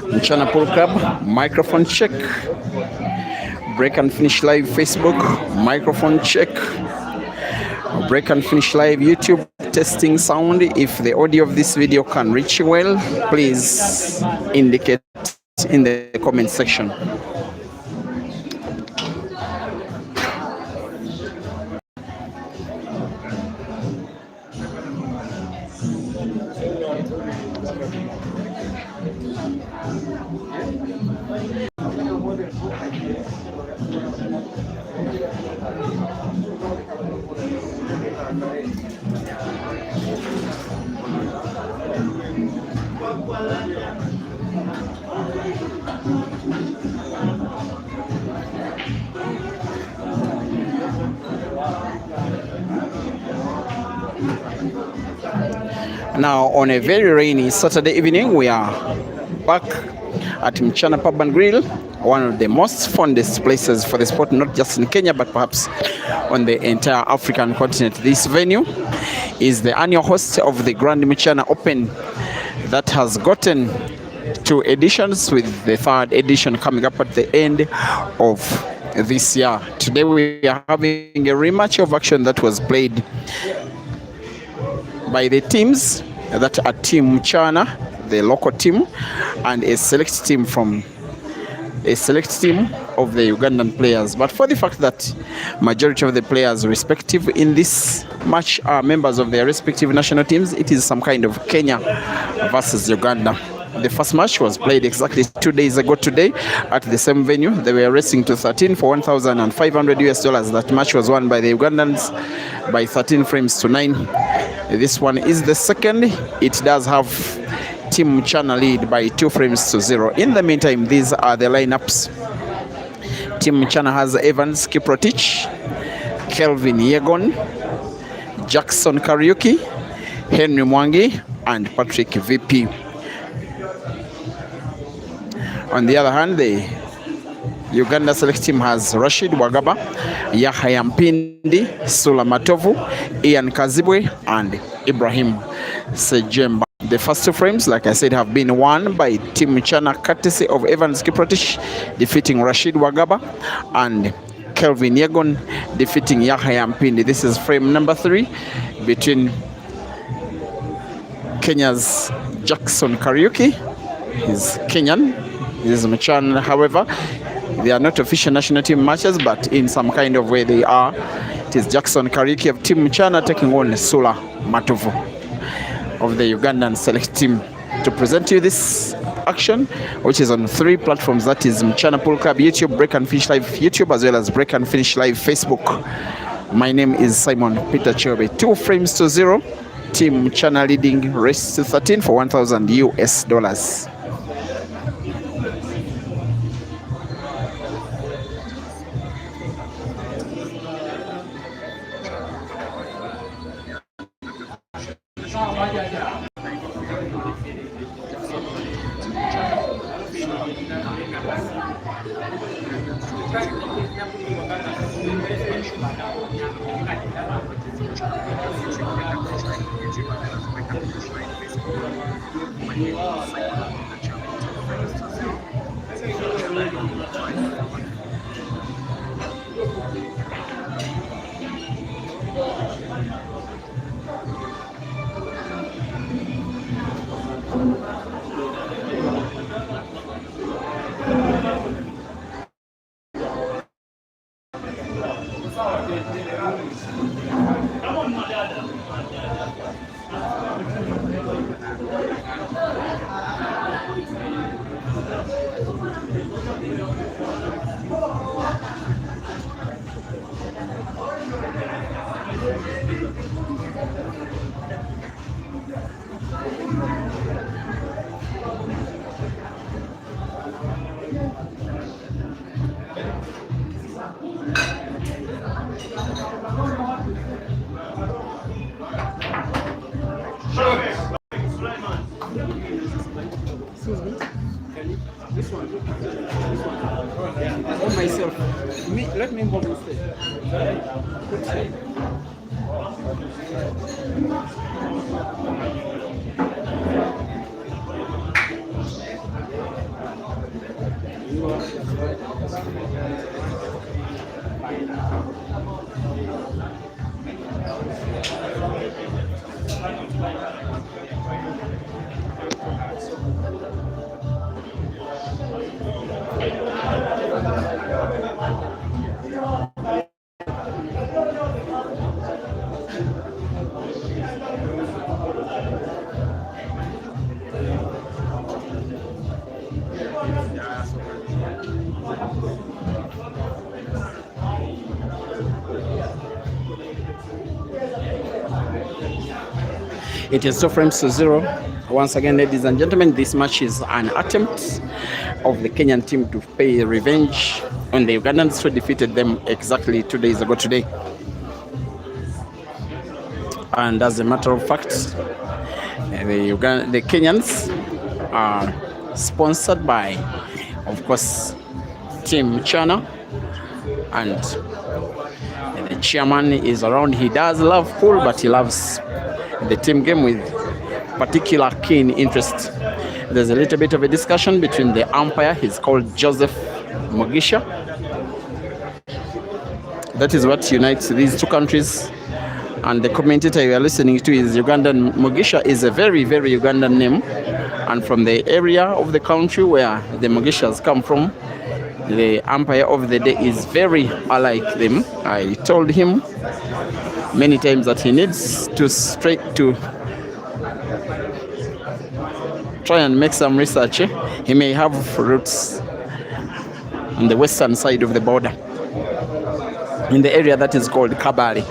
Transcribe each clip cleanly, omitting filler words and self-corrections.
Mchana Pool Club, microphone check. Break and Finish Live Facebook, microphone check. Break and Finish Live YouTube, testing sound. If the audio of this video can reach you well, please indicate in the comment section. Now, on a very rainy Saturday evening, we are back at Mchana Pub and Grill, one of the most fondest places for the sport, not just in Kenya, but perhaps on the entire African continent. This venue is the annual host of the Grand Mchana Open that has gotten 2 editions, with the 3rd edition coming up at the end of this year. Today we are having a rematch of action that was played by the teams that are Team Mchana, the local team, and a select team of the Ugandan players. But for the fact that majority of the players respective in this match are members of their respective national teams, it is some kind of Kenya versus Uganda. The first match was played exactly 2 days ago today at the same venue. They were racing to 13 for $1,500. That match was won by the Ugandans by 13 frames to 9. This one is the second. It does have Team Mchana lead by 2 frames to 0. In the meantime, these are the lineups. Team Mchana has Evans Kiprotich, Kelvin Yegon, Jackson Kariuki, Henry Mwangi, and Patrick VP. On the other hand, the Uganda select team has Rashid Wagaba, Yahya Mpindi, Sula Matovu, Ian Kazibwe, and Ibrahim Sejemba. The first 2 frames, like I said, have been won by Team Mchana, courtesy of Evans Kiprotich defeating Rashid Wagaba and Kelvin Yegon defeating Yahya Mpindi. This is frame number 3 between Kenya's Jackson Kariuki. He's Kenyan. This is Mchana. However, they are not official national team matches, but in some kind of way they are. It is Jackson Kariuki of Team Mchana taking on Sula Matovu of the Ugandan select team to present you this action, which is on 3 platforms. That is Mchana Pool Club YouTube, Break and Finish Live YouTube, as well as Break and Finish Live Facebook. My name is Simon Peter Chobe. 2 frames to 0. Team Mchana leading race to 13 for $1,000. This one. Or myself. Let me involve instead. It is 2 frames to 0. Once again, ladies and gentlemen, this match is an attempt of the Kenyan team to pay revenge on the Ugandans who defeated them exactly 2 days ago today. And as a matter of fact, the Kenyans are sponsored by, of course, Team Mchana, and the chairman is around. He does love pool, but he loves the team game with particular keen interest. There's a little bit of a discussion between the umpire. He's called Joseph Mugisha. That is what unites these two countries. And the commentator you are listening to is Ugandan. Mugisha is a very, very Ugandan name. And from the area of the country where the Mugishas come from, the umpire of the day is very alike them. I told him many times that he needs to try and make some research. He may have roots on the western side of the border, in the area that is called Kabale.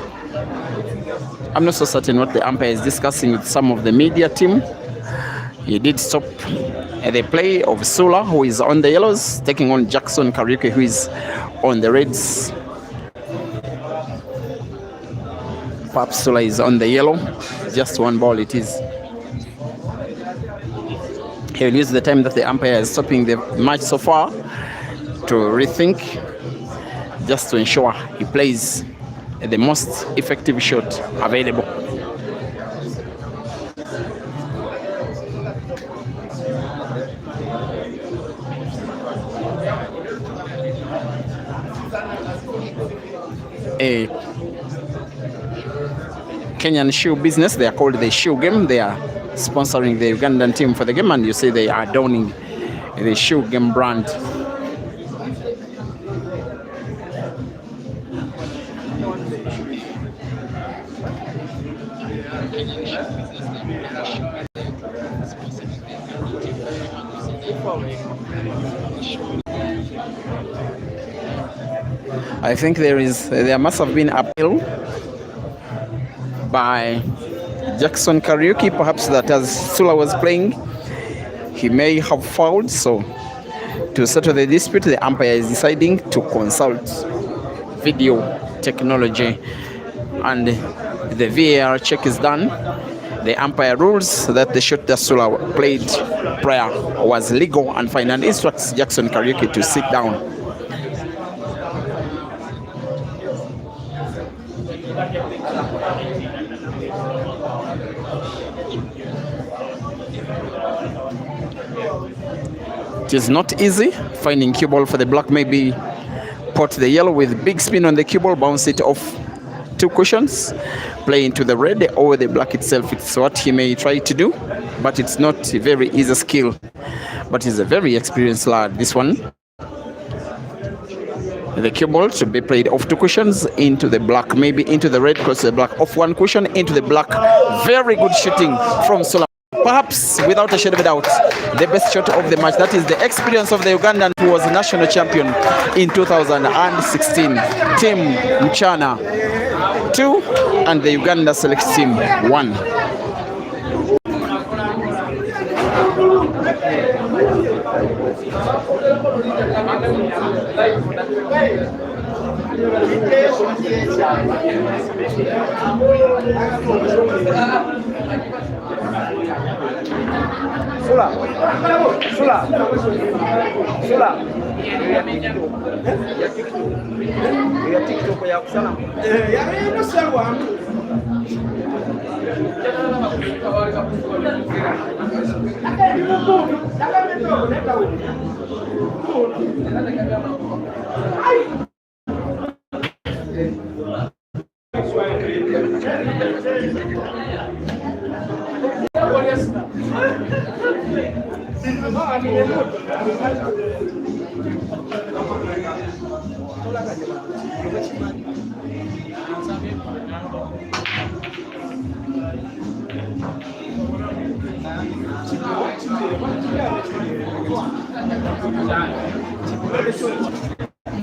I'm not so certain what the umpire is discussing with some of the media team. He did stop the play of Sula, who is on the yellows, taking on Jackson Kariuki, who is on the reds. Perhaps Sula is on the yellow. Just one ball it is. He will use the time that the umpire is stopping the match so far to rethink, just to ensure he plays the most effective shot available. A Kenyan shoe business, they are called the Shoe Game. They are sponsoring the Ugandan team for the game, and you see they are donning the Shoe Game brand. I think there must have been appeal by Jackson Kariuki, perhaps that as Sula was playing, he may have fouled. So to settle the dispute, the umpire is deciding to consult video technology, and the VAR check is done. The umpire rules that the shot that Sula played prior was legal and fine, and instructs Jackson Kariuki to sit down. It is not easy finding cue ball for the black. Maybe pot the yellow with big spin on the cue ball, bounce it off two cushions, play into the red or the black itself. It's what he may try to do, but it's not a very easy skill. But he's a very experienced lad, this one. The cue ball should be played off two cushions into the black, maybe into the red, cross the black, off one cushion into the black. Very good shooting from Sula. Perhaps, without a shadow of a doubt, the best shot of the match. That is the experience of the Ugandan, who was national champion in 2016. Team Mchana 2 and the Uganda select team 1.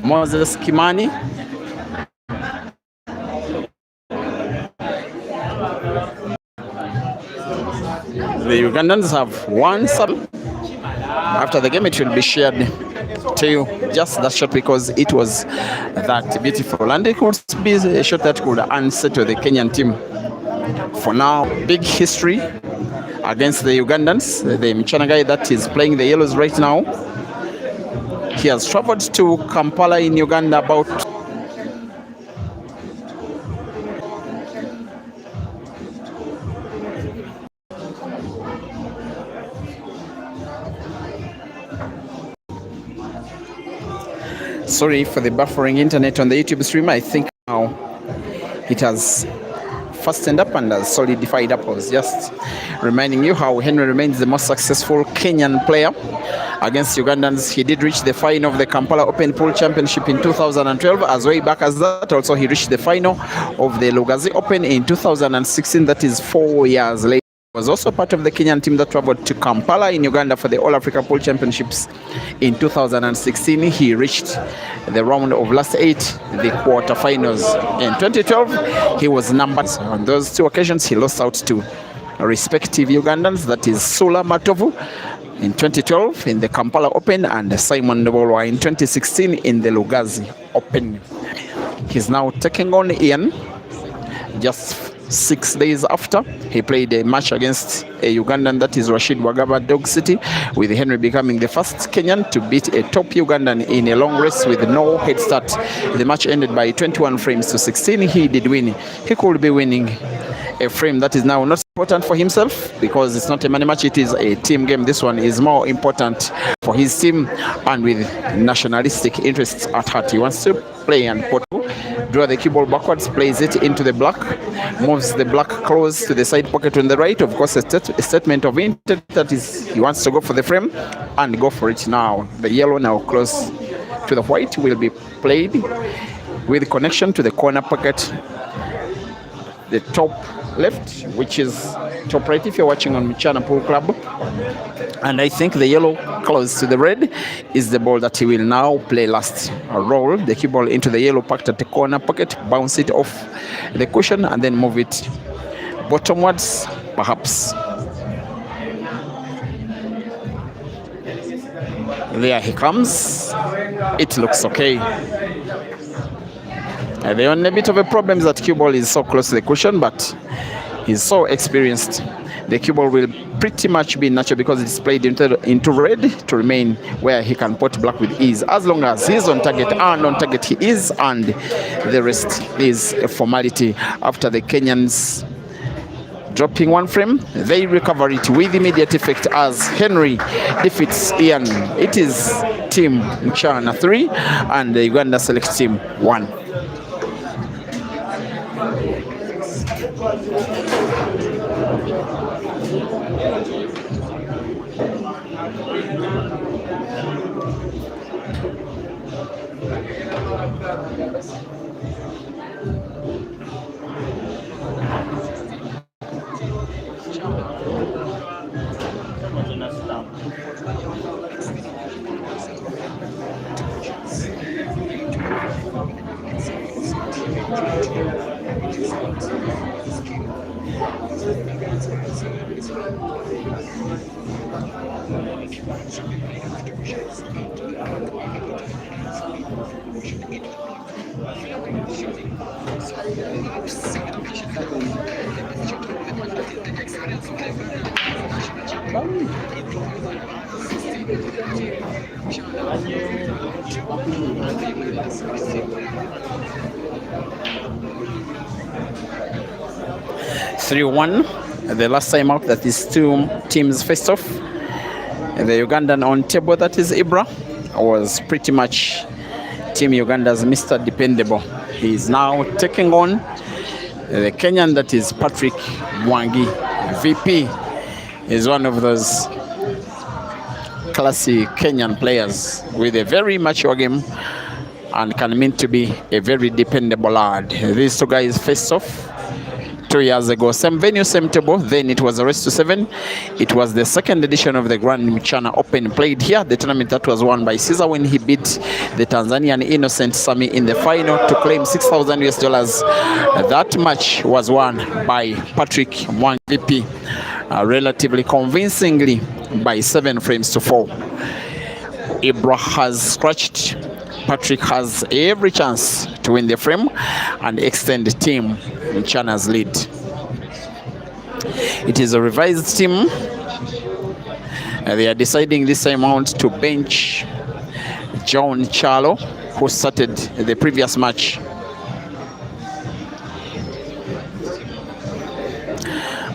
Moses Kimani. The Ugandans have one sub. After the game, it will be shared to you. Just that shot because it was that beautiful. And it could be a shot that could answer to the Kenyan team. For now, big history against the Ugandans. The Mchana guy that is playing the yellows right now. He has traveled to Kampala in Uganda about sorry for the buffering internet on the YouTube stream. I think now it has fastened up and has solidified up. I was just reminding you how Henry remains the most successful Kenyan player against Ugandans. He did reach the final of the Kampala Open Pool Championship in 2012. As way back as that, also he reached the final of the Lugazi Open in 2016. That is 4 years later. He was also part of the Kenyan team that traveled to Kampala in Uganda for the All Africa Pool Championships in 2016. He reached the round of last 8, the quarterfinals. In 2012, he was numbered. On those 2 occasions, he lost out to respective Ugandans, that is Sula Matovu in 2012 in the Kampala Open and Simon Ndobolwa in 2016 in the Lugazi Open. He's now taking on Ian just 6 days after he played a match against a Ugandan, that is Rashid Wagaba Dog City, with Henry becoming the first Kenyan to beat a top Ugandan in a long race with no head start. The match ended by 21 frames to 16. He did win. He could be winning a frame that is now not important for himself because it's not a money match, it is a team game. This one is more important for his team and with nationalistic interests at heart. He wants to play and put, draw the cue ball backwards, plays it into the black, moves the black close to the side pocket on the right. Of course, a statement of intent, that is he wants to go for the frame and go for it now. The yellow now close to the white will be played with connection to the corner pocket, the top left, which is top right if you're watching on Mchana Pool Club. And I think the yellow close to the red is the ball that he will now play last. Roll the cue ball into the yellow packed at the corner pocket, bounce it off the cushion and then move it bottomwards, perhaps. There he comes. It looks okay. The only bit of a problem is that cue ball is so close to the cushion, but he's so experienced. The cue ball will pretty much be natural because it's played into red to remain where he can pot black with ease. As long as he's on target, and on target he is, and the rest is a formality. After the Kenyans dropping one frame, they recover it with immediate effect as Henry defeats Ian. It is Team Mchana 3 and the Uganda Select Team 1. 3-1. The last time out that these two teams faced off, the Ugandan on table, that is Ibra, was pretty much Team Uganda's Mr. Dependable. He is now taking on the Kenyan, that is Patrick Mwangi. VP is one of those classy Kenyan players with a very mature game and can mean to be a very dependable lad. These two guys faced off 2 years ago. Same venue, same table. Then it was a race to 7. It was the second edition of the Grand Mchana Open played here. The tournament that was won by Caesar when he beat the Tanzanian Innocent Sami in the final to claim 6,000 US dollars. That match was won by Patrick Mwangi VP relatively convincingly by 7 frames to 4. Ibra has scratched. Patrick has every chance to win the frame and extend the team Mchana's lead. It is a revised team. They are deciding this time out to bench John Charlo, who started the previous match.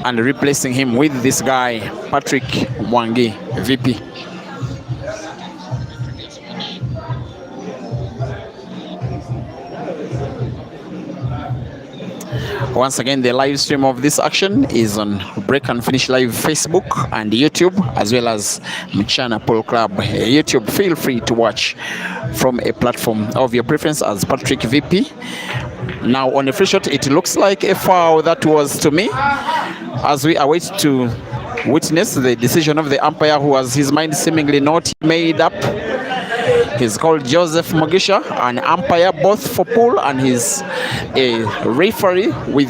And replacing him with this guy, Patrick Mwangi, VP. Once again, the live stream of this action is on Break and Finish Live Facebook and YouTube, as well as Mchana Pool Club YouTube. Feel free to watch from a platform of your preference as Patrick VP. Now on a free shot, it looks like a foul that was to me, as we await to witness the decision of the umpire, who has his mind seemingly not made up. He's called Joseph Mugisha, an umpire both for pool, and he's a referee with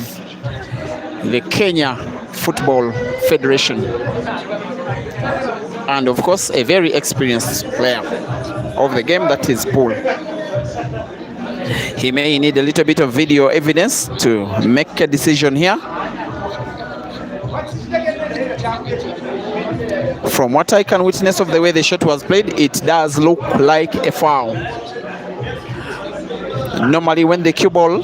the Kenya Football Federation. And of course, a very experienced player of the game, that is pool. He may need a little bit of video evidence to make a decision here. From what I can witness of the way the shot was played, it does look like a foul. Normally when the cue ball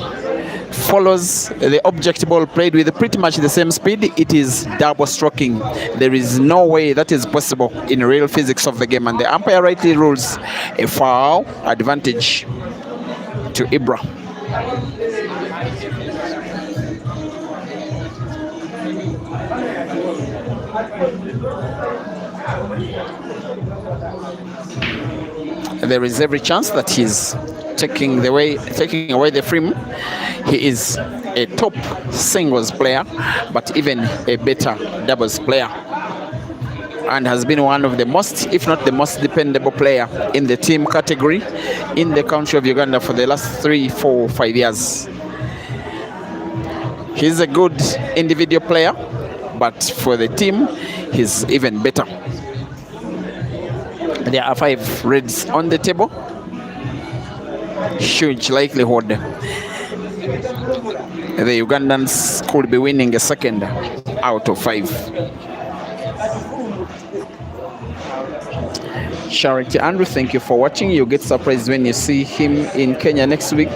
follows the object ball played with pretty much the same speed, it is double stroking. There is no way that is possible in real physics of the game, and the umpire rightly rules a foul, advantage to Ibra. There is every chance that he's taking away the frame. He is a top singles player, but even a better doubles player, and has been one of the most, if not the most dependable player in the team category in the country of Uganda for the last 3, 4, 5 years. He's a good individual player, but for the team, he's even better. There are 5 reds on the table. Huge likelihood the Ugandans could be winning a second out of 5. Charity Andrew, thank you for watching. You'll get surprised when you see him in Kenya next week.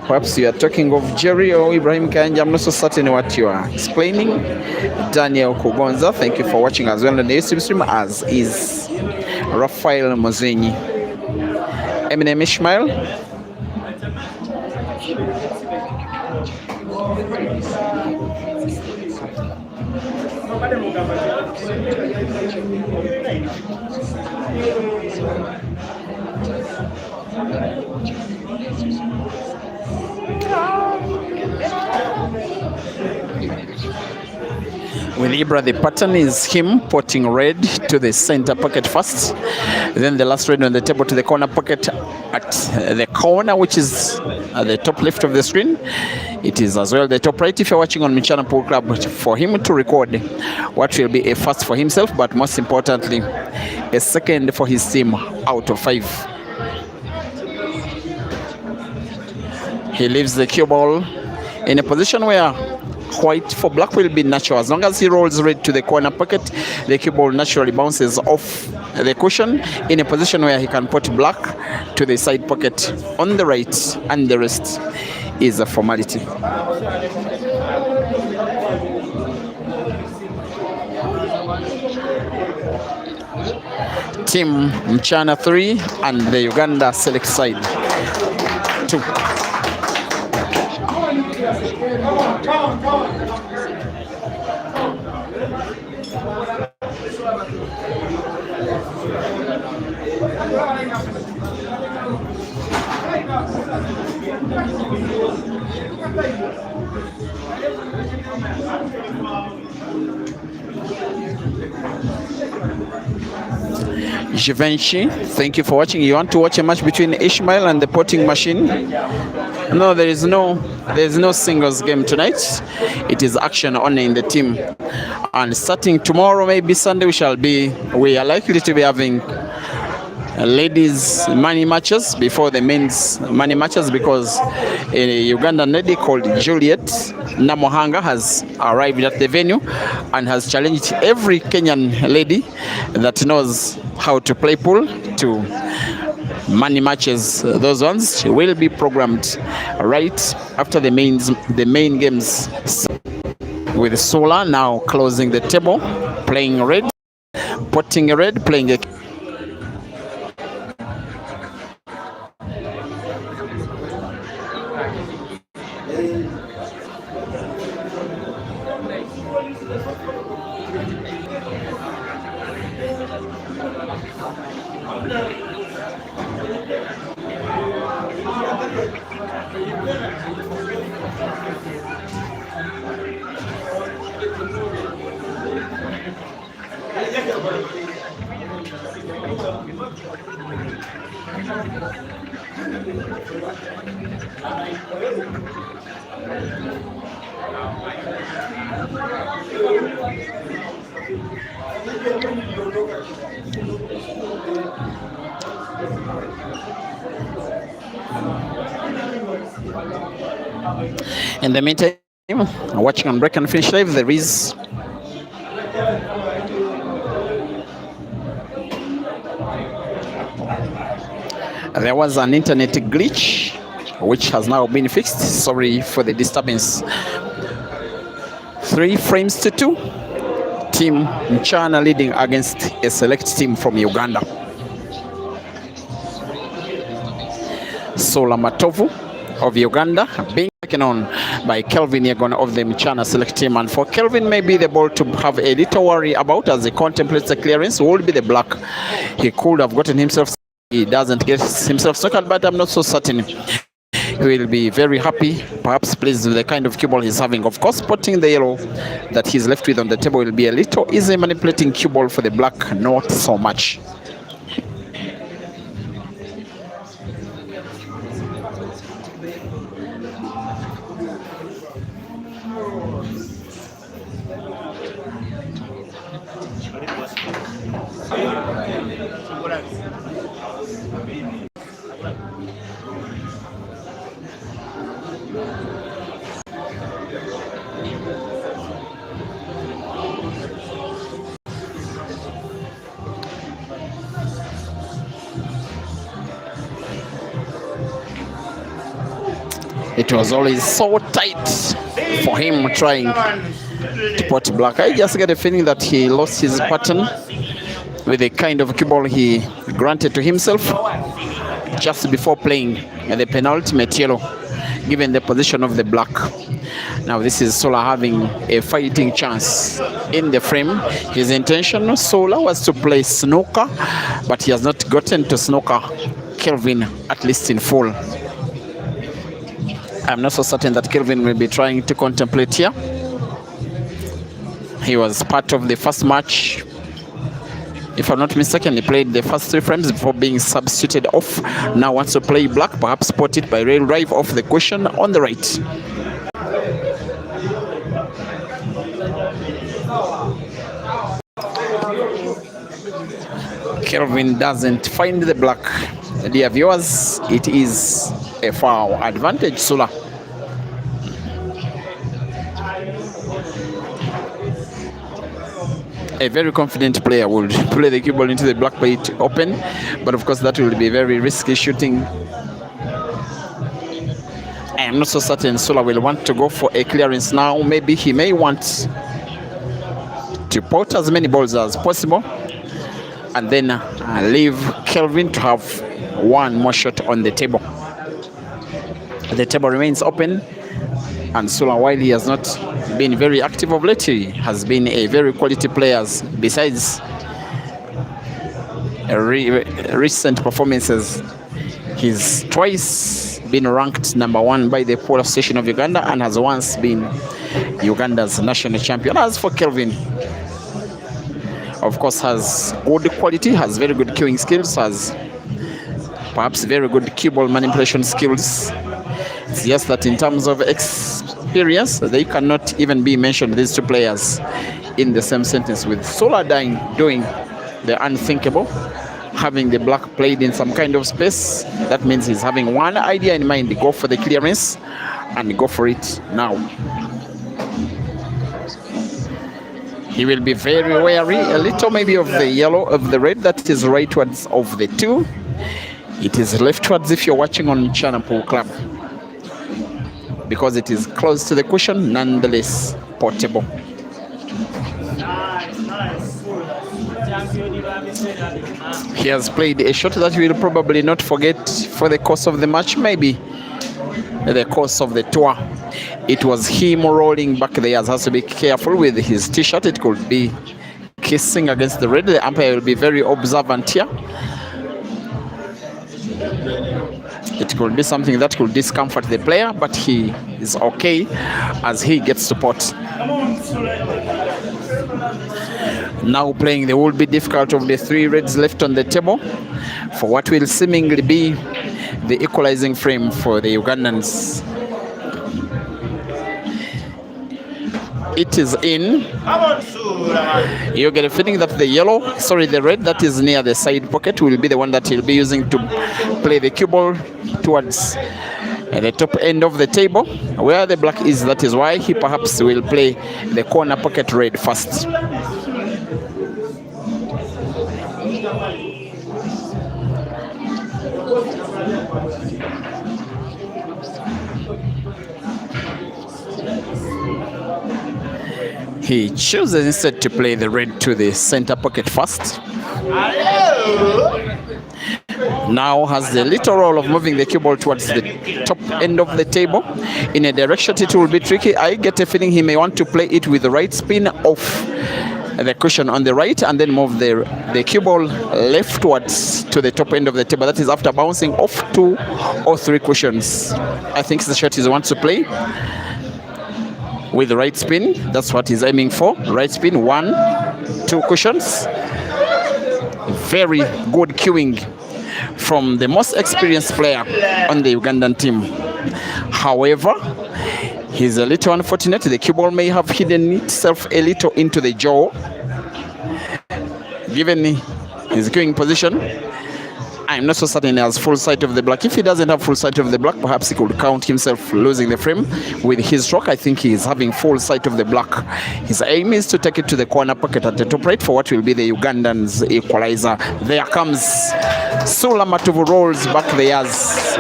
Perhaps you are talking of Jerry or Ibrahim Kanja. I'm not so certain what you are explaining. Daniel Kugonza, thank you for watching as well on the YouTube stream, as is Rafael Mozenyi. Eminem Ishmael. With Ibra, the pattern is him putting red to the center pocket first, then the last red on the table to the corner pocket at the corner, which is at the top left of the screen. It is as well the top right if you're watching on Mchana Pool Club, for him to record what will be a first for himself, but most importantly, a second for his team out of 5. He leaves the cue ball in a position where white for black will be natural. As long as he rolls red to the corner pocket, the cue ball naturally bounces off the cushion in a position where he can put black to the side pocket on the right, and the rest is a formality. Team Mchana 3 and the Uganda select side 2. Givenchy, thank you for watching. You want to watch a match between Ishmael and the potting machine? No, there is no singles game tonight. It is action only in the team. And starting tomorrow, maybe Sunday, we are likely to be having ladies money matches before the men's money matches, because a Ugandan lady called Juliet Namuhanga has arrived at the venue and has challenged every Kenyan lady that knows how to play pool to money matches. Those ones will be programmed right after the main games, with Sola now closing the table, playing red, potting a red, playing a In the meantime, watching on Break and Finish Live, there was an internet glitch which has now been fixed. Sorry for the disturbance. 3 frames to 2. Team Mchana leading against a select team from Uganda. Sola Matovu of Uganda being taken on by Kelvin Yegon of the Mchana select team. And for Kelvin, maybe the ball to have a little worry about as he contemplates the clearance would be the black. He could have gotten himself. He doesn't get himself snookered, but I'm not so certain. He will be very happy, perhaps pleased with the kind of cue ball he's having. Of course, putting the yellow that he's left with on the table will be a little easy. Manipulating cue ball for the black, not so much. It was always so tight for him trying to put black. I just get a feeling that he lost his pattern with the kind of cue ball he granted to himself just before playing the penultimate yellow, given the position of the black. Now this is Sola having a fighting chance in the frame. His intention, Sola, was to play snooker, but he has not gotten to snooker Kelvin, at least in full. I'm not so certain that Kelvin will be trying to contemplate here. He was part of the first match If I'm not mistaken, he played the first 3 frames before being substituted off. Now wants to play black, perhaps spotted by Rail Drive off the cushion on the right. Kelvin doesn't find the black. Dear viewers, it is a foul advantage, Sula. A very confident player would play the cue ball into the black plate open, but of course that will be very risky shooting. I am not so certain Sula will want to go for a clearance now. Maybe he may want to pot as many balls as possible and then leave Kelvin to have one more shot on the table. The table remains open, and Sula, while he has not been very active of late, he has been a very quality player. Besides recent performances, he's twice been ranked #1 by the Poll Association of Uganda and has once been Uganda's national champion. As for Kelvin, of course, has good quality, has very good cueing skills, has perhaps very good cue ball manipulation skills. It's just that in terms of experience, they cannot even be mentioned, these two players, in the same sentence, with Sula doing the unthinkable, having the black played in some kind of space. That means he's having one idea in mind: go for the clearance and go for it now. He will be very wary, a little maybe of the yellow, of the red that is rightwards of the 2. It is leftwards if you're watching on Mchana Pool Club, because it is close to the cushion, nonetheless portable. He has played a shot that he will probably not forget for the course of the match, maybe the course of the tour. It was him rolling back there. Has to be careful with his t-shirt. It could be kissing against the red. The umpire will be very observant here. It could be something that could discomfort the player, but he is okay as he gets support. Now playing the will be difficult of the 3 reds left on the table for what will seemingly be the equalizing frame for the Ugandans. It is in. You get a feeling that the red that is near the side pocket will be the one that he'll be using to play the cue ball towards the top end of the table. Where the black is, that is why he perhaps will play the corner pocket red first. He chooses instead to play the red to the center pocket first. Now has the little role of moving the cue ball towards the top end of the table. In a direction it will be tricky. I get a feeling he may want to play it with the right spin off the cushion on the right and then move the cue ball leftwards to the top end of the table. That is after bouncing off 2 or 3 cushions. I think the shot he wants to play with the right spin. That's what he's aiming for. Right spin, 1, 2 cushions. Very good cueing from the most experienced player on the Ugandan team. However, he's a little unfortunate. The cue ball may have hidden itself a little into the jaw. Given his cueing position, I'm not so certain he has full sight of the black. If he doesn't have full sight of the black, perhaps he could count himself losing the frame with his stroke. I think he is having full sight of the black. His aim is to take it to the corner pocket at the top right for what will be the Ugandans' equalizer. There comes Sula Matuvu, rolls back the years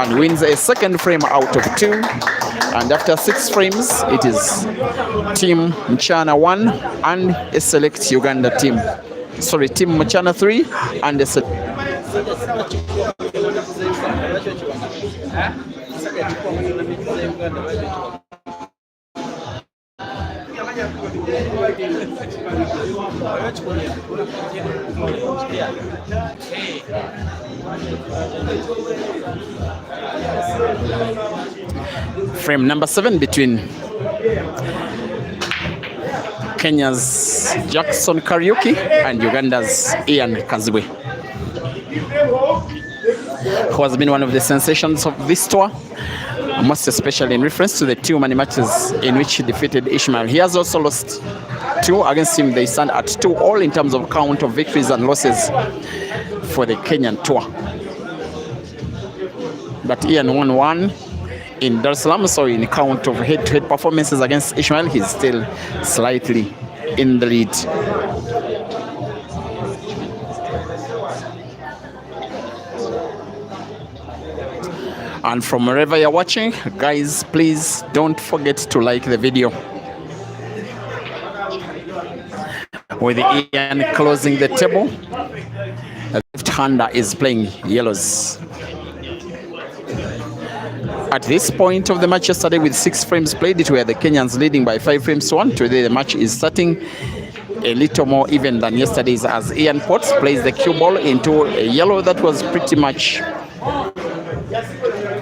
and wins a second frame out of 2. And after 6 frames, it is Team Mchana 1 and a select Uganda team. Sorry, Team Mchana 3 and a select. Frame number 7 between Kenya's Jackson Kariuki and Uganda's Ian Kazwe, who has been one of the sensations of this tour, most especially in reference to the 2 money matches in which he defeated Ishmael. He has also lost 2 against him. They stand at 2-all in terms of count of victories and losses for the Kenyan tour. But Ian won 1 in Dar es Salaam, so in count of head-to-head performances against Ishmael, he's still slightly in the lead. And from wherever you're watching, guys, please don't forget to like the video. With Ian closing the table, the left-hander is playing yellows. At this point of the match yesterday, with 6 frames played, it were the Kenyans leading by 5 frames to 1. Today the match is starting a little more even than yesterday's, as Ian Potts plays the cue ball into a yellow that was pretty much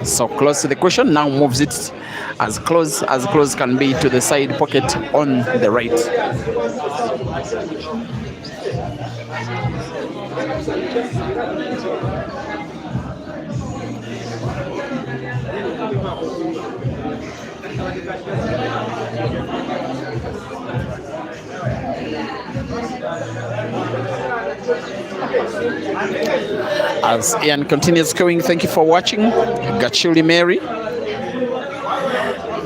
so close to the cushion. Now moves it as close can be to the side pocket on the right. As Ian continues going, thank you for watching. Gachuli Mary,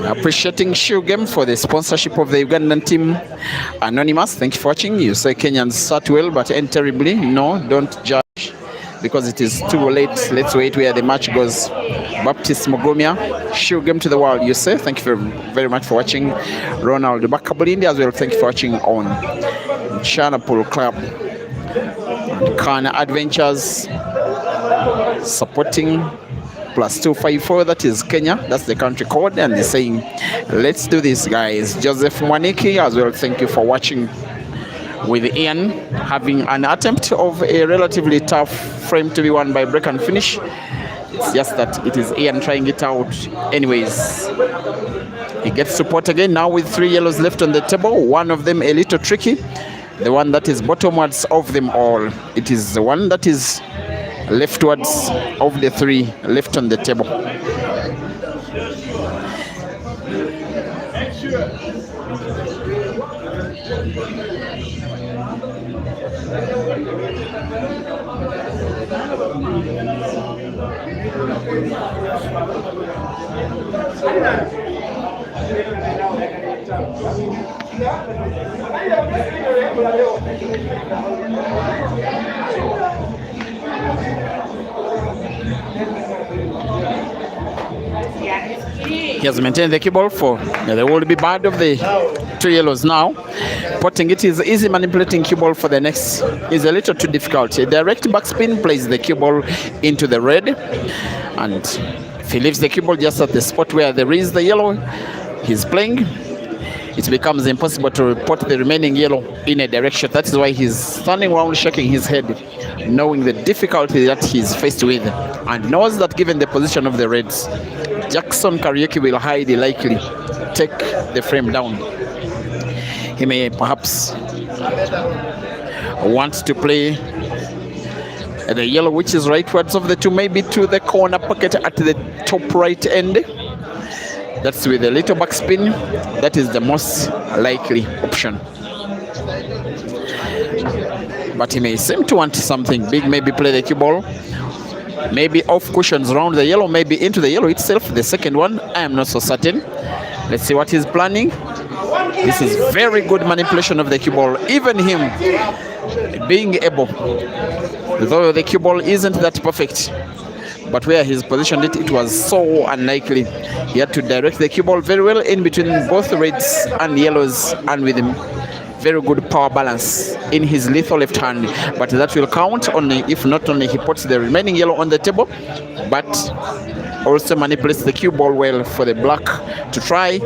appreciating Shoe Game for the sponsorship of the Ugandan team. Anonymous, thank you for watching. You say Kenyans start well but end terribly. No, don't judge because it is too late. Let's wait where the match goes. Baptist Mogomia, Shoe Game to the world, you say. Thank you very much for watching. Ronald Bakabulindi as well, thank you for watching on Mchana Pool Club. Kana Adventures supporting +254, that is Kenya, that's the country code, and they're saying let's do this, guys. Joseph Mwaniki as well, thank you for watching. With Ian having an attempt of a relatively tough frame to be won by break and finish. It's just that it is Ian trying it out anyways. He gets support again now with 3 yellows left on the table, one of them a little tricky. The one that is bottomwards of them all. It is the one that is leftwards of the 3 left on the table. He has maintained the cue ball for the will be bad of the 2 yellows now. Potting it is easy, manipulating cue ball for the next is a little too difficult. A direct backspin plays the cue ball into the red, and if he leaves the cue ball just at the spot where there is the yellow he's playing, it becomes impossible to report the remaining yellow in a direction. That is why he's standing around shaking his head, knowing the difficulty that he's faced with, and knows that given the position of the reds, Jackson Kariuki will highly likely take the frame down. He may perhaps want to play the yellow, which is rightwards of the 2, maybe to the corner pocket at the top right end. That's with a little backspin. That is the most likely option. But he may seem to want something big, maybe play the cue ball, maybe off cushions around the yellow, maybe into the yellow itself, the second one. I am not so certain. Let's see what he's planning. This is very good manipulation of the cue ball. Even him being able, though the cue ball isn't that perfect, but where he's positioned it, it was so unlikely. He had to direct the cue ball very well in between both reds and yellows, and with him very good power balance in his lethal left hand. But that will count only if not only he puts the remaining yellow on the table, but also manipulates the cue ball well for the black to try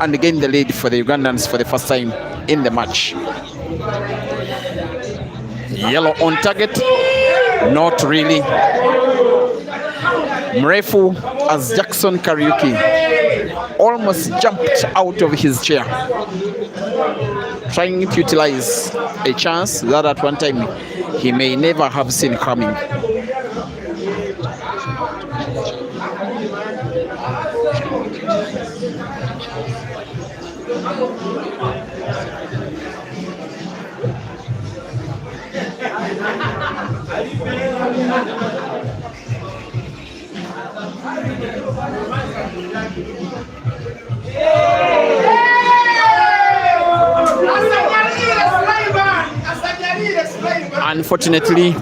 and gain the lead for the Ugandans for the first time in the match. Yellow on target, not really. Mrefu as Jackson Kariuki almost jumped out of his chair. trying to utilize a chance that at one time he may never have seen coming. Unfortunately,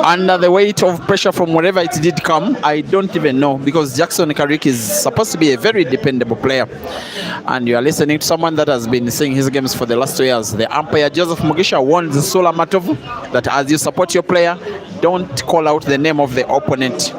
under the weight of pressure from wherever it did come, I don't even know, because Jackson Carrick is supposed to be a very dependable player, and you are listening to someone that has been seeing his games for the last 2 years. The umpire Joseph Mugisha warns Sula Matovu that as you support your player, don't call out the name of the opponent.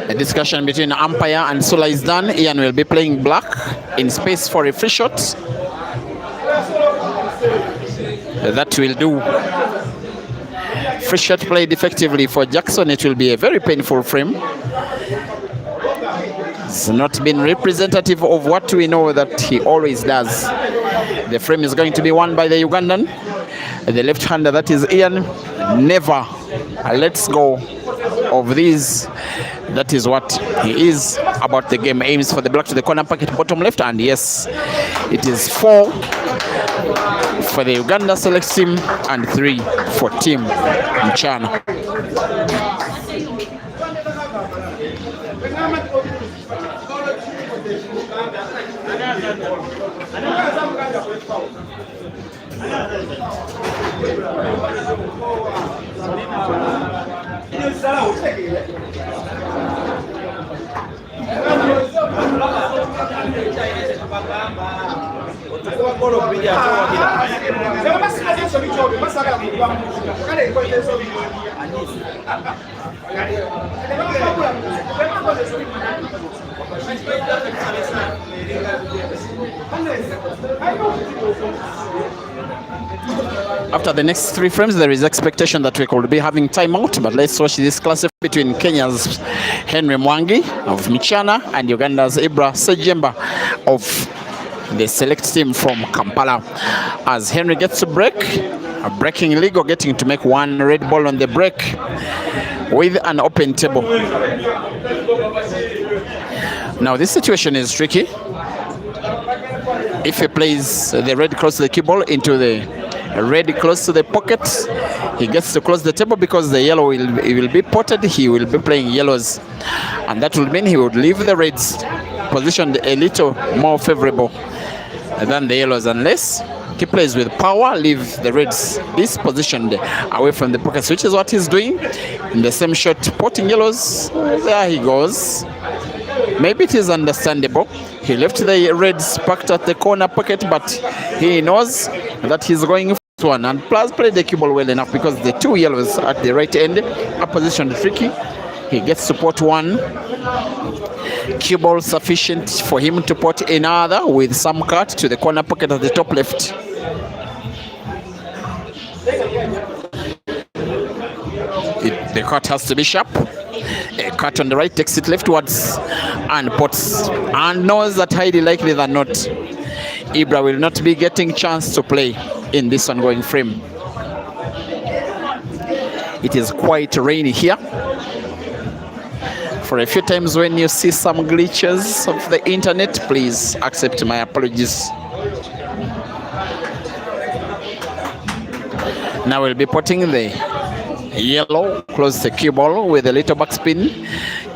A discussion between umpire and Sula is done. Ian will be playing black in space for a free shot. That will do. Free shot played effectively for Jackson. It will be a very painful frame. It's not been representative of what we know that he always does. The frame is going to be won by the Ugandan. The left-hander, that is Ian, never lets go of these. That is what he is about the game. Aims for the black to the corner pocket, bottom left, and yes, it is 4 for the Uganda select team and 3 for team Mchana. After the next 3 frames, there is expectation that we could be having timeout, but let's watch this classic between Kenya's Henry Mwangi of Mchana and Uganda's Ibra Sejemba of the select team from Kampala. As Henry gets to break, a breaking illegal, getting to make 1 red ball on the break with an open table. Now this situation is tricky. If he plays the red close to the cue ball into the red close to the pocket, he gets to close the table because the yellow will be potted. He will be playing yellows, and that will mean he would leave the reds positioned a little more favorable than the yellows, unless he plays with power, leave the reds dispositioned away from the pockets, which is what he's doing in the same shot, potting yellows. There he goes. Maybe it is understandable. He left the reds packed at the corner pocket, but he knows that he's going for one, and plus played the cue ball well enough because the 2 yellows at the right end are positioned tricky. He gets to pot 1 cue ball sufficient for him to pot another with some cut to the corner pocket at the top left. The cut has to be sharp. A cut on the right takes it leftwards and pots, and knows that highly likely than not Ibra will not be getting chance to play in this ongoing frame. It is quite rainy here. For a few times when you see some glitches of the internet, please accept my apologies. Now we'll be putting the yellow close the cue ball with a little backspin.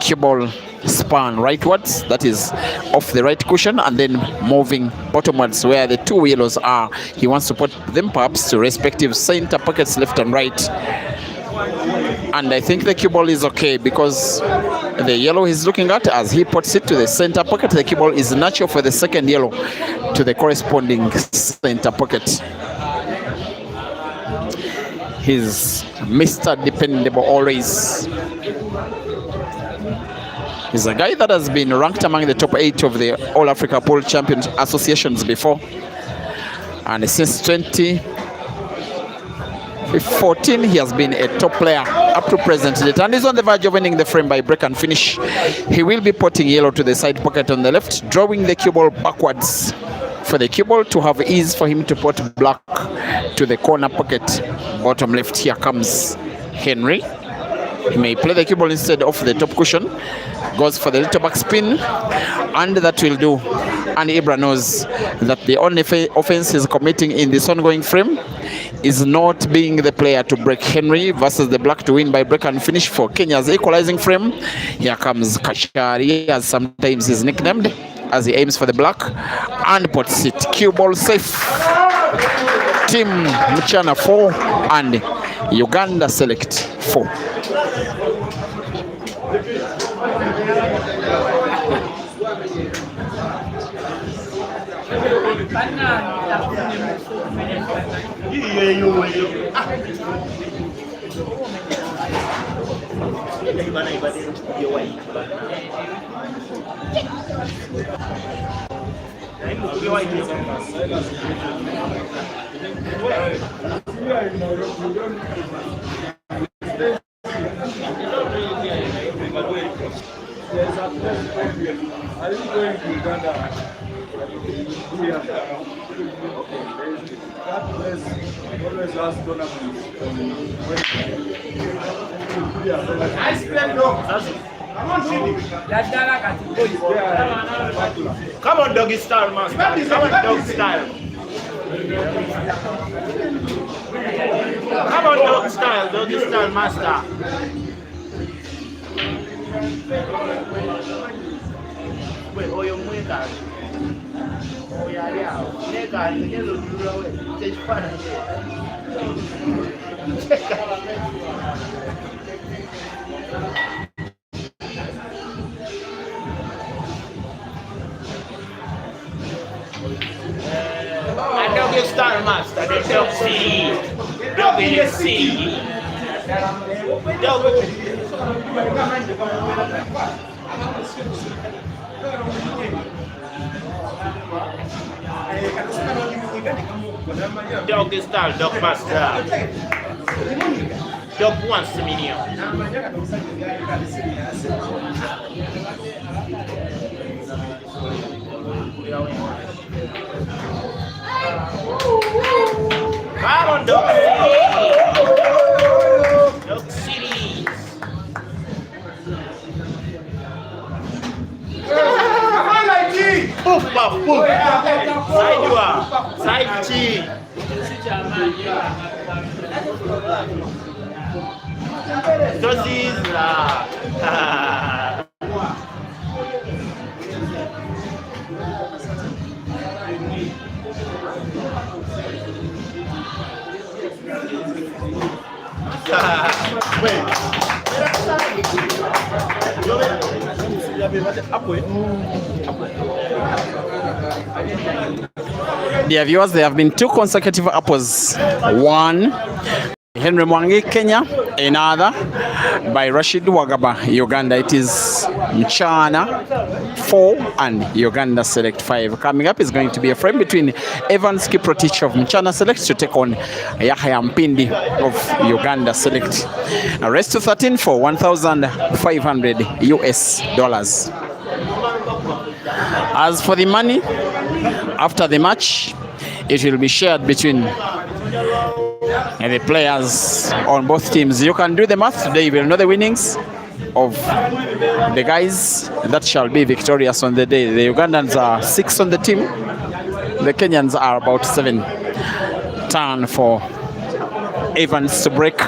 Cue ball span rightwards, that is off the right cushion, and then moving bottomwards where the 2 yellows are. He wants to put them perhaps to respective center pockets, left and right. And I think the cue ball is okay because the yellow he's looking at, as he puts it to the center pocket, the cue ball is natural for the second yellow to the corresponding center pocket. He's Mr. Dependable always. He's a guy that has been ranked among the top 8 of the All Africa Pool Champion Associations before. And since 2014, he has been a top player up to present date. And he's on the verge of winning the frame by break and finish. He will be putting yellow to the side pocket on the left, drawing the cue ball backwards for the cue ball to have ease for him to put black to the corner pocket, bottom left. Here comes Henry. He may play the cue ball instead of the top cushion. Goes for the little back spin, and that will do. And Ibra knows that the only offense he's committing in this ongoing frame is not being the player to break Henry versus the black to win by break and finish for Kenya's equalizing frame. Here comes Kashari, as sometimes he's nicknamed, as he aims for the black and puts it. Cue ball safe. Team Mchana 4 and Uganda select 4. Are you going to Uganda? That place always has tournaments. Come on, doggy style, master. Come on, dog style. Come on, doggy style, master. Wait, oh, you're muy caro. Oh, yeah, yeah. Nega, you get to do away. Take fun. I don't get star master. They don't see. Don't be see. Don't. Dog is style, dog master. Dog wants to meet you. Come on, dog. Dog City. Come on, like G! Poof, poof, poof. Side you are. Side G. Doses. Dear viewers, there have been 2 consecutive apples. One, Henry Mwangi, Kenya. Another by Rashid Wagaba, Uganda. It is Mchana 4 and Uganda Select 5. Coming up is going to be a frame between Evans Kiprotich of Mchana Select to take on Yahya Mpindi of Uganda Select. Now race to 13 for $1,500 US. As for the money, after the match, it will be shared between the players on both teams. You can do the math today. You will know the winnings of the guys that shall be victorious on the day. The Ugandans are 6 on the team. The Kenyans are about 7. Turn for Evans to break.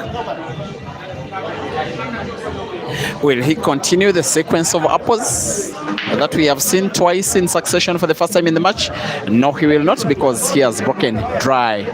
Will he continue the sequence of apples that we have seen twice in succession for the first time in the match? No, he will not, because he has broken dry.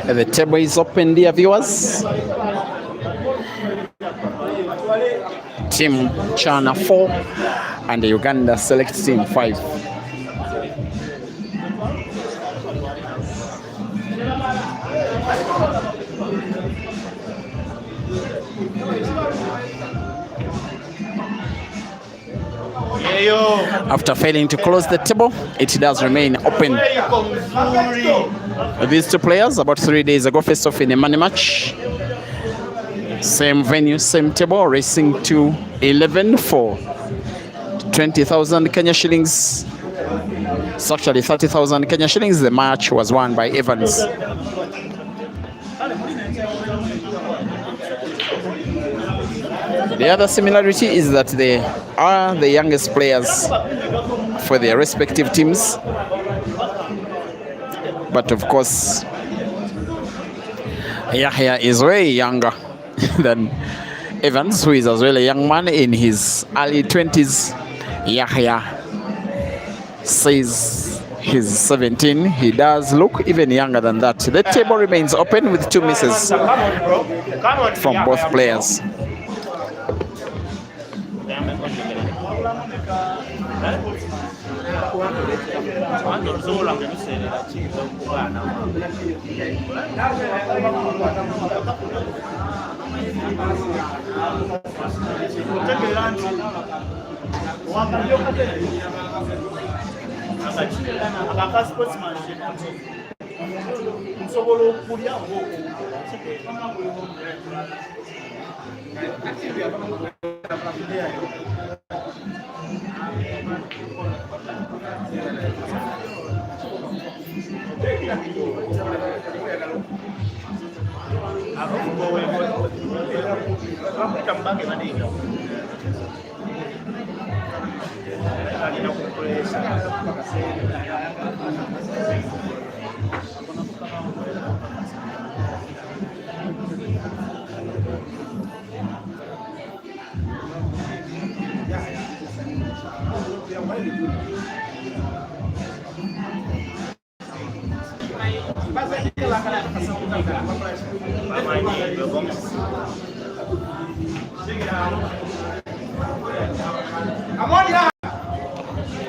The table is open, dear viewers. Team Mchana 4 and the Uganda select team 5. After failing to close the table, it does remain open. These two players, about 3 days ago, faced off in a money match. Same venue, same table, racing to 11 for 20,000 Kenya shillings. It's actually 30,000 Kenya shillings. The match was won by Evans. The other similarity is that they are the youngest players for their respective teams. But of course, Yahya is way younger than Evans, who is as well a young man in his early 20s. Yahya says he's 17. He does look even younger than that. The table remains open with 2 misses from both players.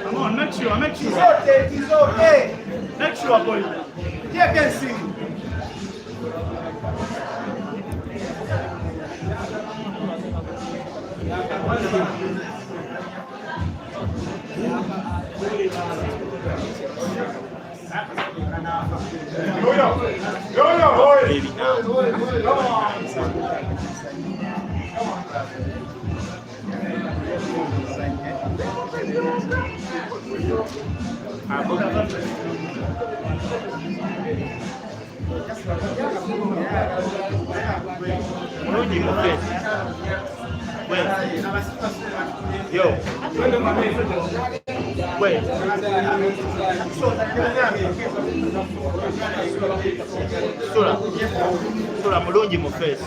Come on, make sure. It's okay. Make sure, boy. Yeah, can sing. Sura mulungi mu face.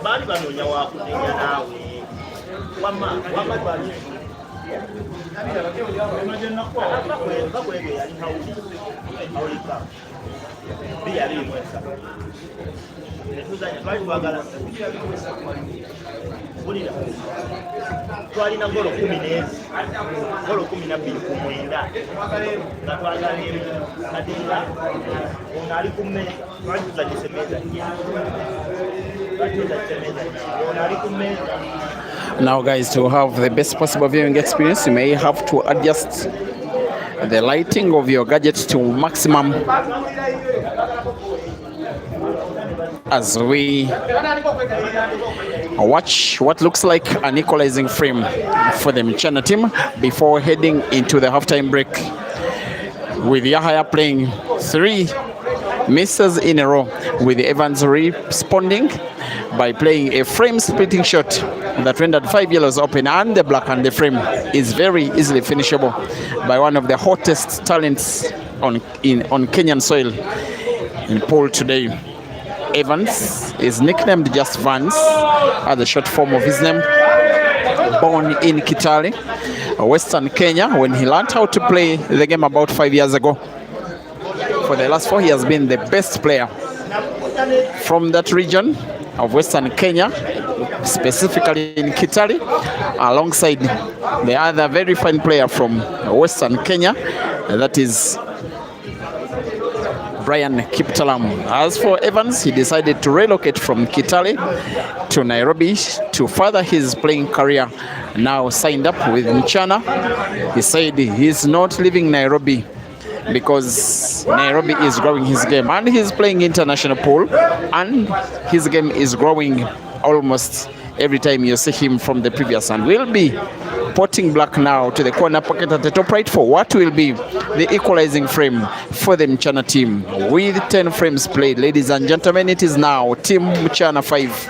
Bali banoonya wakunenya naawe wama bali bakwege yali hawulika biyali mwesa netuzanya twali twagala bulira twalina golo 10 golo 12 ku mwenda nga twagala kadinga ono ali ku mmeza twali tuzanyise meza ono ali ku mmeza. Now guys, to have the best possible viewing experience, you may have to adjust the lighting of your gadget to maximum as we watch what looks like an equalizing frame for the Mchana team before heading into the halftime break, with Yahaya playing 3 misses in a row, with Evans responding by playing a frame splitting shot that rendered 5 yellows open, and the black and the frame is very easily finishable by one of the hottest talents on Kenyan soil in pool today. Evans is nicknamed just Vance as the short form of his name. Born in Kitale, Western Kenya, when he learned how to play the game about 5 years ago. For the last 4, he has been the best player from that region of Western Kenya, specifically in Kitale, alongside the other very fine player from Western Kenya, that is Brian Kiptalam. As for Evans, he decided to relocate from Kitale to Nairobi to further his playing career. Now signed up with Mchana. He said he's not leaving Nairobi because Nairobi is growing his game, and he's playing international pool, and his game is growing almost every time you see him from the previous. And we'll be potting black now to the corner pocket at the top right for what will be the equalizing frame for the Mchana team. With 10 frames played, ladies and gentlemen, it is now Team Mchana 5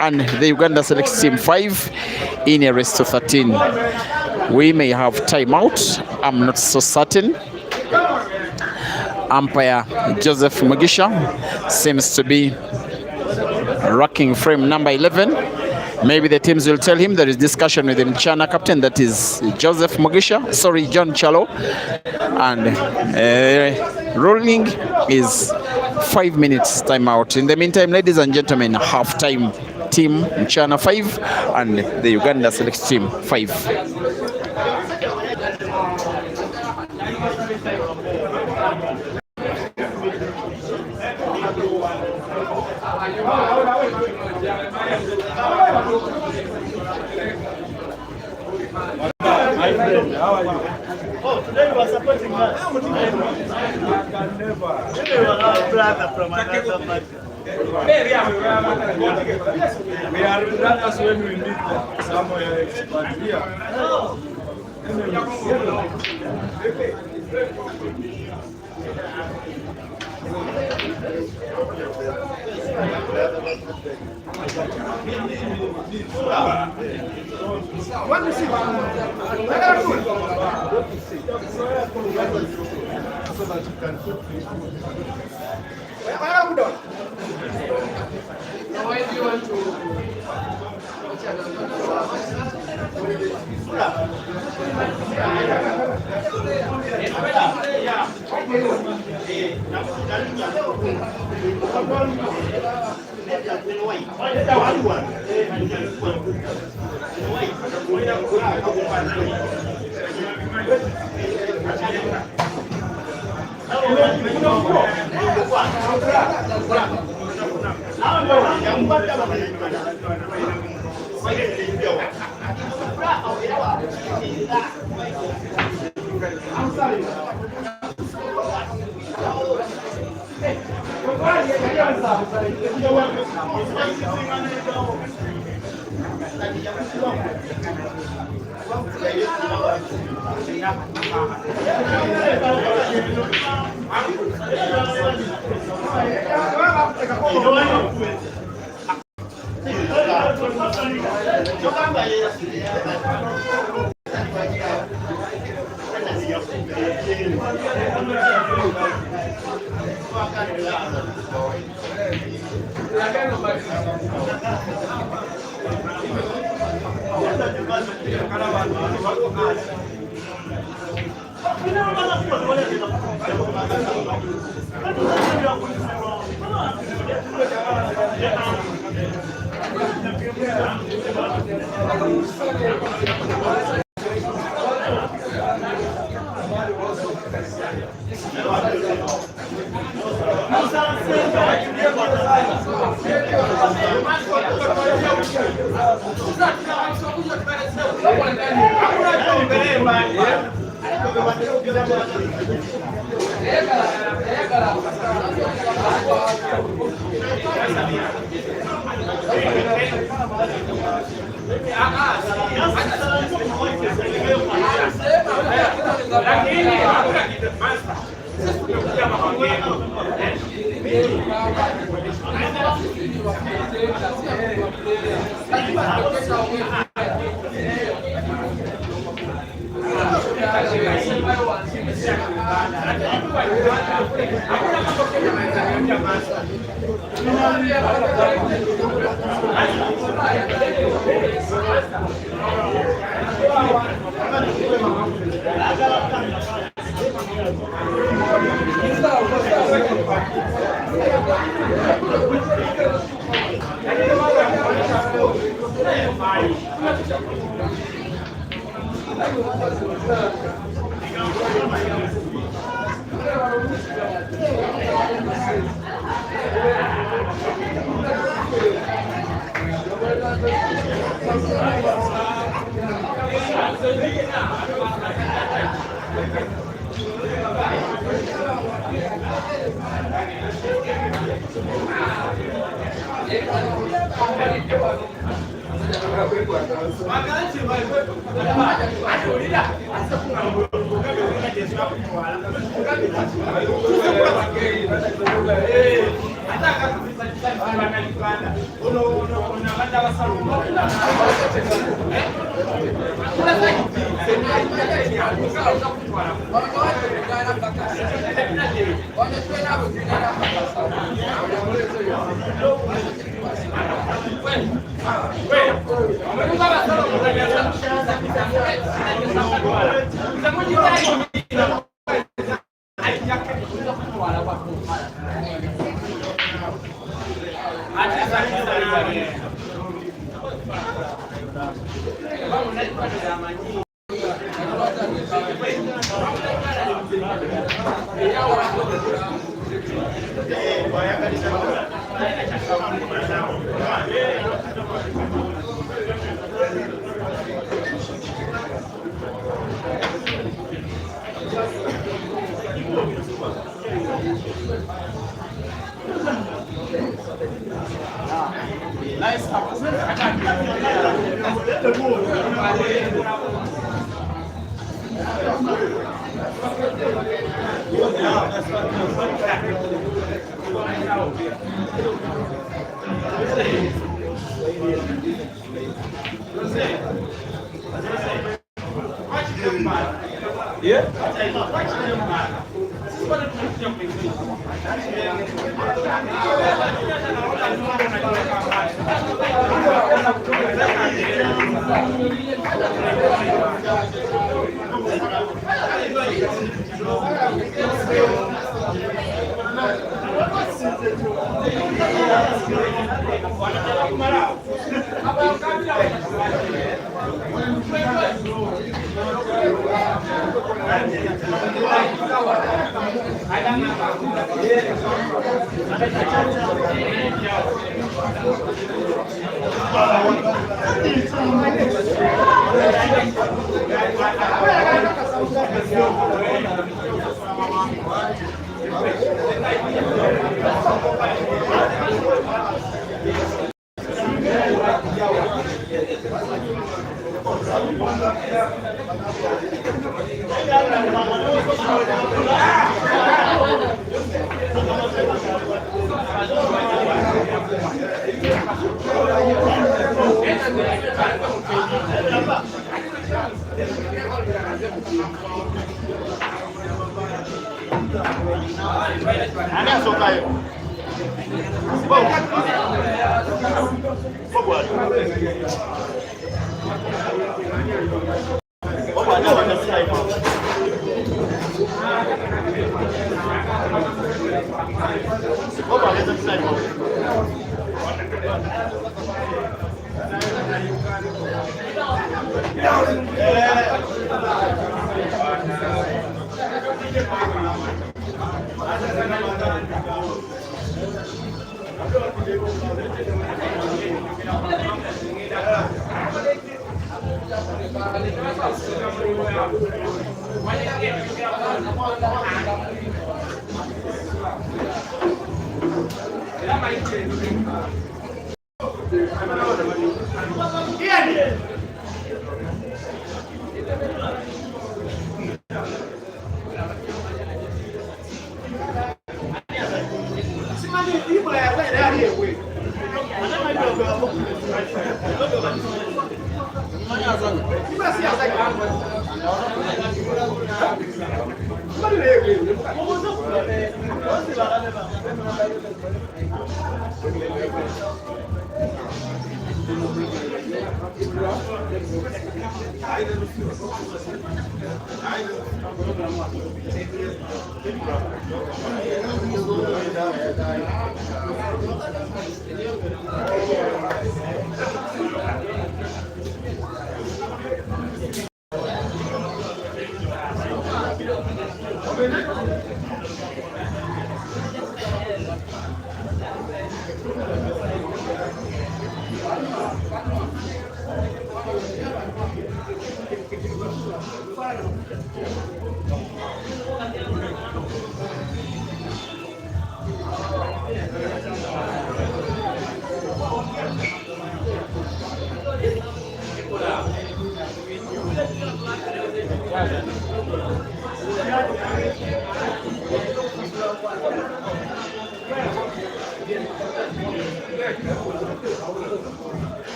and the Uganda Select Team 5 in a race to 13. We may have timeout, I'm not so certain. Umpire Joseph Mugisha seems to be racking frame number 11. Maybe the teams will tell him there is discussion with the Mchana captain, that is Joseph Mugisha, sorry, John Chalo. And rolling is 5 minutes timeout. In the meantime, ladies and gentlemen, half time, Team Mchana 5 and the Uganda Select Team 5. Oh, today we are supporting us. Today we are our brother from another country. We are brothers when we meet somewhere, but here. What is it? I got food. So that you can cook. Where are we done? Why do you want to?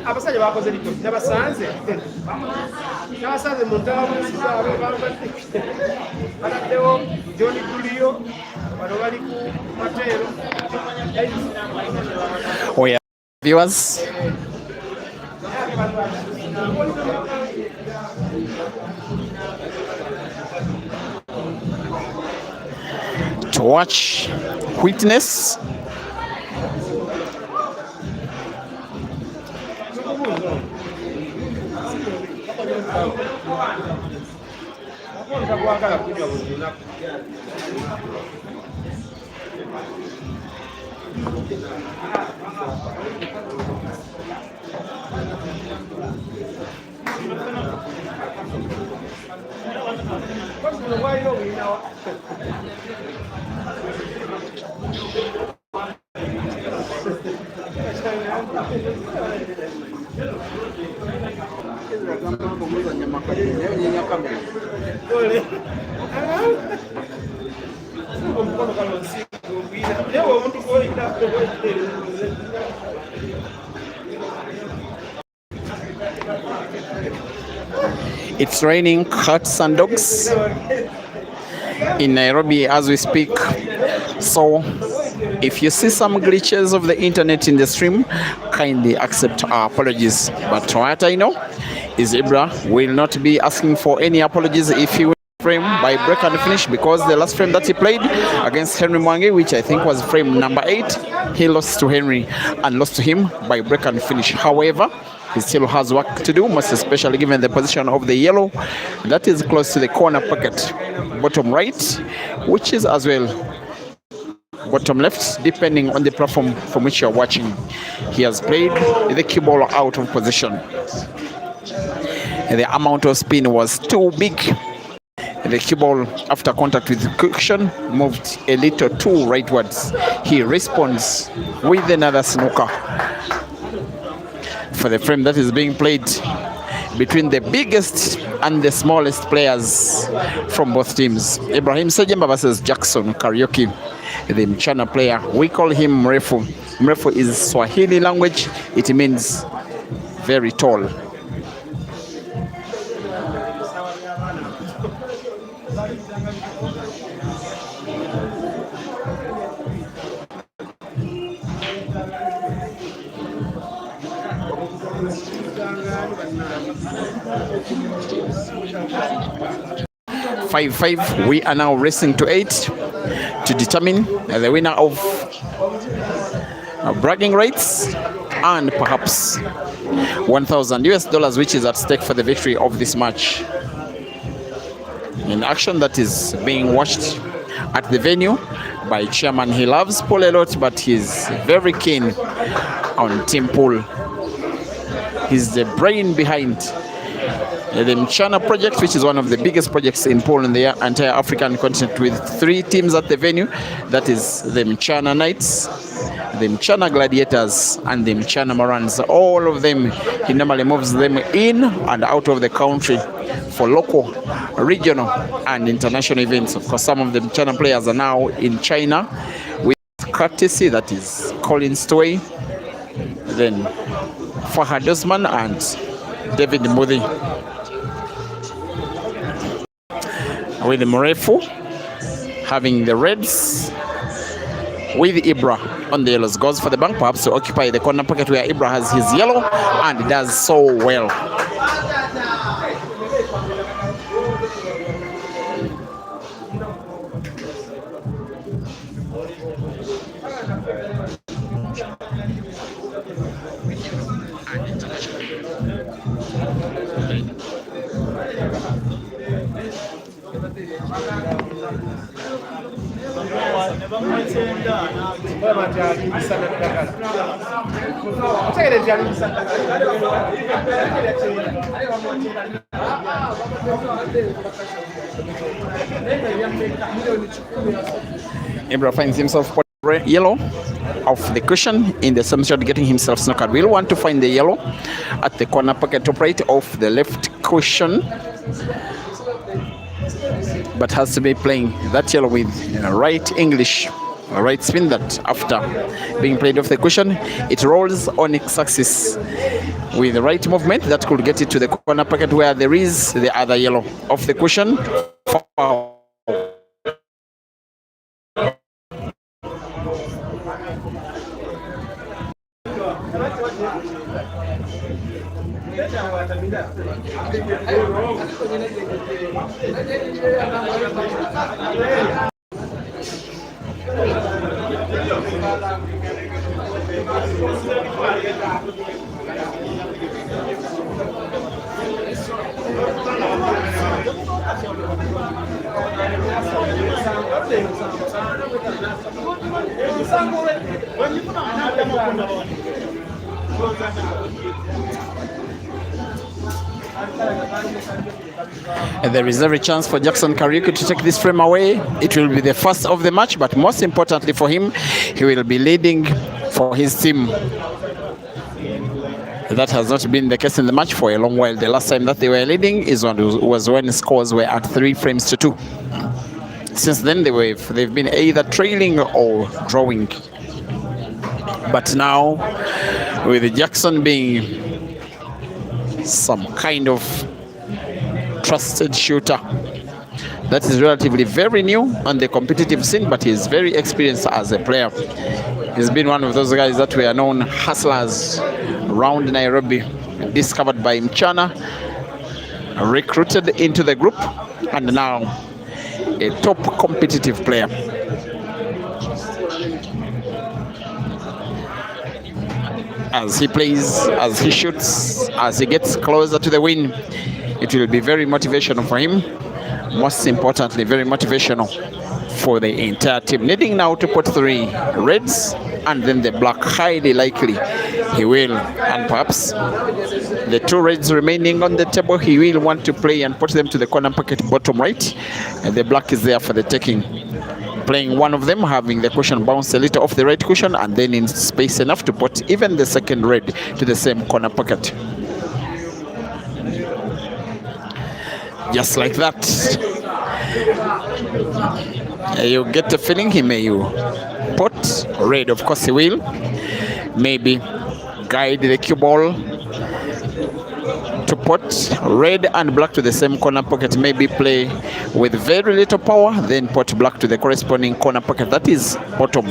abasajja bakoze lityo nabasanze muntawo zabo bataddewo John Julio bano bali ku Matero. Oh yeah, viewers, to watch, witness It's raining cats and dogs in Nairobi as we speak. So if you see some glitches of the internet in the stream, kindly accept our apologies. But what I know is Ibra will not be asking for any apologies if he will frame by break and finish, because the last frame that he played against Henry Mwangi, which I think was frame number 8, he lost to Henry and lost to him by break and finish. However, he still has work to do, most especially given the position of the yellow that is close to the corner pocket, bottom right, which is as well bottom left, depending on the platform from which you're watching. He has played the cue ball out of position. The amount of spin was too big. The cue ball, after contact with the cushion, moved a little too rightwards. He responds with another snooker for the frame that is being played between the biggest and the smallest players from both teams. Ibrahim Sejemba versus Jackson Kariuki, the Mchana player. We call him Mrefu. Mrefu is Swahili language. It means very tall. Five. We are now racing to 8 to determine the winner of bragging rights and perhaps $1,000, which is at stake for the victory of this match. In action that is being watched at the venue by chairman. He loves pool a lot, but he's very keen on team pool. He's the brain behind the Mchana project, which is one of the biggest projects in pool in the entire African continent, with 3 teams at the venue. That is the Mchana Knights, the Mchana Gladiators, and the Mchana Marans. All of them, he normally moves them in and out of the country for local, regional, and international events. Of course, some of the Mchana players are now in China with courtesy, that is Colin Stowey, then Fahad Osman, and David Mudi. With Mrefu having the reds, with Ibra on the yellows. Goes for the bank, perhaps to occupy the corner pocket where Ibra has his yellow, and does so well. Ibra finds himself yellow off the cushion in the same shot, getting himself snookered. We'll want to find the yellow at the corner pocket top right of the left cushion, but has to be playing that yellow with right English, right spin, that after being played off the cushion, it rolls on its axis with the right movement that could get it to the corner pocket where there is the other yellow off the cushion. Foul. And there is every chance for Jackson Kariuki to take this frame away. It will be the first of the match, but most importantly for him, he will be leading for his team. That has not been the case in the match for a long while. The last time that they were leading was when scores were at 3 frames to 2. Since then, they've been either trailing or drawing. But now, with Jackson being some kind of trusted shooter that is relatively very new on the competitive scene, but he's very experienced as a player. He's been one of those guys that were known hustlers around Nairobi, discovered by Mchana, recruited into the group, and now a top competitive player. As he plays, as he shoots, as he gets closer to the win, it will be very motivational for him. Most importantly, very motivational for the entire team. Needing now to put 3 reds and then the black. Highly likely he will, and perhaps the 2 reds remaining on the table he will want to play and put them to the corner pocket bottom right, and the black is there for the taking. Playing one of them, having the cushion bounce a little off the right cushion, and then in space enough to put even the second red to the same corner pocket. Just like that. You get the feeling he may put red. Of course he will. Maybe guide the cue ball to put red and black to the same corner pocket. Maybe play with very little power, then put black to the corresponding corner pocket. That is bottom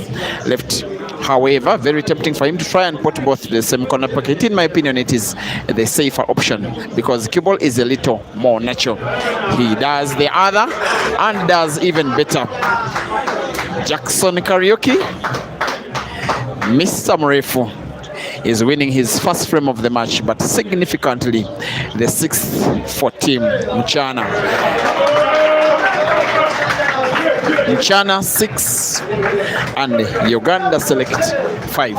left. However, very tempting for him to try and put both to the same corner pocket. In my opinion, it is the safer option because cue ball is a little more natural. He does the other and does even better. Jackson Karaoke, Mr. Mrefu, is winning his first frame of the match, but significantly the 6th for team Mchana. Mchana 6 and Uganda select 5.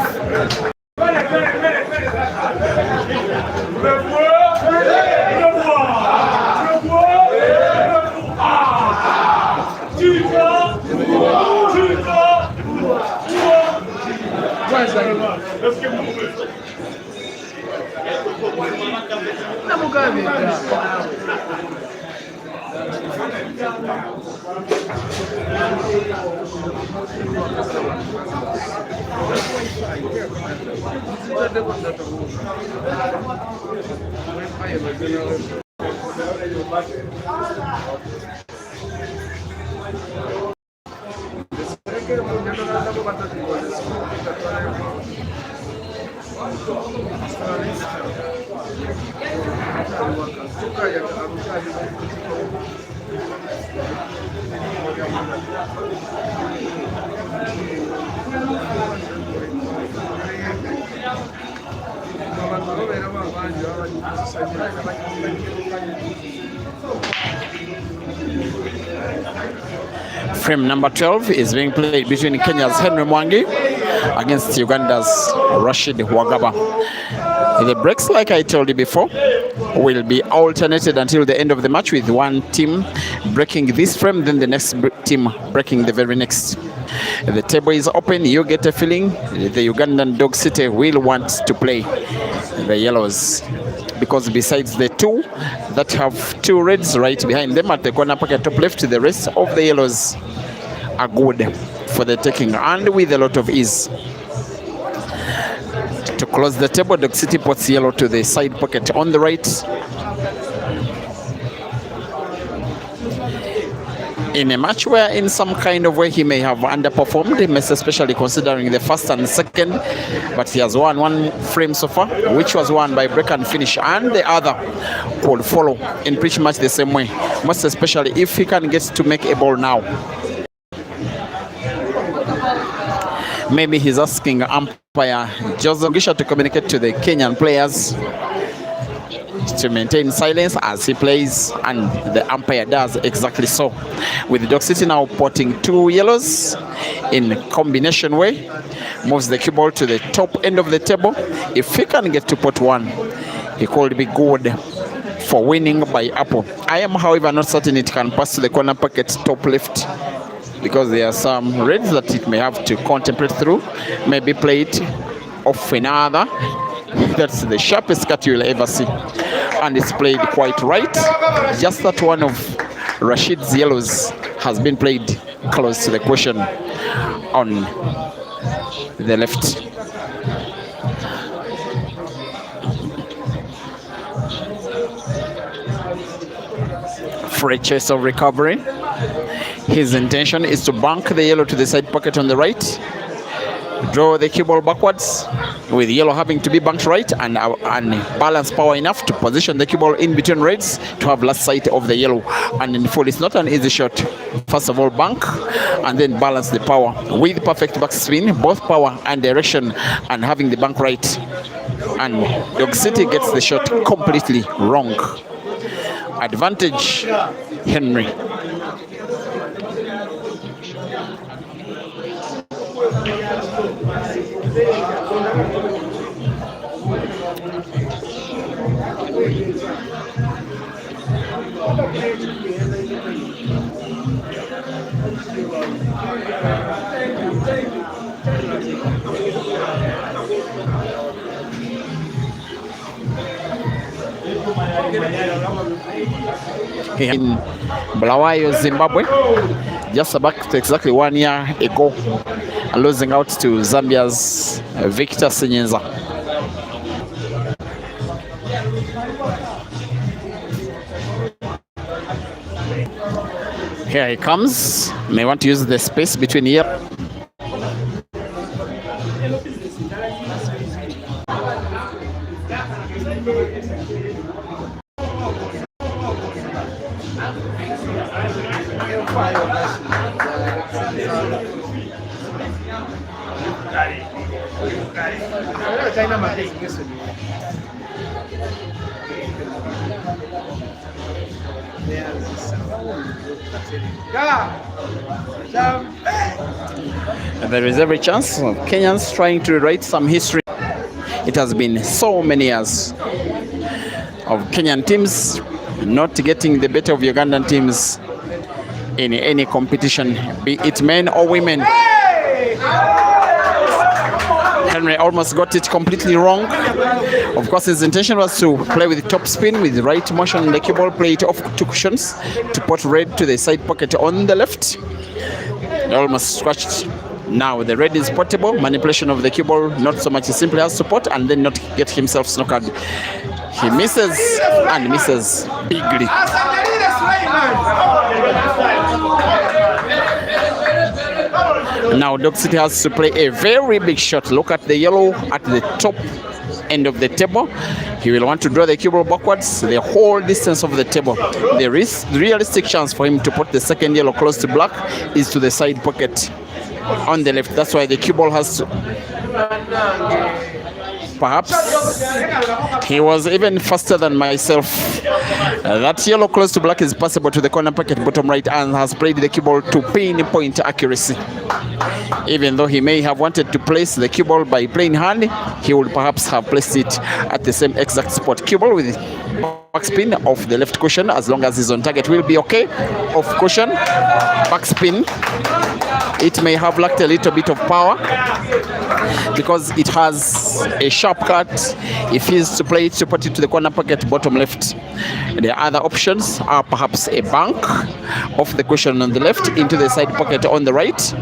Let's get moving. Frame number 12 is being played between Kenya's Henry Mwangi against Uganda's Rashid Wagaba. The breaks, like I told you before, will be alternated until the end of the match, with one team breaking this frame, then the next team breaking the very next. The table is open. You get a feeling the Ugandan Dog City will want to play the yellows, because besides the 2 that have 2 reds right behind them at the corner pocket top left, the rest of the yellows are good for the taking and with a lot of ease. To close the table, Dog City puts yellow to the side pocket on the right. In a match where in some kind of way he may have underperformed, especially considering the first and second, but he has won 1 frame so far, which was won by break and finish, and the other could follow in pretty much the same way, most especially if he can get to make a ball now. Maybe he's asking umpire Joseph Gisha to communicate to the Kenyan players to maintain silence as he plays, and the umpire does exactly so. With Dog City now potting 2 yellows in combination way, moves the cue ball to the top end of the table. If he can get to pot 1, he could be good for winning by apple. I am, however, not certain it can pass to the corner pocket top left, because there are some reds that it may have to contemplate through, maybe play it off another That's the sharpest cut you'll ever see. And it's played quite right. Just that one of Rashid's yellows has been played close to the question on the left. For a chase of recovery. His intention is to bank the yellow to the side pocket on the right, draw the cue ball backwards, with yellow having to be banked right and balance power enough to position the cue ball in between reds to have last sight of the yellow. And in full, it's not an easy shot. First of all, bank and then balance the power with perfect backspin, both power and direction, and having the bank right. And Dog City gets the shot completely wrong. Advantage, Henry. In Bulawayo, Zimbabwe, just about exactly 1 year ago, losing out to Zambia's Victor Senyenza. Here he comes. May want to use the space between here. And there is every chance of Kenyans trying to write some history. It has been so many years of Kenyan teams not getting the better of Ugandan teams in any competition, be it men or women. Henry almost got it completely wrong. Of course, his intention was to play with top spin with right motion in the cue ball, play it off two cushions to put red to the side pocket on the left. He almost scratched. Now the red is portable, manipulation of the cue ball, not so much, he simply has to pot and then not get himself snookered. He misses and misses bigly. Now Dog City has to play a very big shot. Look at the yellow at the top end of the table. He will want to draw the cue ball backwards the whole distance of the table. The realistic chance for him to put the second yellow close to black is to the side pocket on the left. That's why the cue ball has to... Perhaps he was even faster than myself. That yellow close to black is passable to the corner pocket bottom right and has played the cue ball to pinpoint accuracy. Even though he may have wanted to place the cue ball by plain hand, he would perhaps have placed it at the same exact spot. Cue ball with backspin off the left cushion, as long as he's on target will be okay. Off cushion, backspin. It may have lacked a little bit of power because it has a sharp cut. If he's to play it, to put it to the corner pocket bottom left. The other options are perhaps a bank off the cushion on the left into the side pocket on the right.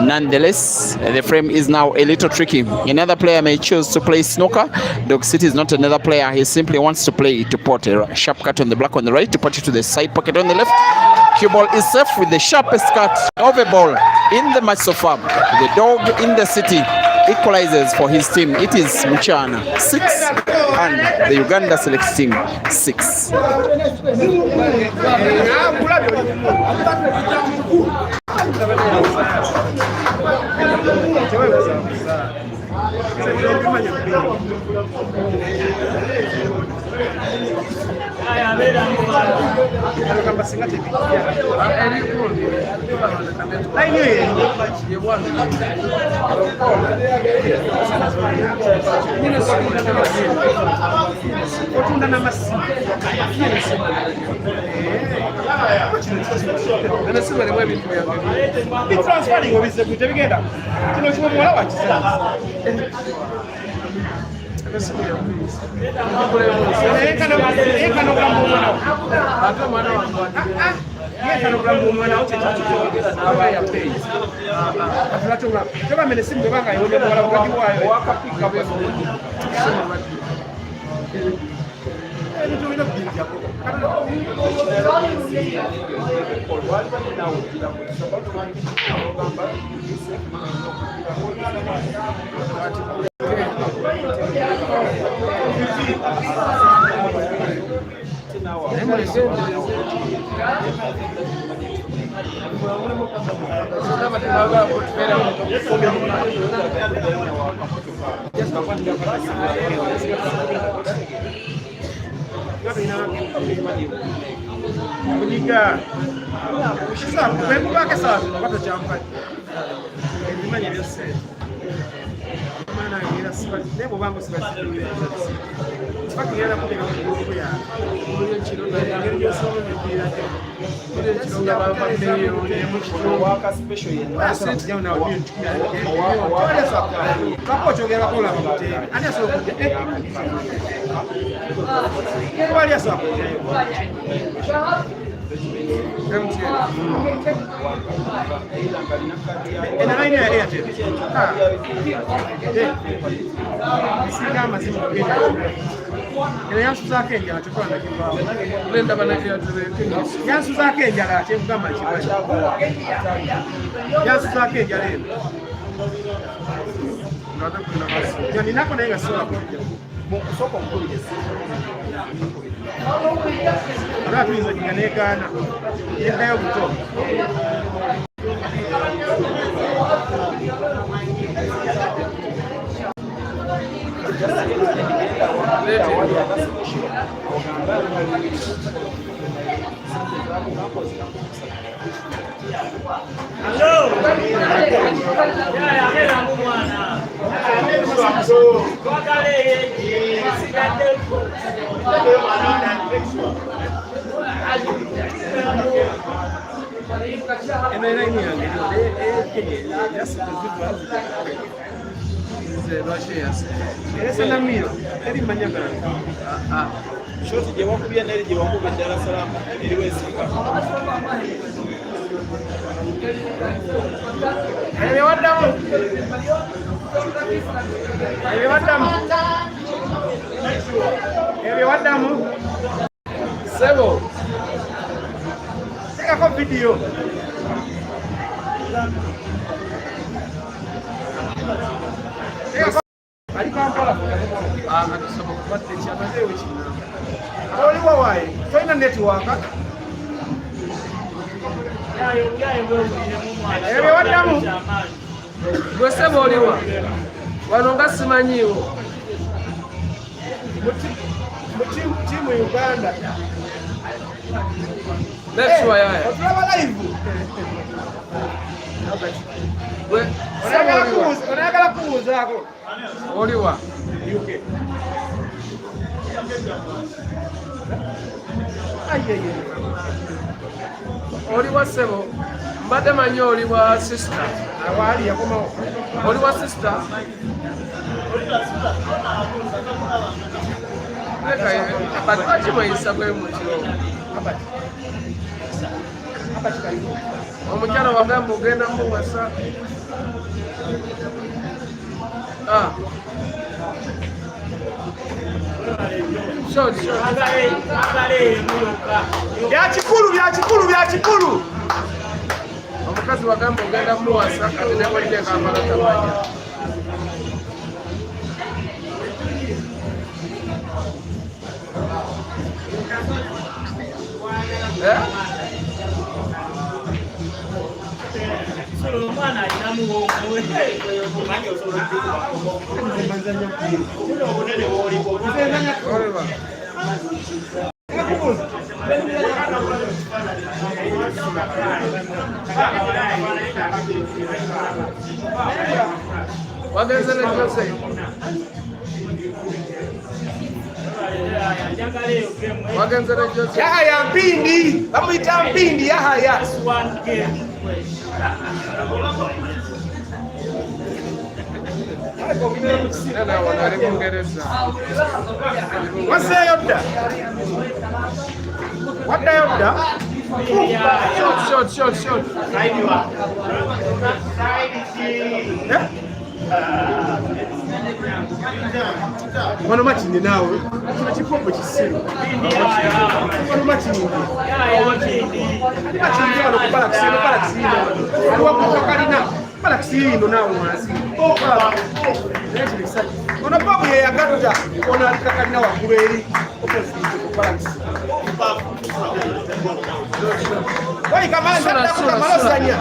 Nonetheless, the frame is now a little tricky. Another player may choose to play snooker. Dog City is not another player. He simply wants to play to put a sharp cut on the black on the right, to put it to the side pocket on the left. Cue ball is safe with the sharpest cut of a ball in the match so far. The Dog in the City equalizes for his team. It is Mchana 6 and the Uganda Select team 6. Timu Uganda. That's why I Onagala kuuzaako. Oliwa. UK. Oliwa sebo. Mbadde manyi oliwa sister. Awali yakomawo. Oliwa sister. Abati bakimanyisa bwe mutyo. Omukyala wagamba ogenda muwasa. Byakikulu. Omukazi wagamba ogenda muwasa kati newalire kambala tamanya. Omwana alina muwongo omanyi osobola obunene bw'oliko wagenze ne Jose. Wagenze ne Jose. Yahaya Mpindi, bamuyita Mpindi Yahaya. Nana wanali Mungereza. Waseeyo dda. Waddayo dda. Short. Wano makindi naawe kino kipombo kisiru wano makindi wano kubalakisino aliwakukakalina balakisino naawe wansi ono bobu yeyagatta ono alikakalina waggulu eri opposite kubalakisi oyi kamalosanya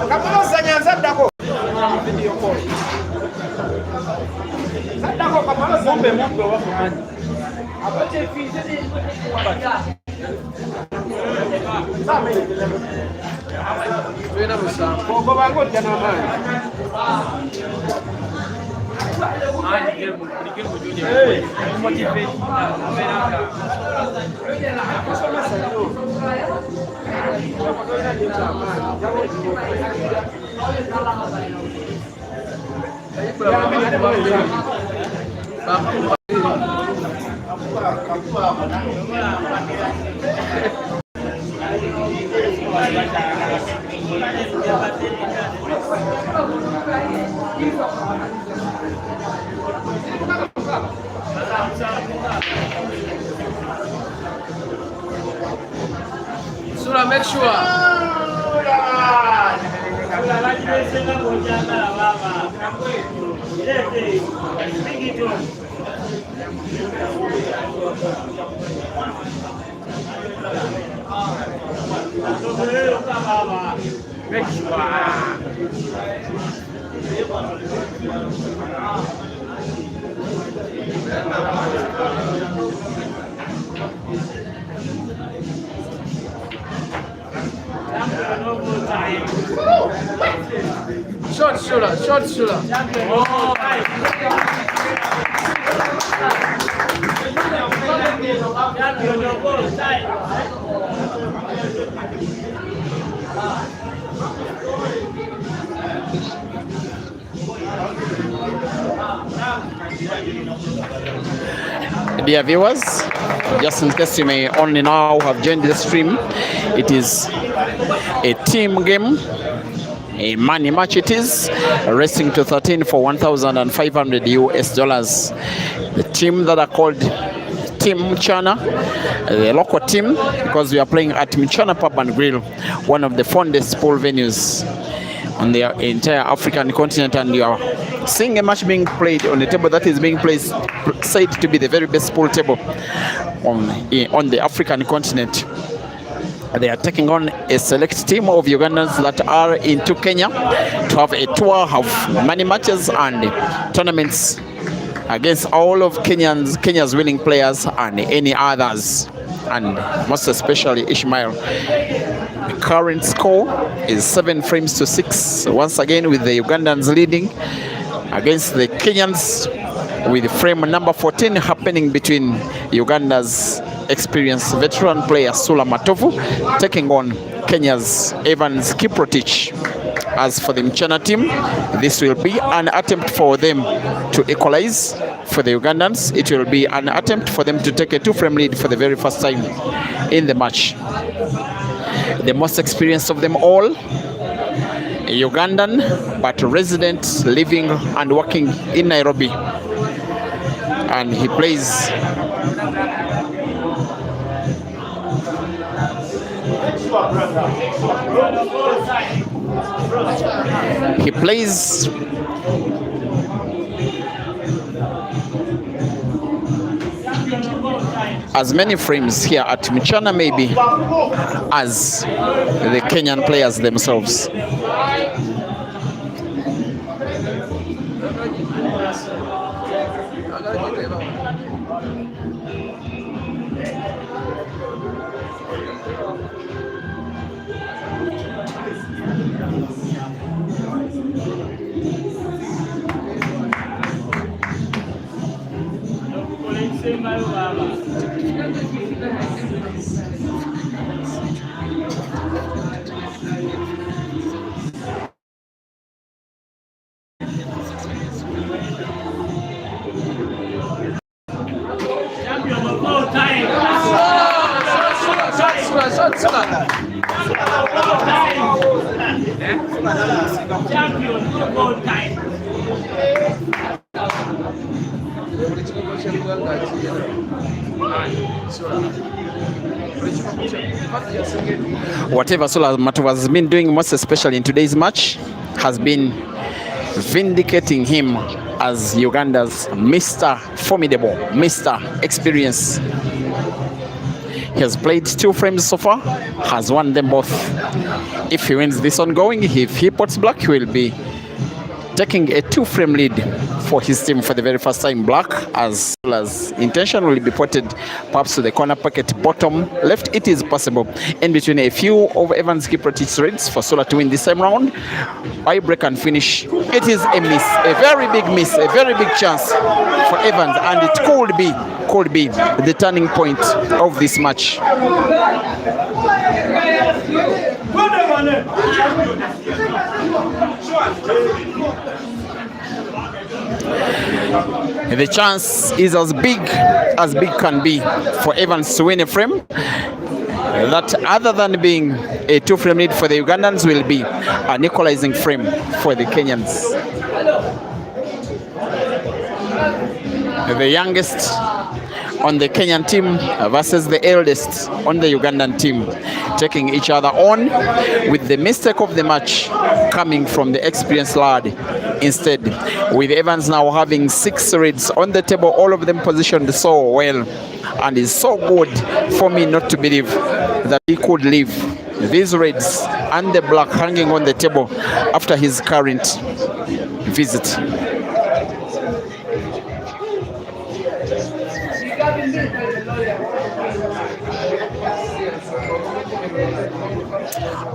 kamalosanya nzaddako Sadako kamala zombe mumbe wa kumani. Abache fize ni Same. Tuena musa. Ko bango jana mani. Hey, motivate. Sura, make sure. Short shoulder. Dear viewers, just in case you may only now have joined the stream, it is a team game, a money match it is, racing to 13 for 1,500 US dollars. The team that are called Team Mchana, the local team, because we are playing at Mchana Pub and Grill, one of the fondest pool venues on the entire African continent, and you are seeing a match being played on a table that is being placed, said to be the very best pool table on the African continent. They are taking on a select team of Ugandans that are into Kenya to have a tour, have money matches and tournaments against all of Kenya's winning players and any others, and most especially Ishmael. The current score is 7 frames to 6, once again with the Ugandans leading against the Kenyans, with frame number 14 happening between Uganda's experienced veteran player Sula Matovu taking on Kenya's Evans Kiprotich. As for the Mchana team, this will be an attempt for them to equalize. For the Ugandans, it will be an attempt for them to take a 2-frame lead for the very first time in the match. The most experienced of them all, a Ugandan but resident, living and working in Nairobi, and he plays as many frames here at Mchana maybe as the Kenyan players themselves. Whatever Sula Matu has been doing, most especially in today's match, has been vindicating him as Uganda's Mr. Formidable, Mr. Experience. He has played 2 frames so far, has won them both. If he wins this ongoing, if he puts black, he will be taking a 2-frame lead for his team for the very first time. Black, as well as intention, will be potted perhaps to the corner pocket bottom left. It is possible in between a few of Evans' Kiprotich raids for Sola to win this time round. By break and finish, it is a miss, a very big miss, a very big chance for Evans, and it could be the turning point of this match. The chance is as big can be for Evans to win a frame. That, other than being a 2-frame lead for the Ugandans, will be an equalizing frame for the Kenyans. The youngest on the Kenyan team versus the eldest on the Ugandan team, taking each other on, with the mistake of the match coming from the experienced lad instead, with Evans now having 6 raids on the table, all of them positioned so well, and is so good for me not to believe that he could leave these raids and the black hanging on the table after his current visit.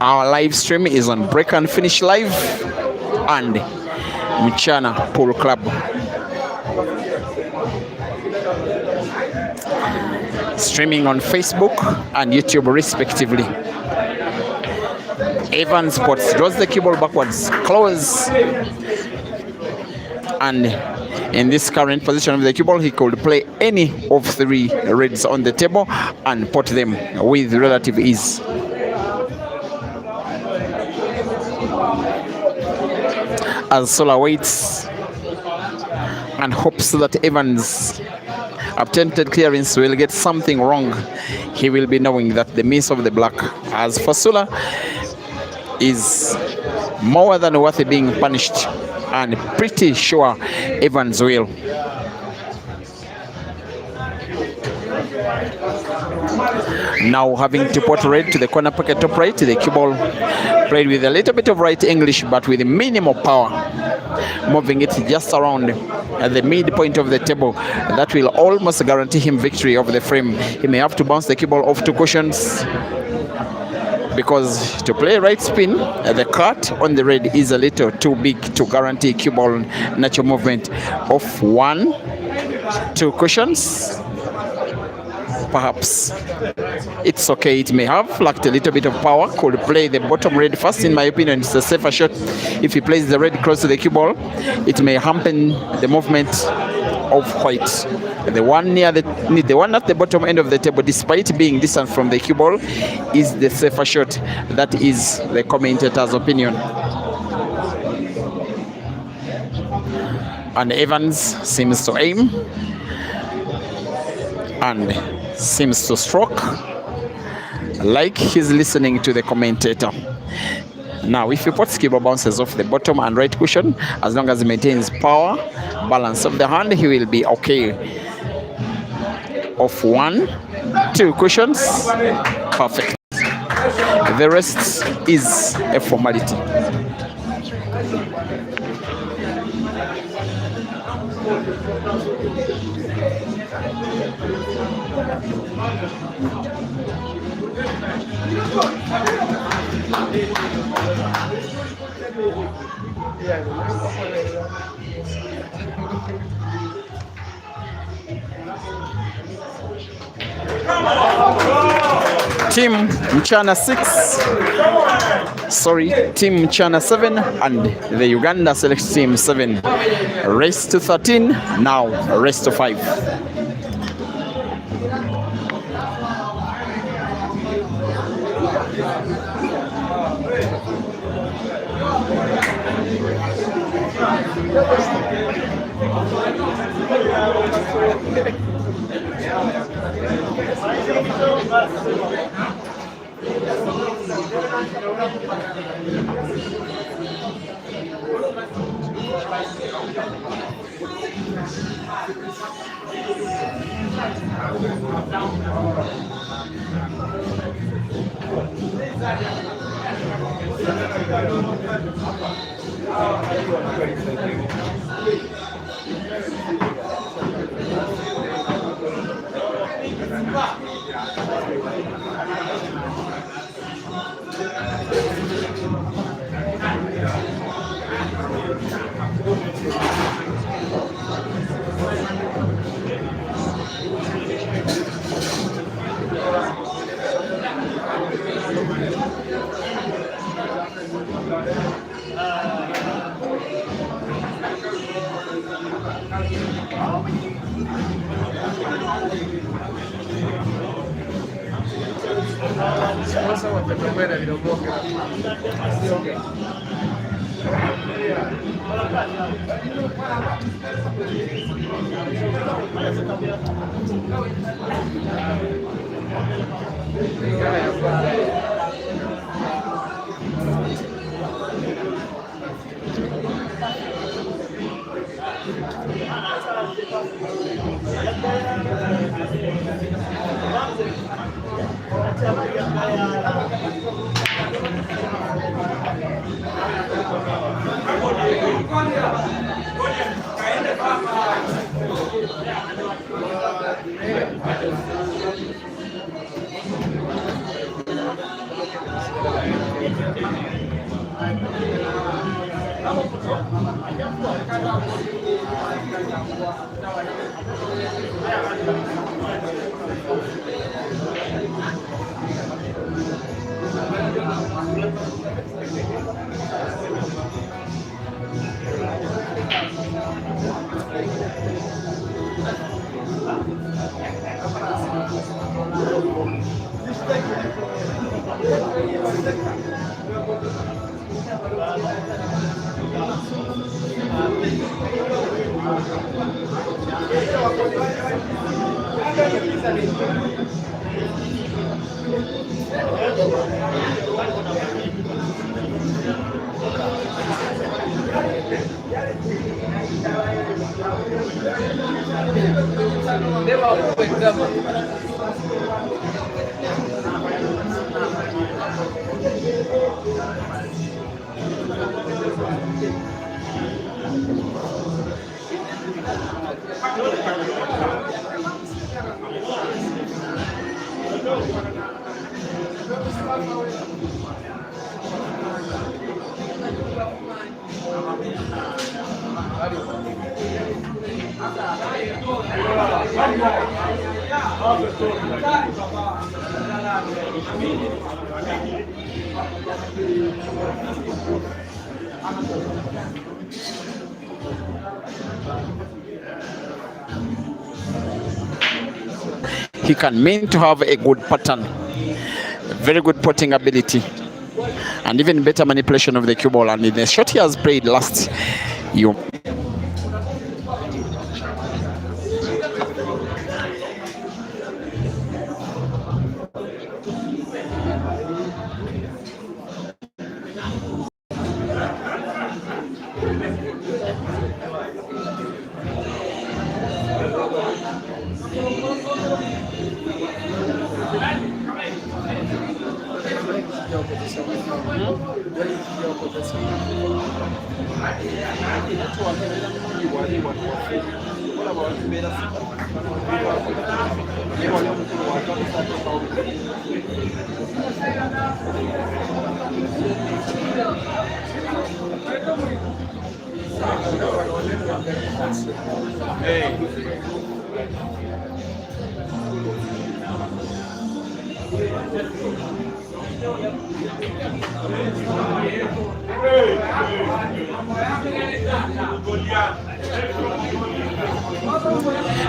Our live stream is on Break and Finish Live and Mchana Pool Club. Streaming on Facebook and YouTube respectively. Evans draws the cue ball backwards, close, and in this current position of the cue ball, he could play any of 3 raids on the table and pot them with relative ease. As Sola waits and hopes that Evans' attempted clearance will get something wrong, he will be knowing that the miss of the black, as for Sola, is more than worth being punished, and pretty sure Evans will. Now having to pot red to the corner pocket top right, the cue ball played with a little bit of right English but with minimal power, moving it just around at the midpoint of the table. That will almost guarantee him victory over the frame. He may have to bounce the cue ball off 2 cushions, because to play right spin, the cut on the red is a little too big to guarantee cue ball natural movement of 1, 2 cushions. Perhaps it's okay. It may have lacked a little bit of power. Could play the bottom red first. In my opinion, it's a safer shot. If he plays the red close to the cue ball, it may hamper the movement of white. The one the one at the bottom end of the table, despite being distant from the cue ball, is the safer shot. That is the commentator's opinion. And Evans seems to aim and seems to stroke like he's listening to the commentator. Now, if he puts cue ball bounces off the bottom and right cushion, as long as he maintains power, balance of the hand, he will be okay. Of 1, 2 cushions, perfect. The rest is a formality. Team Mchana 6, Team Mchana 7 and the Uganda Select Team 7. Race to 13, now race to 5. He can mean to have a good pattern, very good potting ability, and even better manipulation of the cue ball. And in the shot he has played last year,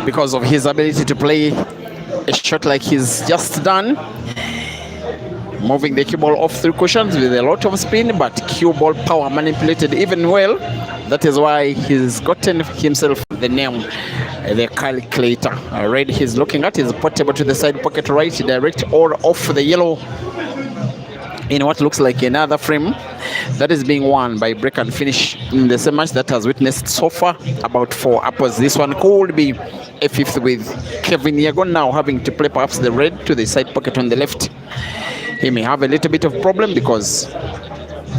because of his ability to play a shot like he's just done, moving the cue ball off through cushions with a lot of spin, but cue ball power manipulated even well. That is why he's gotten himself the name, the calculator. Red he's looking at is portable to the side pocket right, direct or off the yellow in what looks like another frame that is being won by break and finish in the same match that has witnessed so far about 4 uppers. This one could be a fifth with Kevin Yagon now having to play perhaps the red to the side pocket on the left. He may have a little bit of problem because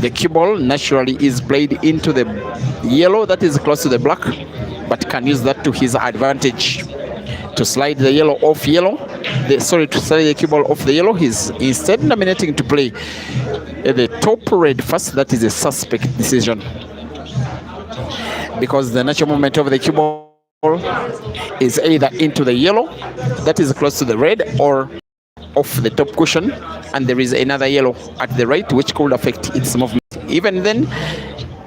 the cue ball naturally is played into the yellow that is close to the black, but can use that to his advantage to slide the yellow off yellow. To slide the cue ball off the yellow. He's instead nominating to play the top red first. That is a suspect decision because the natural movement of the cue ball is either into the yellow that is close to the red or off the top cushion, and there is another yellow at the right which could affect its movement. Even then,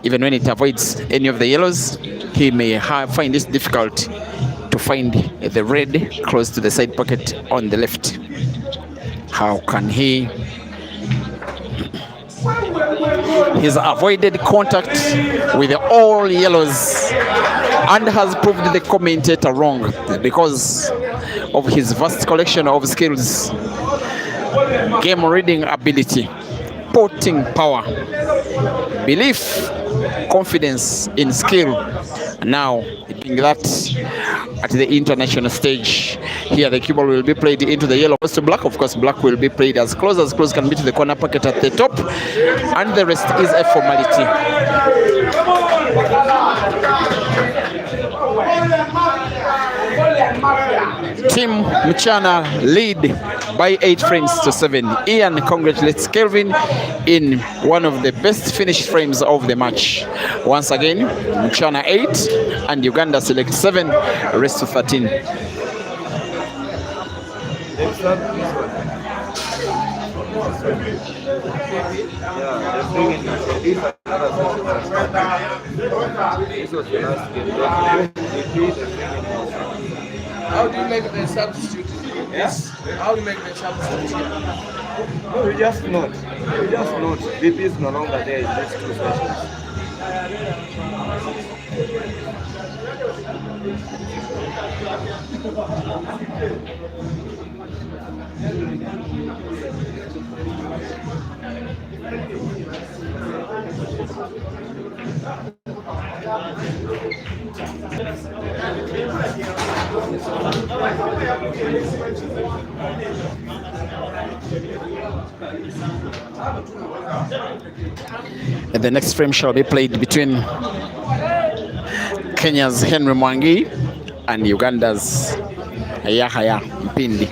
even when it avoids any of the yellows, he may find it difficult to find the red close to the side pocket on the left. How can he? He's avoided contact with all yellows and has proved the commentator wrong because of his vast collection of skills, game reading ability, potting power, belief, confidence in skill. Now, being that at the international stage, here the cue ball will be played into the yellow close to black. Of course, black will be played as close can be to the corner pocket at the top, and the rest is a formality. Team Mchana lead by 8 frames to 7. Ian congratulates Kelvin in one of the best finished frames of the match. Once again, Mchana 8 and Uganda select 7, rest to 13. How do you make the substitute? Yes. How do you make the substitute? No, we just not. VP is no longer there in these 2 sessions. And the next frame shall be played between Kenya's Henry Mwangi and Uganda's Yahaya Mpindi.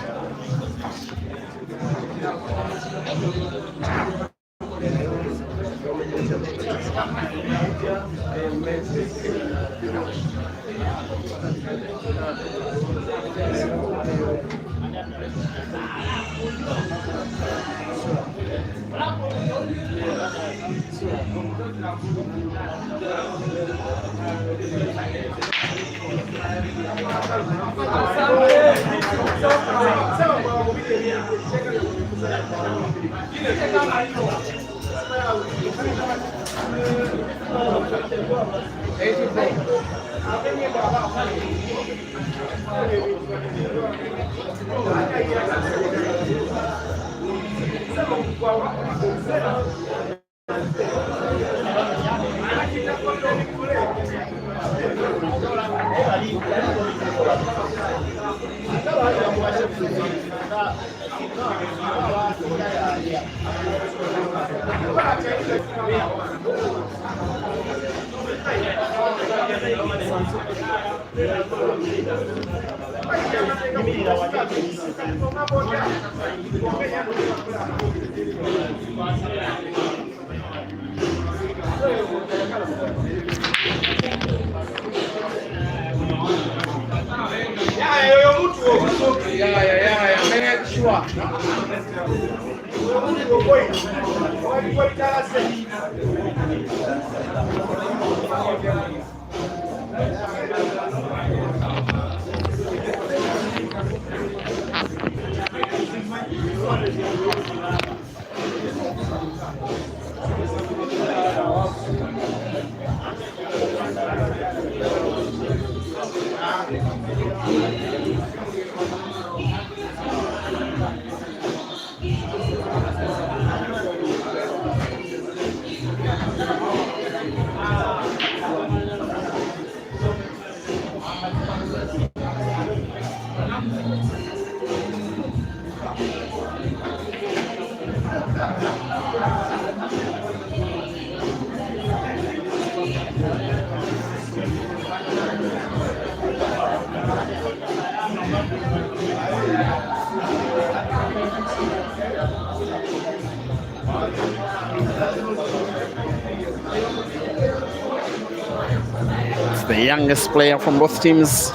It's the youngest player from both teams,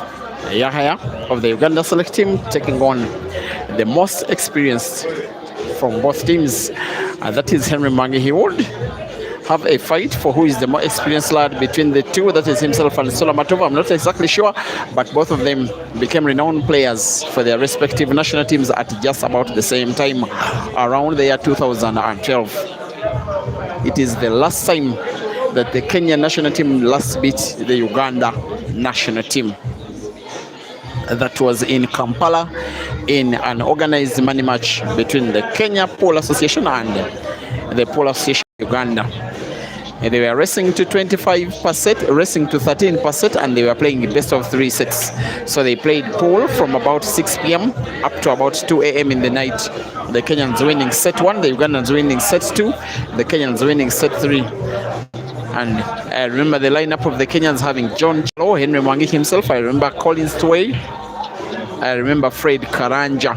Yahya of the Uganda select team, taking on the most experienced from both teams, and that is Henry Mange. He would have a fight for who is the more experienced lad between the two, that is himself and Sola Matova. I'm not exactly sure, but both of them became renowned players for their respective national teams at just about the same time, around the year 2012. It is the last time that the Kenyan national team last beat the Uganda national team. That was in Kampala in an organized money match between the Kenya Pole Association and the Pole Association of Uganda. And they were racing to 25%, racing to 13%, and they were playing best of 3 sets. So they played pool from about 6 p.m. up to about 2 a.m. in the night. The Kenyans winning set 1, the Ugandans winning set 2, the Kenyans winning set 3. And I remember the lineup of the Kenyans having John Chalo, Henry Mwangi himself. I remember Collins Tway. I remember Fred Karanja.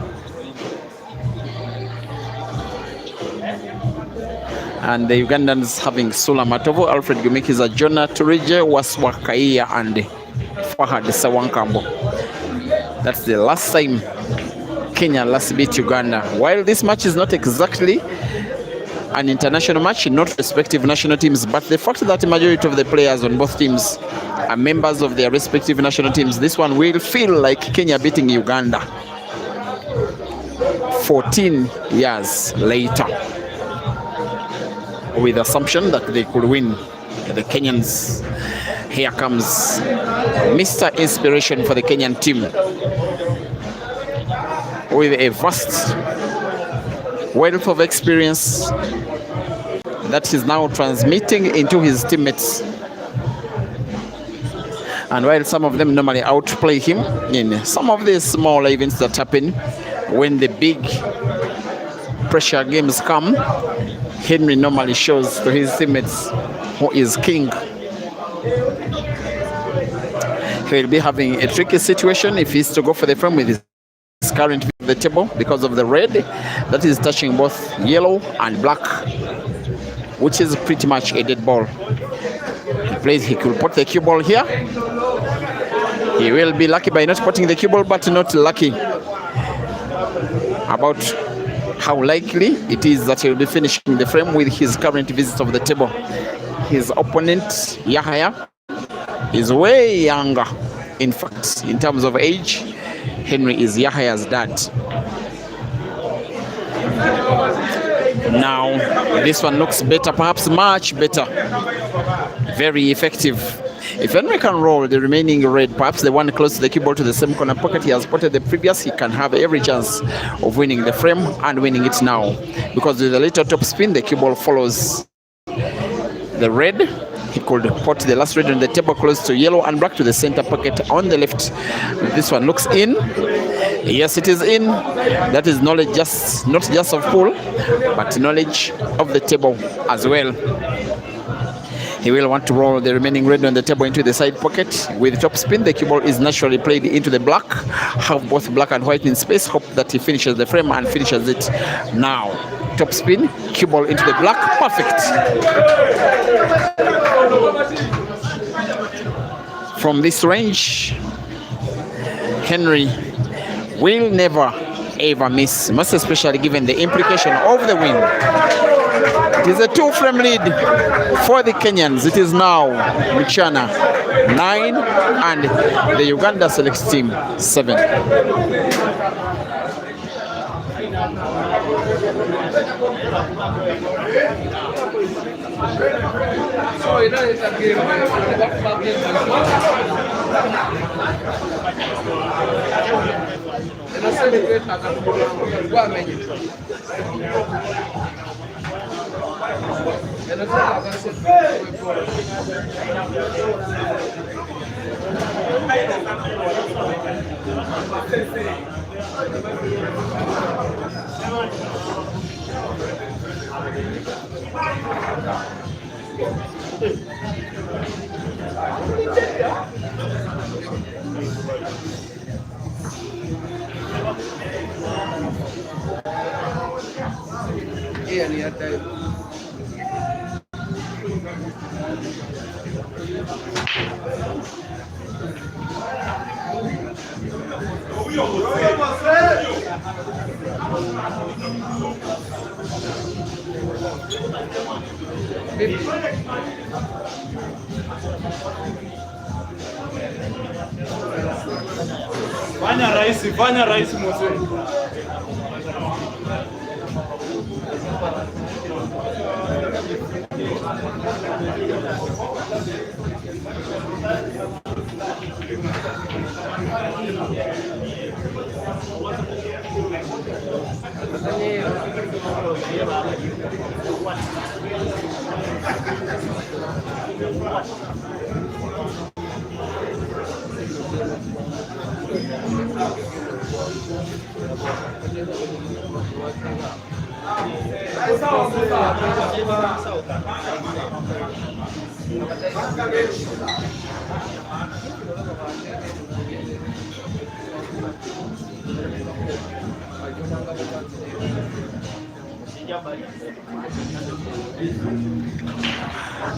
And the Ugandans having Sula Matovo, Alfred Gumikiza, Jonah Turije, Waswa Kaiya, and Fahad Sawankambo. That's the last time Kenya last beat Uganda. While this match is not exactly an international match, not respective national teams, but the fact that the majority of the players on both teams are members of their respective national teams, this one will feel like Kenya beating Uganda 14 years later, with the assumption that they could win. The Kenyans, here comes Mr. Inspiration for the Kenyan team, with a vast wealth of experience that he's now transmitting into his teammates. And while some of them normally outplay him in some of the small events that happen, when the big pressure games come, Henry normally shows to his teammates who is king. He will be having a tricky situation if he's to go for the frame with his current view of the table because of the red that is touching both yellow and black, which is pretty much a dead ball. He could put the cue ball here. He will be lucky by not putting the cue ball, but not lucky about how likely it is that he will be finishing the frame with his current visit of the table. His opponent, Yahya, is way younger. In fact, in terms of age, Henry is Yahya's dad. Now, this one looks better, perhaps much better. Very effective. If Henry can roll the remaining red, perhaps the one close to the cue ball to the same corner pocket he has spotted the previous, he can have every chance of winning the frame and winning it now. Because with a little top spin, the cue ball follows the red. He could put the last red on the table close to yellow and black to the center pocket on the left. This one looks in. Yes, it is in. That is knowledge, not just of pool, but knowledge of the table as well. He will want to roll the remaining red on the table into the side pocket. With top spin, the cue ball is naturally played into the black. Have both black and white in space. Hope that he finishes the frame and finishes it now. Top spin, cue ball into the black. Perfect. From this range, Henry will never ever miss, most especially given the implication of the win. It is a 2-frame lead for the Kenyans. It is now Mchana 9 and the Uganda select team 7. So you know it's a game. And I said it great. Go and make it. And I said yeah, Fanya rahisi mzee.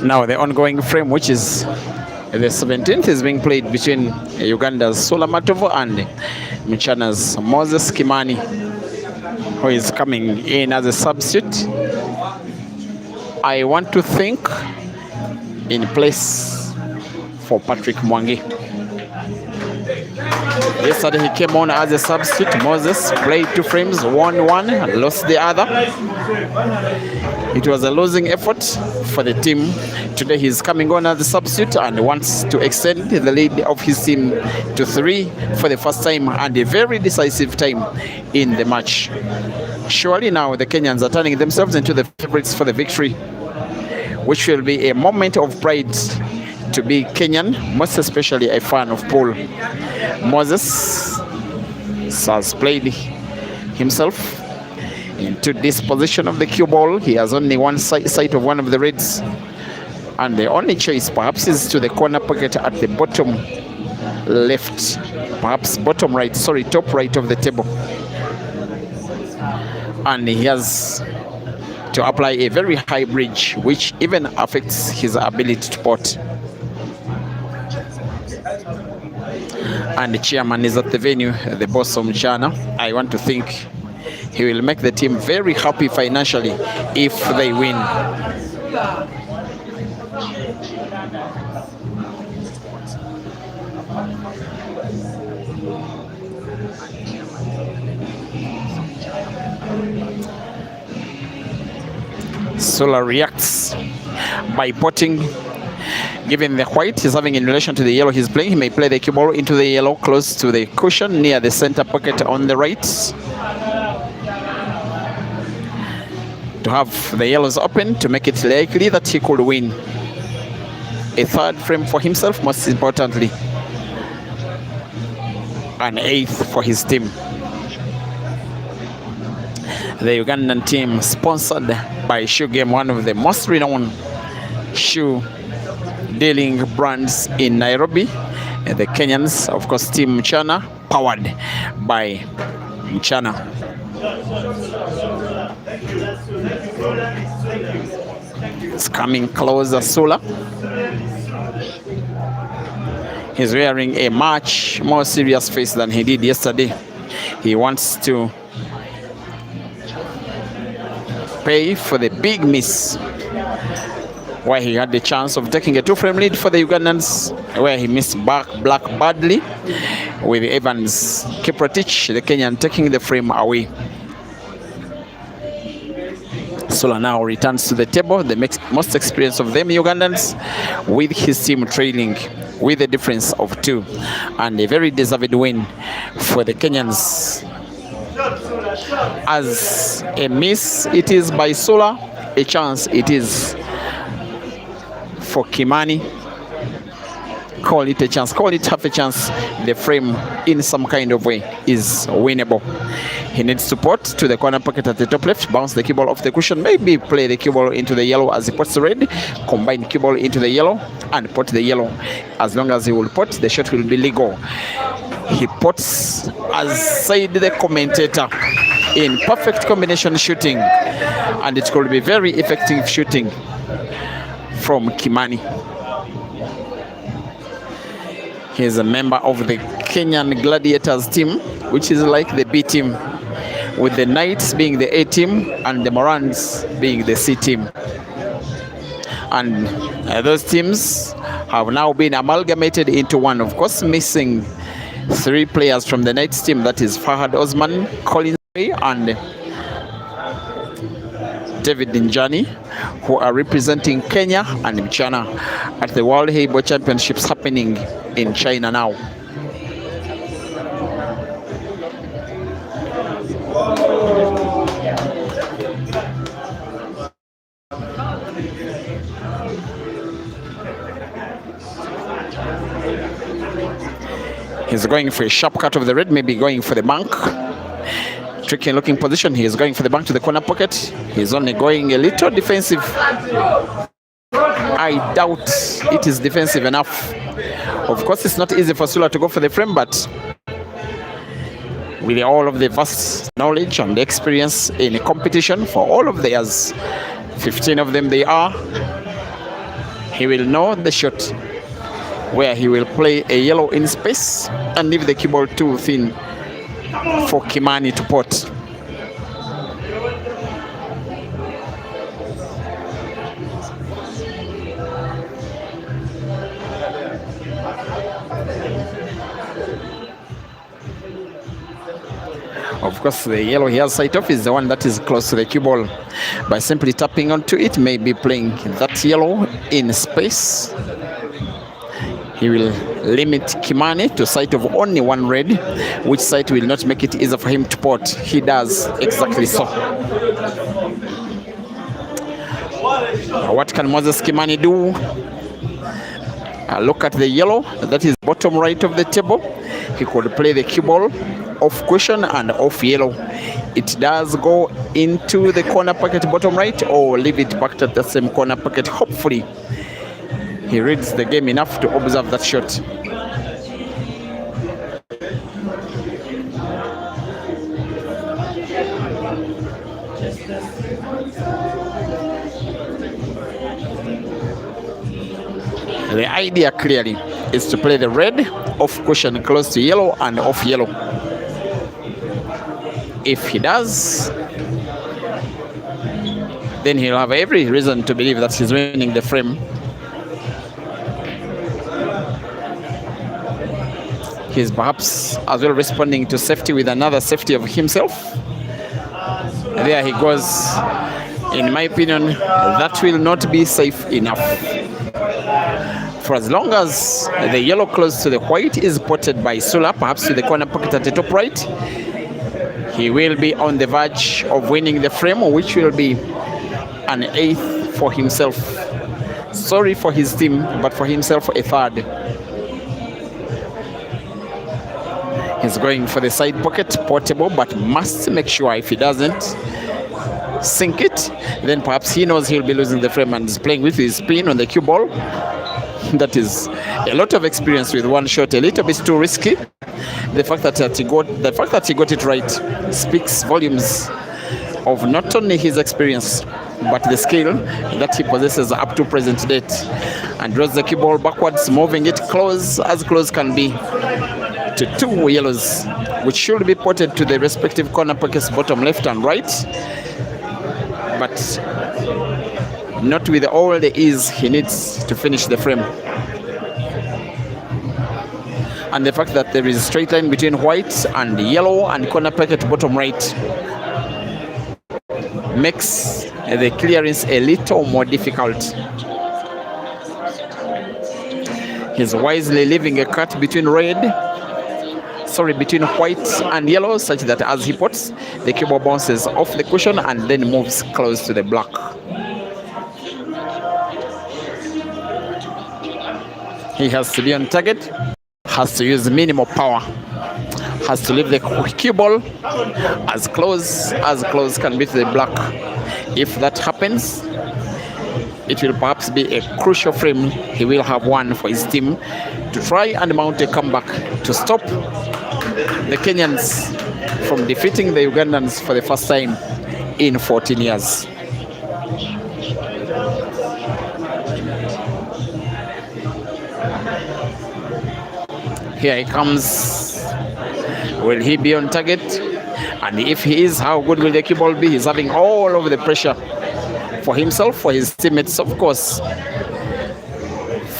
Now the ongoing frame, which is the 17th, is being played between Uganda's Sula Matovo and Mchana's Moses Kimani, who is coming in as a substitute. I want to think in place for Patrick Mwangi. Yesterday he came on as a substitute. Moses played 2 frames, won 1, lost the other. It was a losing effort for the team. Today he's coming on as a substitute and wants to extend the lead of his team to 3 for the first time and a very decisive time in the match. Surely now the Kenyans are turning themselves into the favorites for the victory, which will be a moment of pride to be Kenyan, most especially a fan of Paul. Moses has played himself into this position of the cue ball. He has only one sight of one of the reds, and the only choice perhaps is to the corner pocket at the bottom left, perhaps bottom right, sorry, top right of the table. And he has to apply a very high bridge, which even affects his ability to pot. And the chairman is at the venue, the boss of Mchana. I want to think he will make the team very happy financially if they win. Sula reacts by potting. Given the white he's having in relation to the yellow he's playing, he may play the cue ball into the yellow close to the cushion near the center pocket on the right, to have the yellows open to make it likely that he could win a 3rd frame for himself, most importantly, an 8th for his team. The Ugandan team, sponsored by Shoe Game, one of the most renowned shoe dealing brands in Nairobi. And the Kenyans, of course, Team Mchana, powered by Mchana. It's coming closer, Sula. He's wearing a much more serious face than he did yesterday. He wants to pay for the big miss, where he had the chance of taking a 2-frame lead for the Ugandans, where he missed black badly, with Evans Kiprotich, the Kenyan, taking the frame away. Sula now returns to the table, the most experienced of them Ugandans, with his team trailing with a difference of 2, and a very deserved win for the Kenyans. As a miss it is by Sula, a chance it is for Kimani. Call it a chance, call it half a chance. The frame in some kind of way is winnable. He needs to pot to the corner pocket at the top left, bounce the cue ball off the cushion, maybe play the cue ball into the yellow as he pots the red, combine cue ball into the yellow and pot the yellow. As long as he will pot, the shot will be legal. He pots, as said the commentator, in perfect combination shooting, and it could be very effective shooting from Kimani. He is a member of the Kenyan Gladiators team, which is like the B team, with the Knights being the A team and the Morans being the C team. And those teams have now been amalgamated into one. Of course, missing 3 players from the Knights team, that is Fahad Osman, Collins and David Njani, who are representing Kenya and Mchana at the World Heibo Championships happening in China now. He's going for a sharp cut of the red, maybe going for the bank. Tricky looking position. He is going for the bank to the corner pocket. He's only going a little defensive. I doubt it is defensive enough. Of course, it's not easy for Sula to go for the frame, but with all of the vast knowledge and experience in competition for all of theirs, 15 of them they are, he will know the shot where he will play a yellow in space and leave the cue ball too thin for Kimani to pot. Of course, the yellow he has sight of is the one that is close to the cue ball. By simply tapping onto it, maybe playing that yellow in space, he will limit Kimani to sight of only one red, which sight will not make it easy for him to pot. He does exactly so. What can Moses Kimani do? Look at the yellow, that is bottom right of the table. He could play the cue ball off cushion and off yellow. It does go into the corner pocket bottom right, or leave it back at the same corner pocket. Hopefully he reads the game enough to observe that shot. The idea clearly is to play the red off cushion close to yellow and off yellow. If he does, then he'll have every reason to believe that he's winning the frame. He's perhaps as well responding to safety with another safety of himself. There he goes. In my opinion, that will not be safe enough. For as long as the yellow close to the white is potted by Sula, perhaps to the corner pocket at the top right, he will be on the verge of winning the frame, which will be an 8th for himself. Sorry for his team, but for himself, a 3rd. He's going for the side pocket, portable, but must make sure if he doesn't sink it, then perhaps he knows he'll be losing the frame and is playing with his spin on the cue ball. That is a lot of experience with one shot, a little bit too risky. The fact that he got it right speaks volumes of not only his experience, but the skill that he possesses up to present date. And draws the cue ball backwards, moving it close as close can be to 2 yellows, which should be potted to the respective corner pockets bottom left and right, but not with all the ease he needs to finish the frame. And the fact that there is a straight line between white and yellow and corner pocket bottom right makes the clearance a little more difficult. He's wisely leaving a cut between between white and yellow, such that as he pots, the cue ball bounces off the cushion and then moves close to the black. He has to be on target, has to use minimal power, has to leave the cue ball as close can be to the black. If that happens, it will perhaps be a crucial frame. He will have one for his team to try and mount a comeback to stop the Kenyans from defeating the Ugandans for the first time in 14 years. Here he comes. Will he be on target? And if he is, how good will the cue ball be? He's having all of the pressure for himself, for his teammates, of course,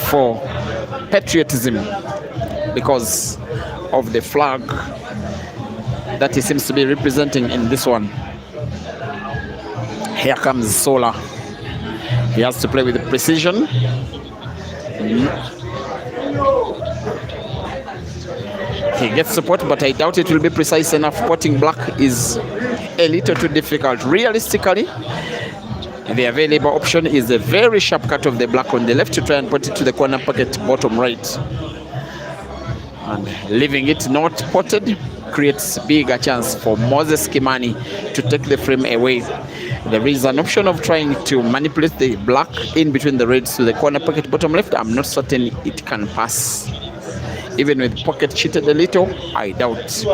for patriotism, because of the flag that he seems to be representing in this one. Here comes Sola. He has to play with precision. He gets support, but I doubt it will be precise enough. Potting black is a little too difficult. Realistically, the available option is a very sharp cut of the black on the left to try and put it to the corner pocket bottom right. And leaving it not potted creates bigger chance for Moses Kimani to take the frame away. There is an option of trying to manipulate the black in between the reds to the corner pocket bottom left. I'm not certain it can pass. Even with pocket cheated a little, I doubt.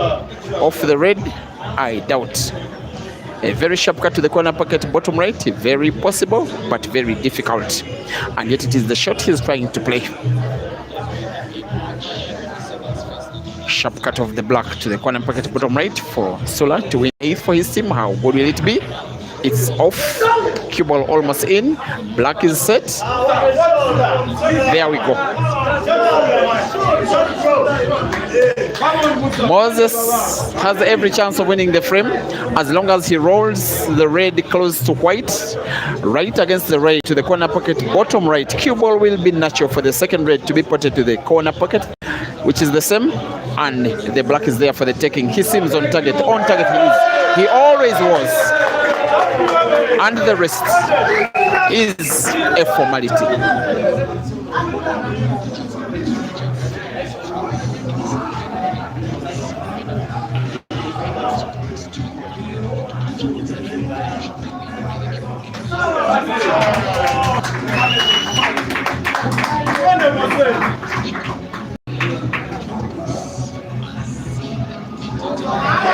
Off the red, I doubt. A very sharp cut to the corner pocket bottom right, very possible, but very difficult. And yet it is the shot he's trying to play. Sharp cut of the black to the corner pocket bottom right for Sola to win 8th for his team. How good will it be? It's off. Cue ball almost in. Black is set. There we go. Moses has every chance of winning the frame as long as he rolls the red close to white, right against the red to the corner pocket bottom right. Cue ball will be natural for the second red to be potted to the corner pocket, which is the same, and the black is there for the taking. He seems on target. On target he is. He always was. And the rest is a formality.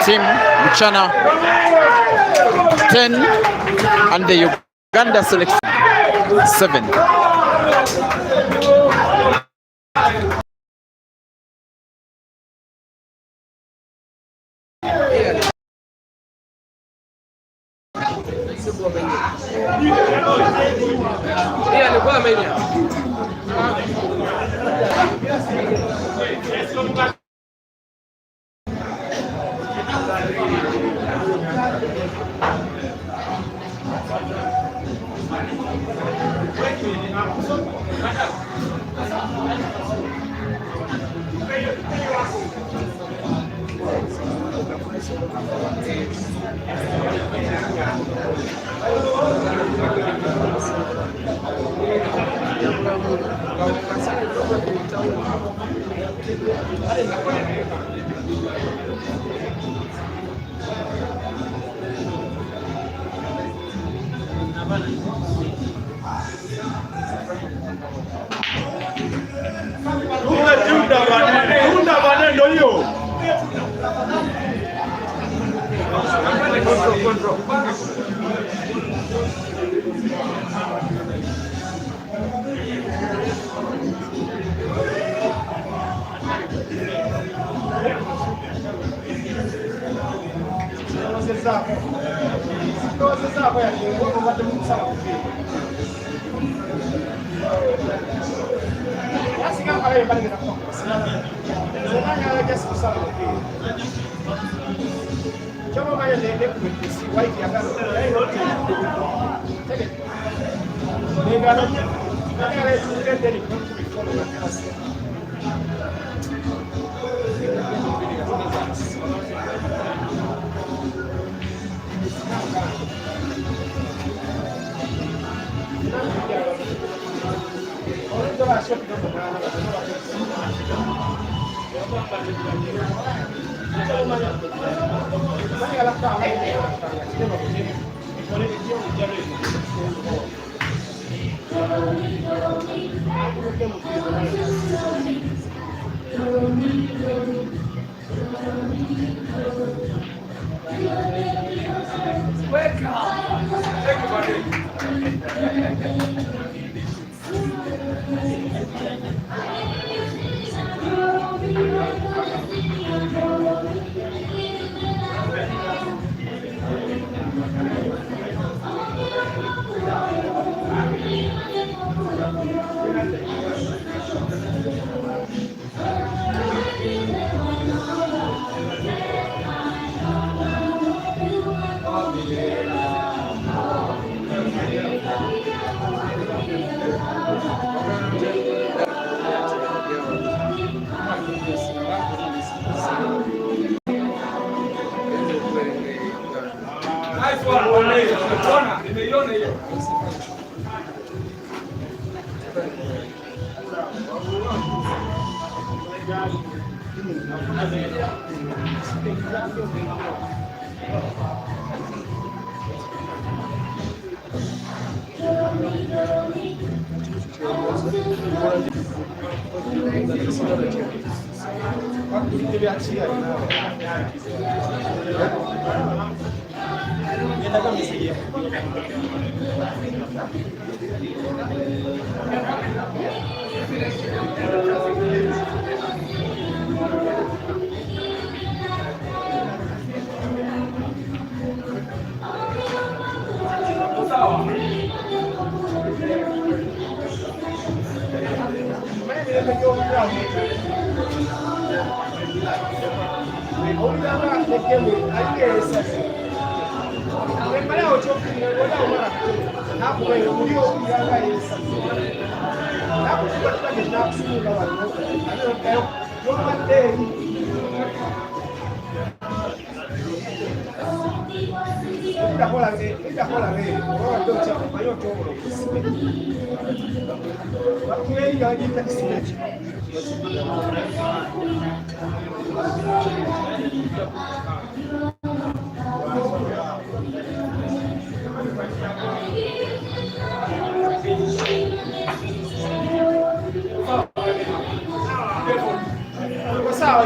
Team Mchana 10 and the Uganda selection 7.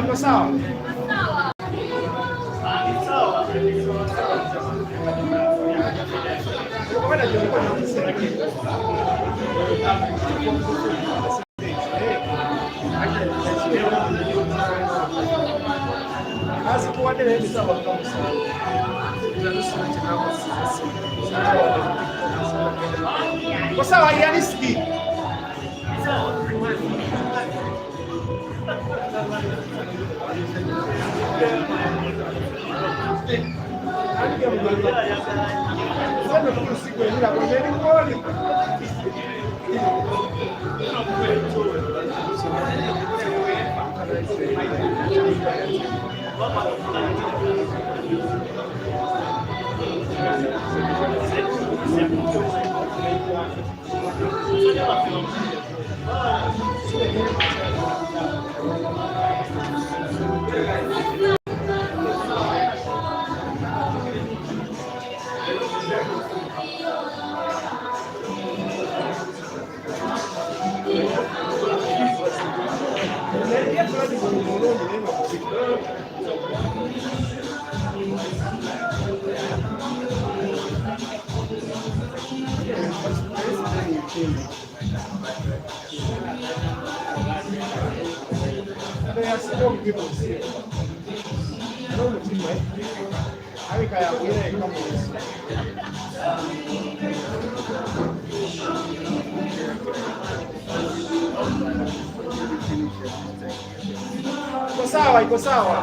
Iko sawa. Iko sawa, yaniski. Iko sawa, iko sawa.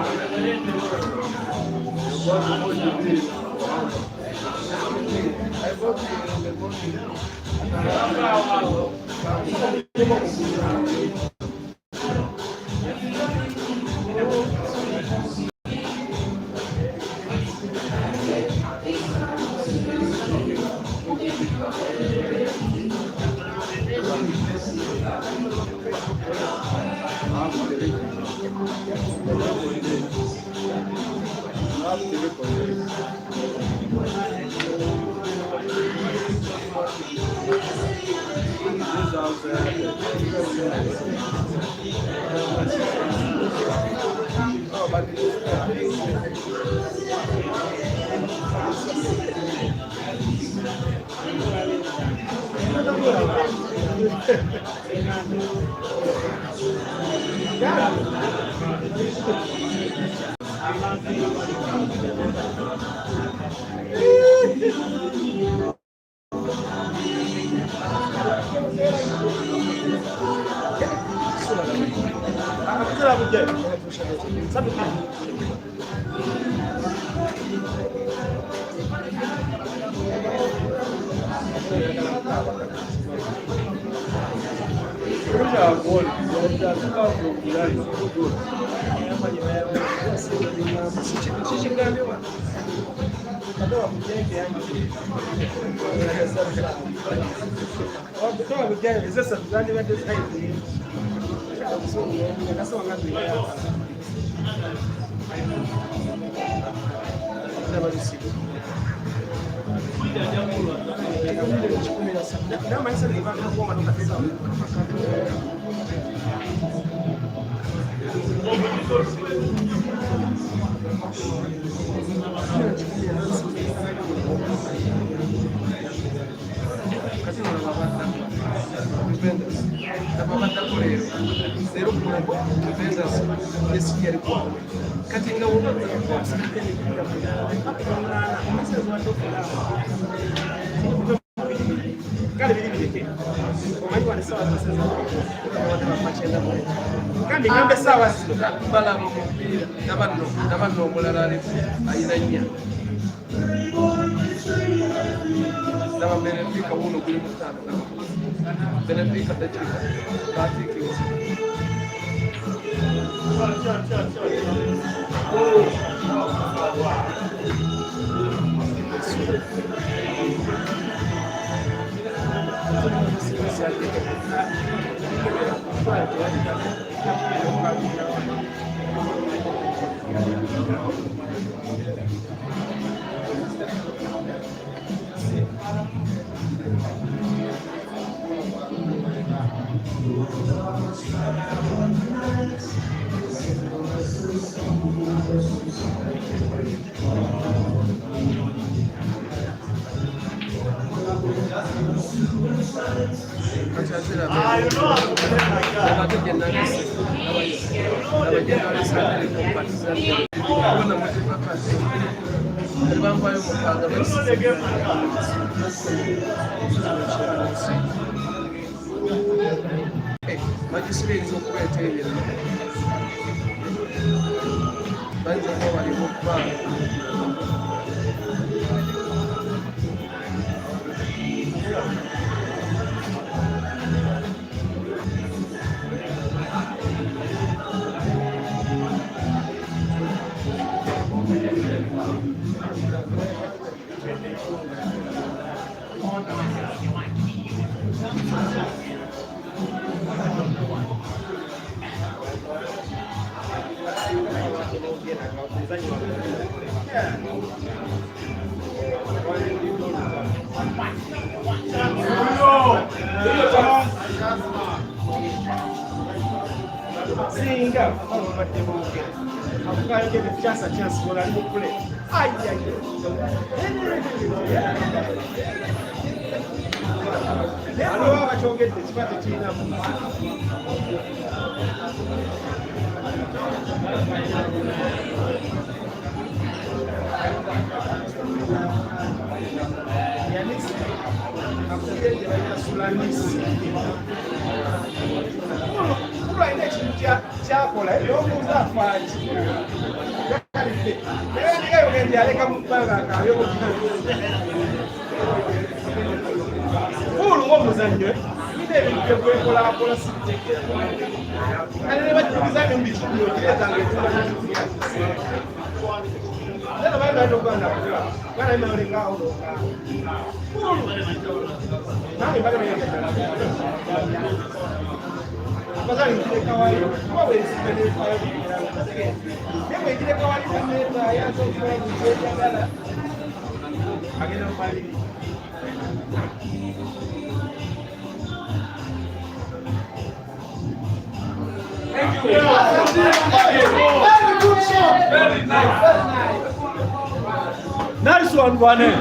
Nice one, Vane.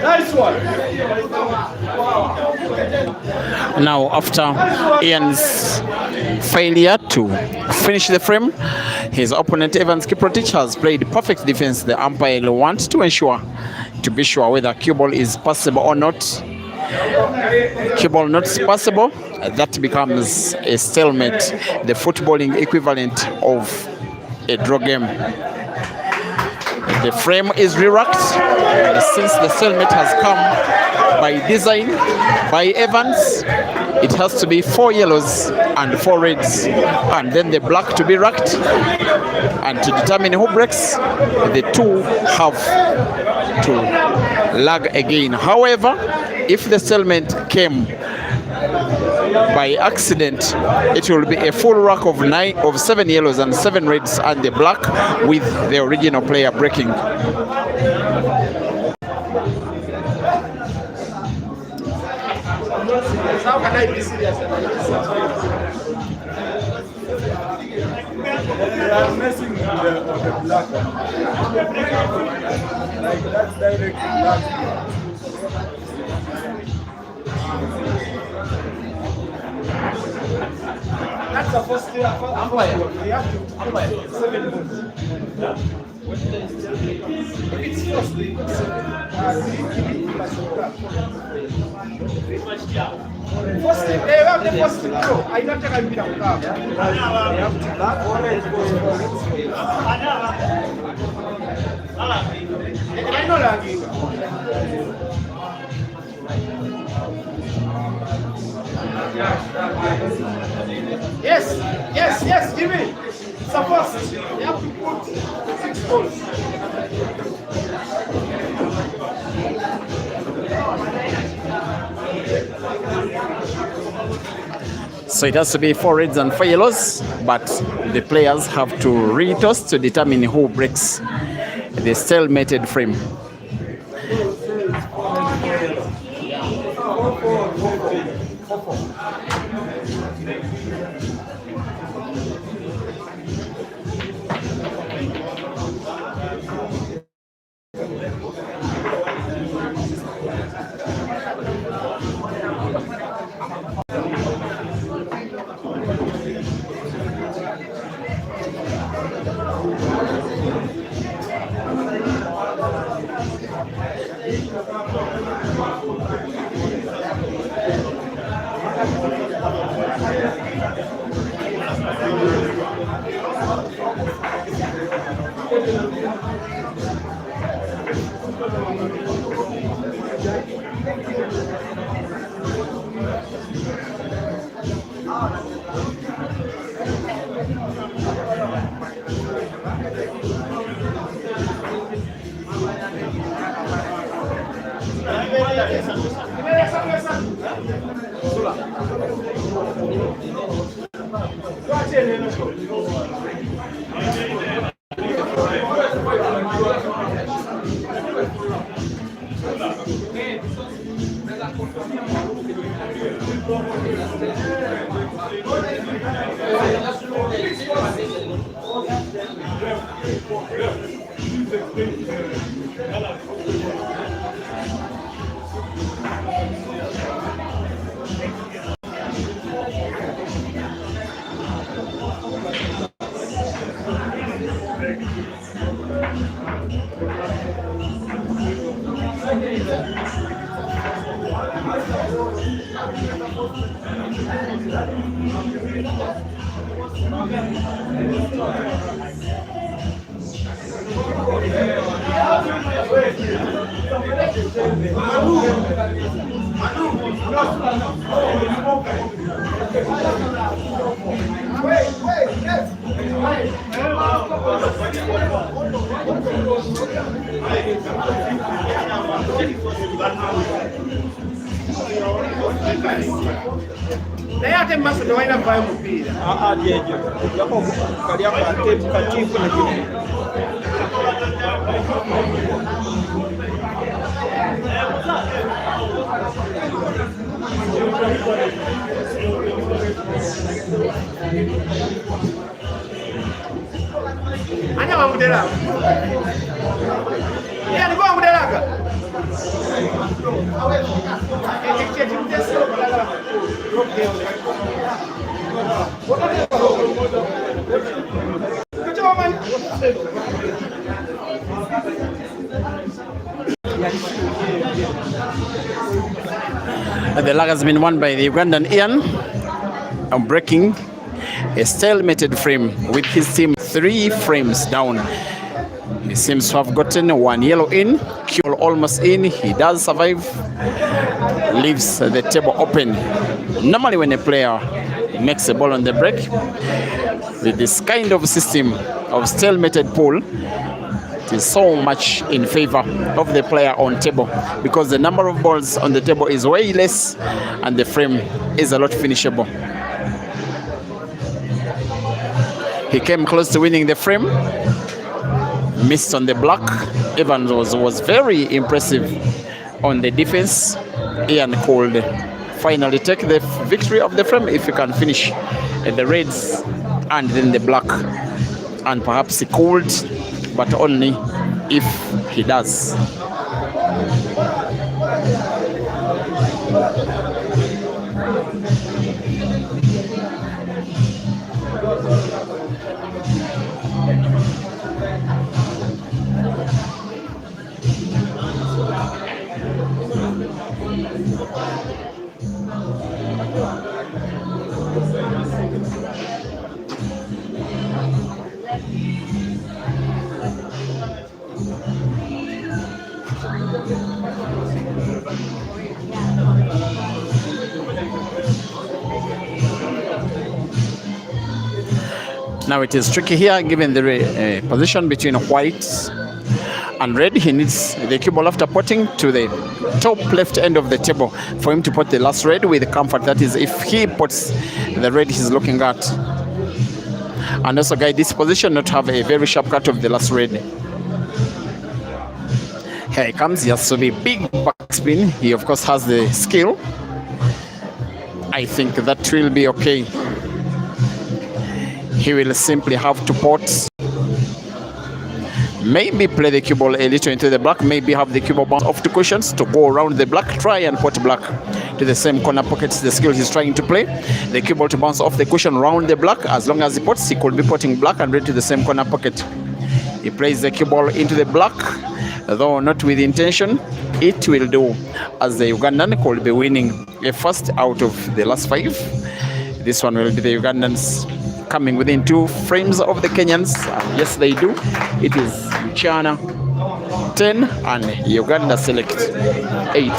Nice one. Now, after Ian's failure to finish the frame, his opponent Evans Kiprotich has played perfect defense. The umpire wants to be sure whether cue ball is possible or not. Cue ball not possible, that becomes a stalemate, the footballing equivalent of a draw game. The frame is re-racked since the stalemate has come by design by Evans. it has to be 4 yellows and 4 reds, and then the black to be racked. And to determine who breaks, the 2 have to lag again. However, if the stalemate came by accident, it will be a full rack of 7 yellows and 7 reds and the black, with the original player breaking. How can I be serious? They are messing with the black. Like that's direct black. That's the first thing. We have to 7 moves. If it's first, first thing, they have the first thing. I don't think I'm going to have. They have to black or red. I know that. Yes, give me. Suppose you have to put 6 balls. So it has to be 4 reds and 4 yellows, but the players have to retoss to determine who breaks the stalemated frame. The lag has been won by the Ugandan Ian, breaking a stalemated frame with his team 3 frames down. The seems to have gotten one yellow in. Cure almost in. He does survive. Leaves the table open. Normally when a player makes a ball on the break, with this kind of system of stalemated pool, it is so much in favor of the player on table because the number of balls on the table is way less and the frame is a lot finishable. He came close to winning the frame, missed on the block. Evans was very impressive on the defense. Ian could finally take the victory of the frame if he can finish the reds and then the black, and perhaps he could, but only if he does. Now it is tricky here, given the position between white and red. He needs the cue ball after potting to the top left end of the table for him to pot the last red with comfort. That is, if he puts the red he's looking at. And also guide this position not to have a very sharp cut of the last red. Here he comes. He has to be big backspin. He of course has the skill. I think that will be okay. He will simply have to pot. Maybe play the cue ball a little into the black. Maybe have the cue ball bounce off to cushions to go around the black. Try and pot black to the same corner pockets. The skill he's trying to play. The cue ball to bounce off the cushion around the black. As long as he pots, he could be potting black and red to the same corner pocket. He plays the cue ball into the black, though not with intention. It will do, as the Ugandan could be winning a first out of the last 5. This one will be the Ugandans coming within 2 frames of the Kenyans. Yes, they do. It is Mchana 10 and Uganda select 8.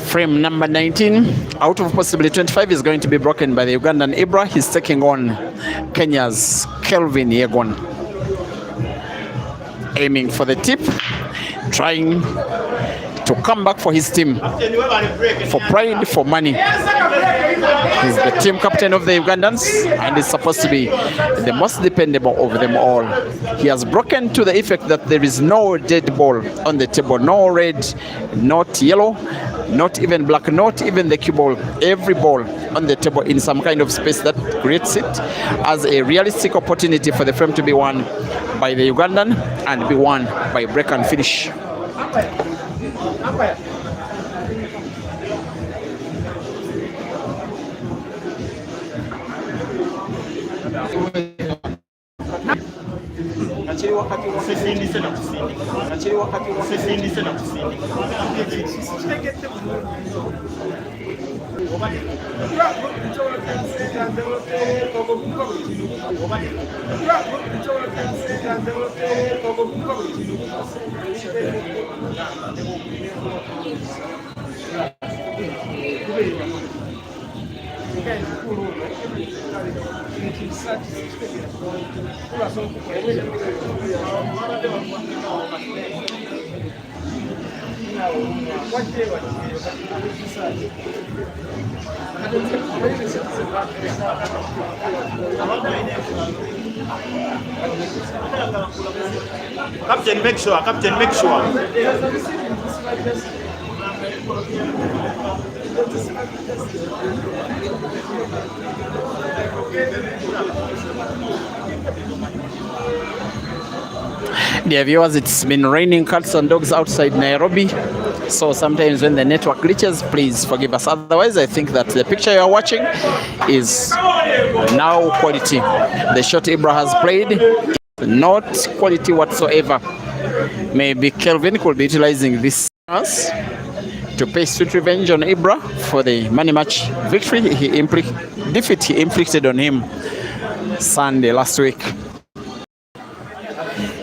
Frame number 19, out of possibly 25, is going to be broken by the Ugandan Ibra. He's taking on Kenya's Kelvin Yegon. Aiming for the tip, trying to come back for his team, for pride, for money. He's the team captain of the Ugandans and is supposed to be the most dependable of them all. He has broken to the effect that there is no dead ball on the table, no red, not yellow, not even black, not even the cue ball. Every ball on the table in some kind of space that creates it as a realistic opportunity for the frame to be won by the Ugandan and be won by break and finish. Captain, make sure. Captain, make sure. Dear viewers, it's been raining cats and dogs outside Nairobi, so sometimes when the network glitches, please forgive us. Otherwise, I think that the picture you are watching is now quality. The shot Ibra has played is not quality whatsoever. Maybe Kelvin could be utilizing this chance to pay sweet revenge on Ibra for the money match victory defeat he inflicted on him Sunday last week.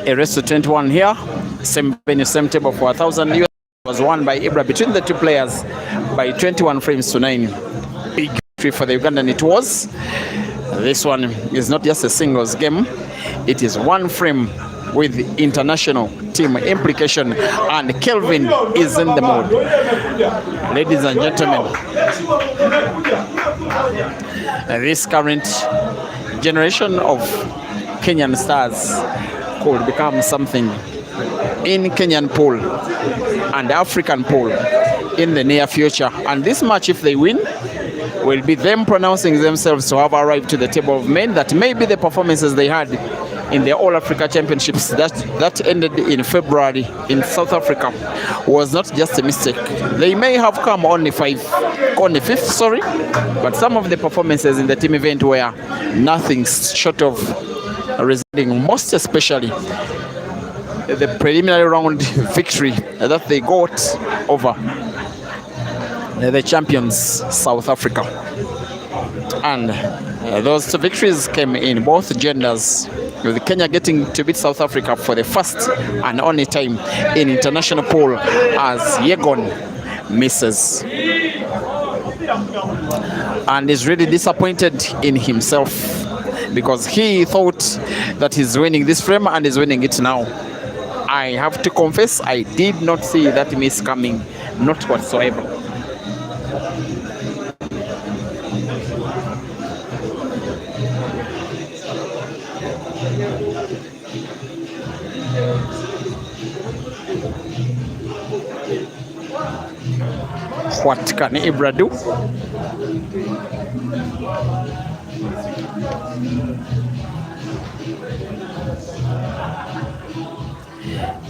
A race to 21 here, same venue, same table for 1,000 USD was won by Ibra between the two players by 21 frames to 9. Big victory for the Ugandan it was. This one is not just a singles game, it is one frame with international team implication, and Kelvin is in the mood. Ladies and gentlemen, this current generation of Kenyan stars could become something in Kenyan pool and African pool in the near future. And this match, if they win, will be them pronouncing themselves to have arrived to the table of men that maybe the performances they had in the All Africa Championships that ended in February in South Africa was not just a mistake. They may have come only fifth, but some of the performances in the team event were nothing short of resounding, most especially the preliminary round victory that they got over the champions South Africa. And those two victories came in both genders, with Kenya getting to beat South Africa for the first and only time in international pool as Yegon misses and is really disappointed in himself because he thought that he's winning this frame and is winning it now. I have to confess, I did not see that miss coming, not whatsoever. What can Ibra do?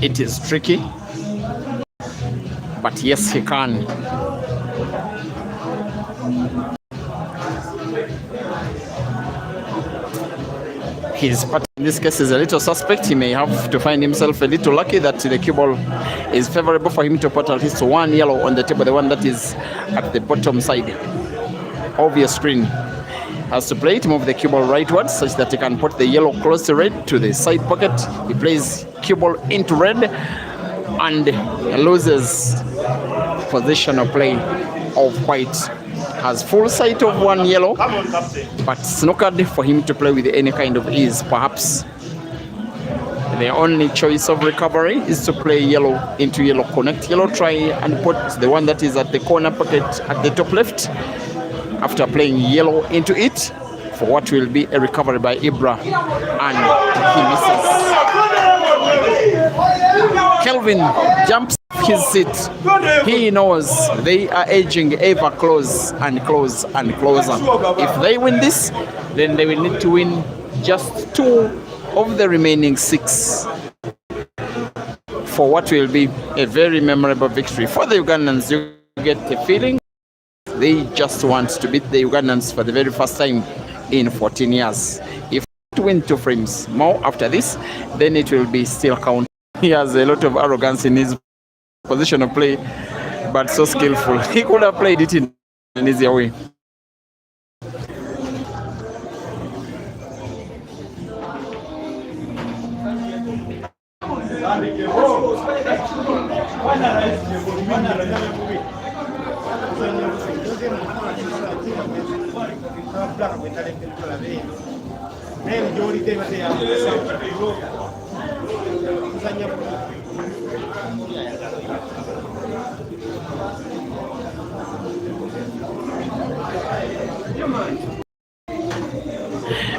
It is tricky, but yes, he can. His part in this case is a little suspect. He may have to find himself a little lucky that the cue ball is favorable for him to put at least one yellow on the table, the one that is at the bottom side of your screen. Has to play to move the cue ball rightwards such that he can put the yellow close to red to the side pocket. He plays cue ball into red and loses position of play of white. Has full sight of one yellow, but snookered for him to play with any kind of ease. Perhaps the only choice of recovery is to play yellow into yellow, connect yellow, try and put the one that is at the corner pocket at the top left after playing yellow into it for what will be a recovery by Ibra, and he misses. Kelvin jumps his seat. He knows they are edging ever close and close and closer. If they win this, then they will need to win just 2 of the remaining 6 for what will be a very memorable victory. For the Ugandans, you get the feeling they just want to beat the Ugandans for the very first time in 14 years. If they win 2 frames more after this, then it will be still counted. He has a lot of arrogance in his position of play, but so skillful. He could have played it in an easier way.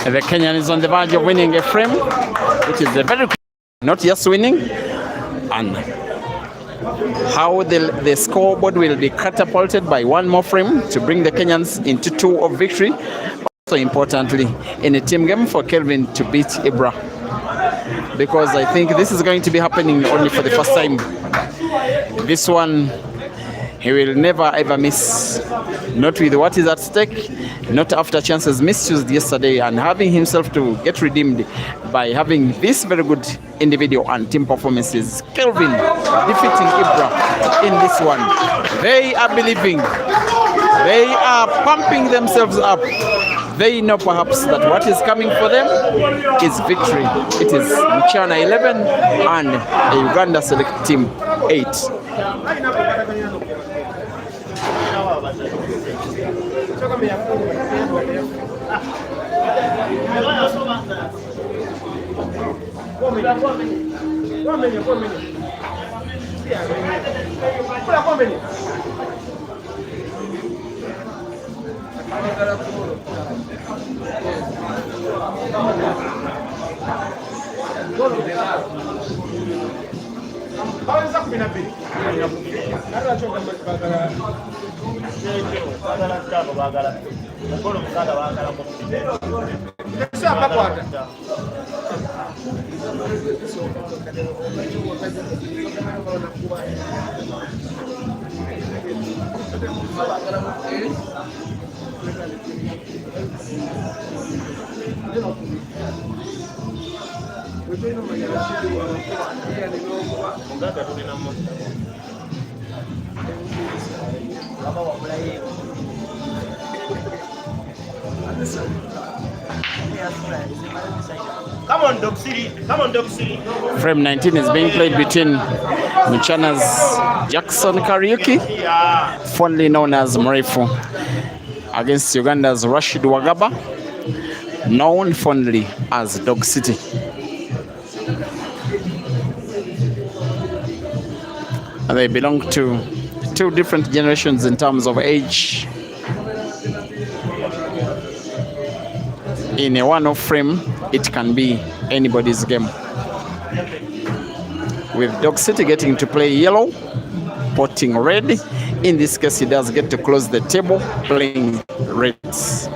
The Kenyan is on the verge of winning a frame, which is a very not just winning, and how the scoreboard will be catapulted by one more frame to bring the Kenyans into 2 of victory. Also importantly, in a team game for Kelvin to beat Ibra, because I think this is going to be happening only for the first time. This one he will never ever miss, not with what is at stake, not after chances misused yesterday, and having himself to get redeemed by having this very good individual and team performances. Kelvin defeating Ibra in this one. They are believing, they are pumping themselves up. They know perhaps that what is coming for them is victory. It is Mchana 11 and the Uganda select team 8. Come on, Dog City. Come on, Dog City. Frame 19 is being played between Mchana's Jackson Kariuki, fondly known as Mrefu, against Uganda's Rashid Wagaba, known fondly as Dog City. And they belong to 2 different generations in terms of age. In a one-off frame, it can be anybody's game. With Dog City getting to play yellow, potting red. In this case, he does get to close the table playing reds.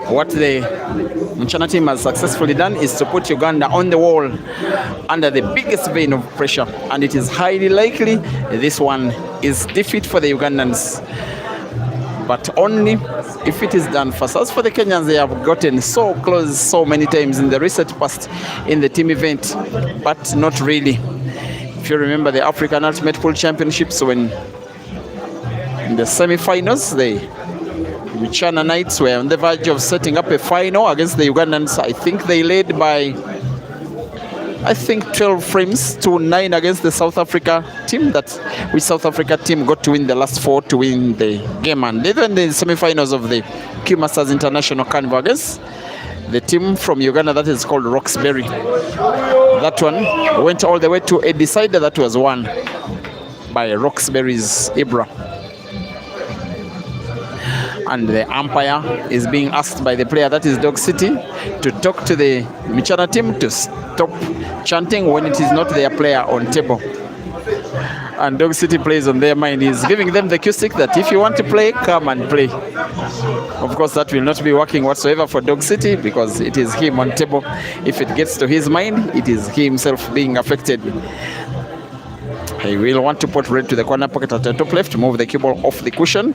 What the Mchana team has successfully done is to put Uganda on the wall under the biggest vein of pressure, and it is highly likely this one is defeat for the Ugandans, but only if it is done first. As for the Kenyans, they have gotten so close so many times in the recent past in the team event, but not really. If you remember the African Ultimate Pool Championships, when in the semi-finals, the Mchana Knights were on the verge of setting up a final against the Ugandans. I think they led by 12 frames to 9 against the South Africa team. Which South Africa team got to win the last 4 to win the game. And even the semi-finals of the Q Masters International Carnival against the team from Uganda that is called Roxbury. That one went all the way to a decider that was won by Roxbury's Ibra. And the umpire is being asked by the player, that is Dog City, to talk to the Mchana team to stop chanting when it is not their player on table. And Dog City plays on their mind. He's giving them the cue stick that if you want to play, come and play. Of course, that will not be working whatsoever for Dog City because it is him on table. If it gets to his mind, it is he himself being affected. He will want to put red to the corner pocket at the top left, move the cue ball off the cushion,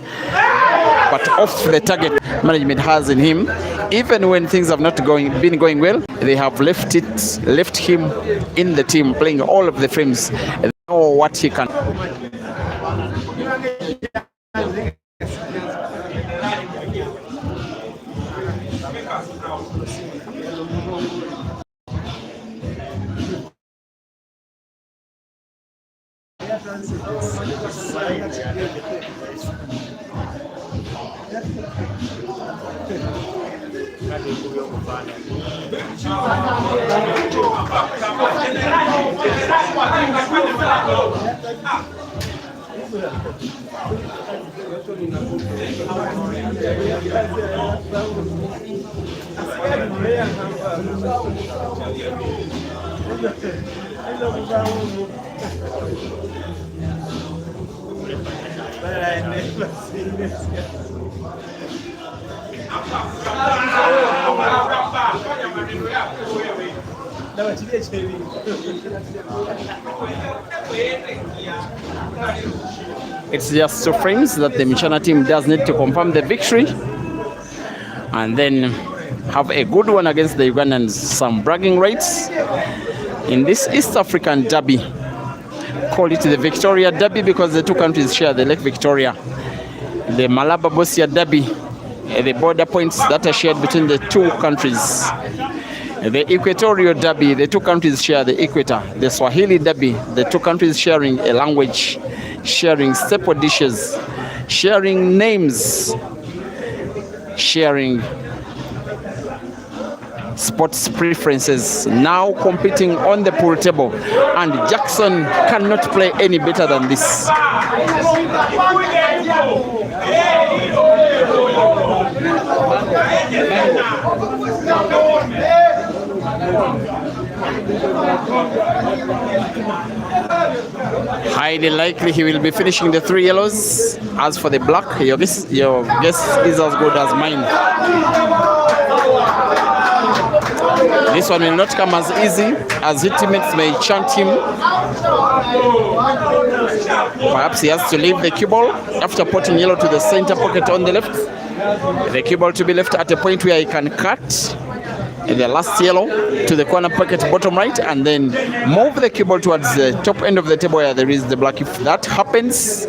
but off the target management has in him. Even when things have not been going well, they have left him in the team, playing all of the frames. They know what he can. It's just 2 frames that the Mchana team does need to confirm the victory and then have a good one against the Ugandans. Some bragging rights in this East African derby. Call it the Victoria Derby because the 2 countries share the Lake Victoria. The Malaba-Bosia Derby, the border points that are shared between the 2 countries. The Equatorial Derby, the 2 countries share the equator. The Swahili Derby, the 2 countries sharing a language, sharing staple dishes, sharing names, sharing sports preferences, now competing on the pool table, and Jackson cannot play any better than this. Highly likely he will be finishing the 3 yellows. As for the black, your guess is as good as mine. This one will not come as easy as his teammates may chant him. Perhaps he has to leave the cue ball after putting yellow to the center pocket on the left. The cue ball to be left at a point where he can cut the last yellow to the corner pocket bottom right and then move the cue ball towards the top end of the table where there is the black. If that happens,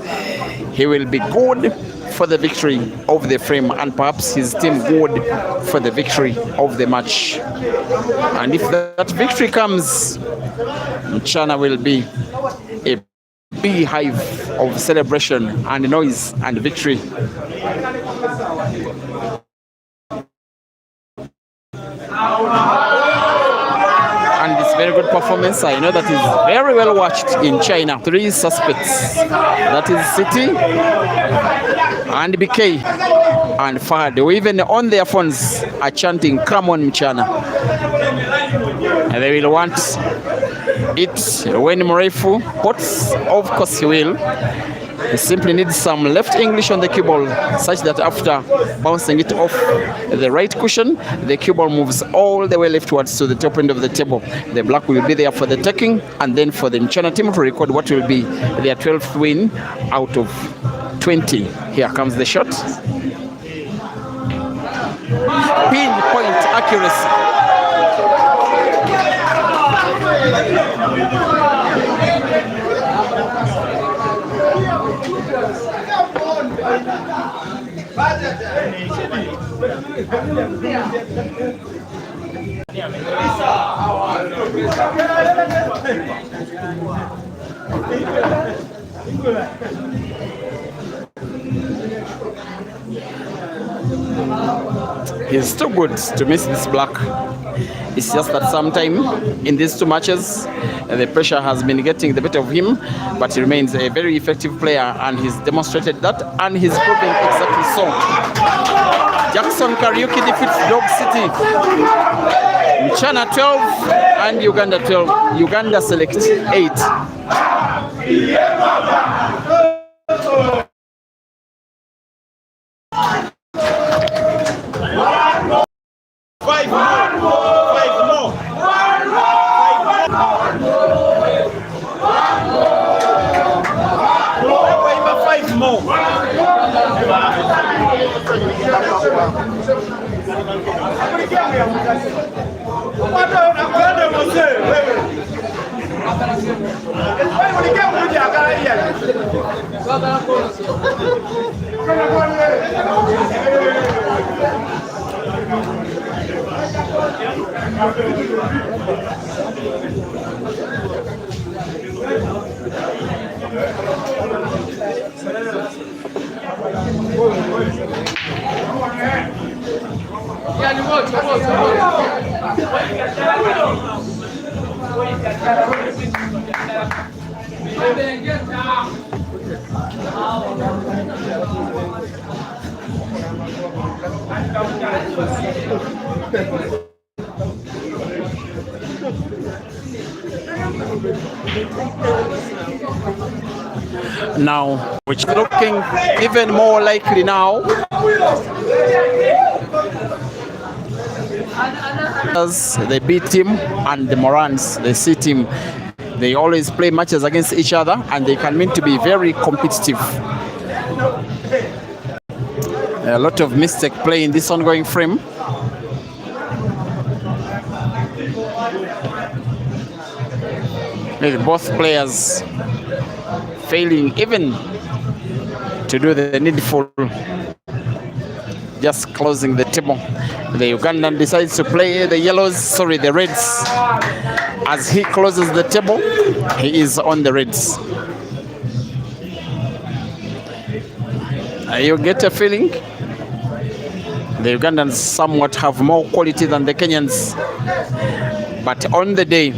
he will be good for the victory of the frame and perhaps his team good for the victory of the match. And if that victory comes, Mchana will be a beehive of celebration and noise and victory. And this very good performance, I know that is very well watched in China. 3 suspects, that is City and BK and Fahad, who even on their phones are chanting, "Come on Mchana." And they will want it when Mrefu puts, of course he will. He simply needs some left English on the cue ball such that after bouncing it off the right cushion, the cue ball moves all the way leftwards to the top end of the table. The black will be there for the taking and then for the Mchana team to record what will be their 12th win out of 20. Here comes the shot. Pinpoint accuracy. He's too good to miss this black. It's just that sometime in these 2 matches, the pressure has been getting the better of him, but he remains a very effective player and he's demonstrated that and he's proving exactly so. Jackson Karaoke defeats Dog City. Mchana 12, and Uganda 12. Uganda select 8. Now, which is looking even more likely now, as they beat team and the Morans, they see team. They always play matches against each other and they can mean to be very competitive. A lot of mistake play in this ongoing frame. With both players failing even to do the needful, just closing the table. The Ugandan decides to play the reds. As he closes the table, he is on the reds. You get a feeling the Ugandans somewhat have more quality than the Kenyans, but on the day,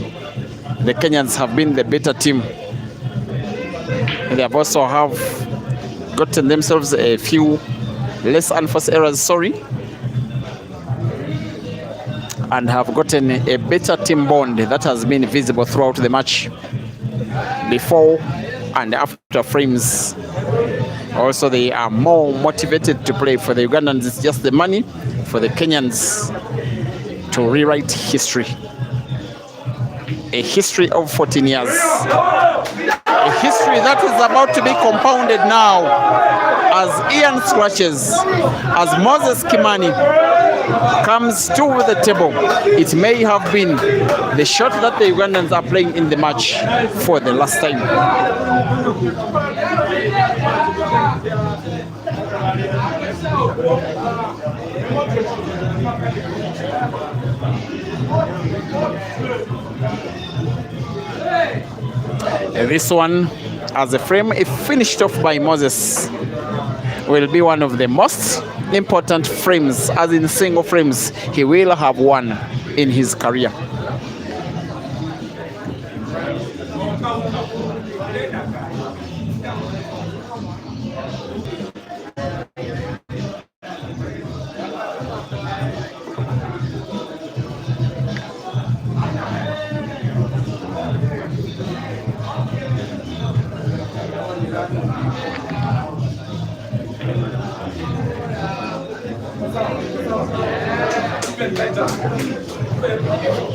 the Kenyans have been the better team. They have also gotten themselves a few less unforced errors, and have gotten a better team bond that has been visible throughout the match, before and after frames. Also, they are more motivated to play. For the Ugandans, it's just the money. For the Kenyans, to rewrite history. A history of 14 years. A history that is about to be compounded now as Ian scratches, as Moses Kimani comes to the table. It may have been the shot that the Ugandans are playing in the match for the last time. This one, as a frame, if finished off by Moses, will be one of the most important frames, as in single frames he will have won in his career.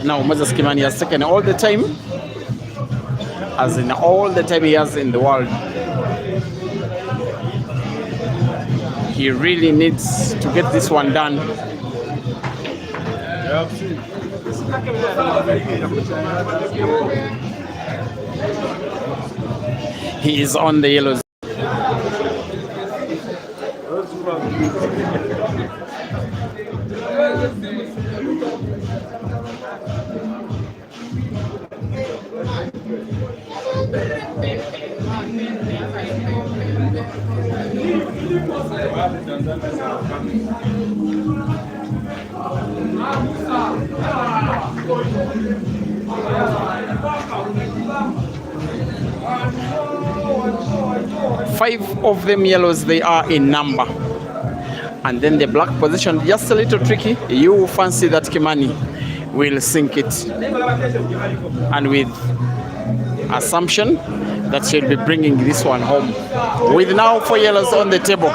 Now Moses Kimani has taken all the time, as in all the time he has in the world. He really needs to get this one done. He is on the yellows. Five of them yellows, they are in number. And then the black position, just a little tricky. You fancy that Kimani will sink it. And with assumption that she'll be bringing this one home. With now 4 yellows on the table.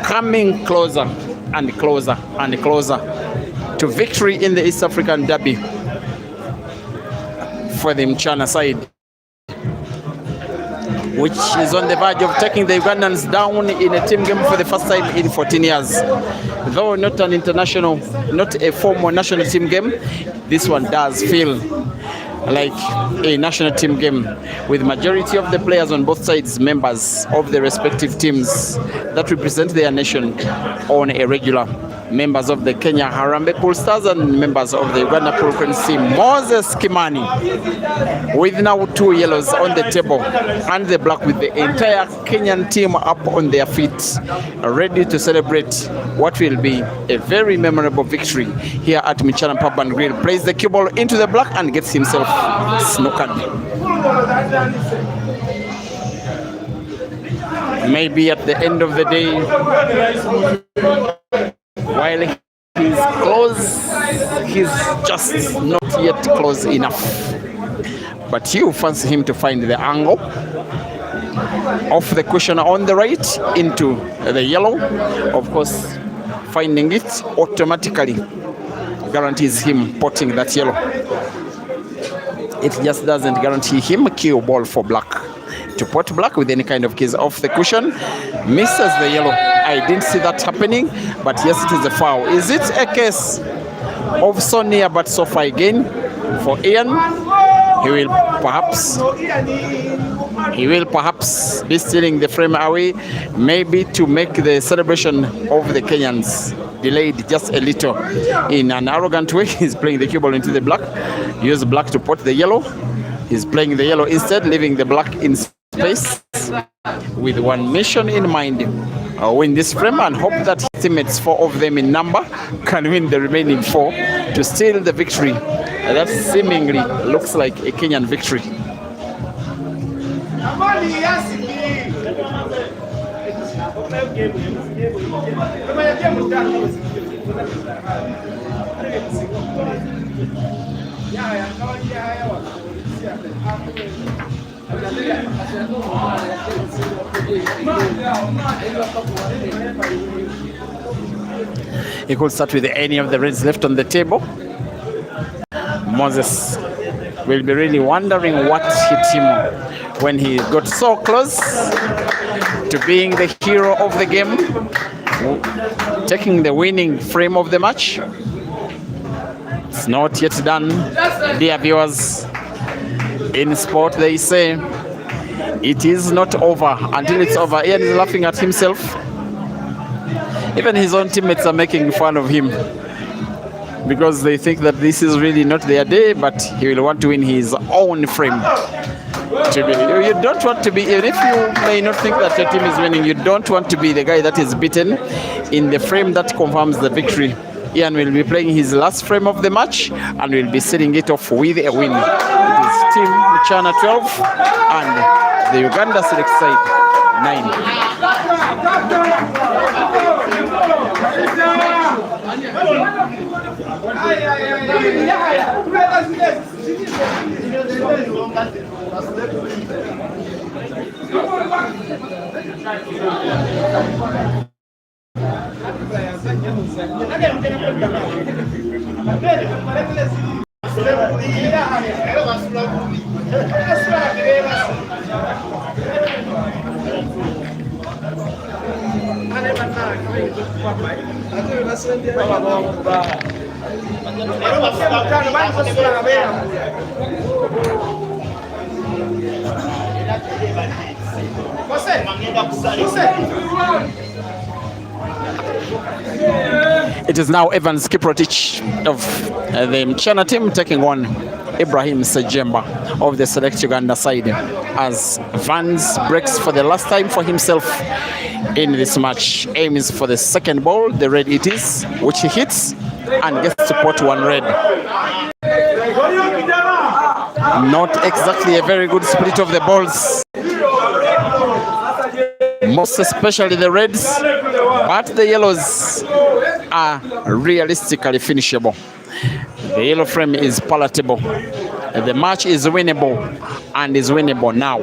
Coming closer and closer and closer to victory in the East African Derby for the Mchana side, which is on the verge of taking the Ugandans down in a team game for the first time in 14 years. Though not an international, not a formal national team game, this one does feel like a national team game, with majority of the players on both sides members of the respective teams that represent their nation on a regular. Members of the Kenya Harambee Pool Stars and members of the Uganda Pool Queens team. Moses Kimani with now 2 yellows on the table and the black, with the entire Kenyan team up on their feet, ready to celebrate what will be a very memorable victory here at Mchana Pub and Grill. Plays the cue ball into the black and gets himself snookered. Maybe at the end of the day, while he's close, he's just not yet close enough. But you fancy him to find the angle of the cushion on the right into the yellow. Of course, finding it automatically guarantees him potting that yellow. It just doesn't guarantee him a cue ball for black. To pot black with any kind of keys off the cushion, misses the yellow. I didn't see that happening, but yes, it is a foul. Is it a case of Sonia but so far again for Ian? He will perhaps be stealing the frame away, maybe to make the celebration of the Kenyans delayed just a little. In an arrogant way, he's playing the cue ball into the black. Use black to pot the yellow. He's playing the yellow instead, leaving the black in space with one mission in mind: win this frame and hope that his teammates, 4 of them in number, can win the remaining 4 to steal the victory. That seemingly looks like a Kenyan victory. He could start with any of the reds left on the table. Moses will be really wondering what hit him when he got so close to being the hero of the game, taking the winning frame of the match. It's not yet done, dear viewers. In sport, they say it is not over until it's over. Ian is laughing at himself. Even his own teammates are making fun of him because they think that this is really not their day, but he will want to win his own frame. You don't want to be, even if you may not think that your team is winning, you don't want to be the guy that is beaten in the frame that confirms the victory. Ian will be playing his last frame of the match and will be setting it off with a win. It is Team Mchana 12 and the Uganda Select side 9. It is now Evans Kiprotich of the Mchana team taking on Ibrahim Sejemba of the Select Uganda side, as Vans breaks for the last time for himself in this match. Aims for the second ball, the red it is, which he hits and gets to pot 1 red. Not exactly a very good split of the balls, most especially the reds, but the yellows are realistically finishable. The yellow frame is palatable. The match is winnable and is winnable now.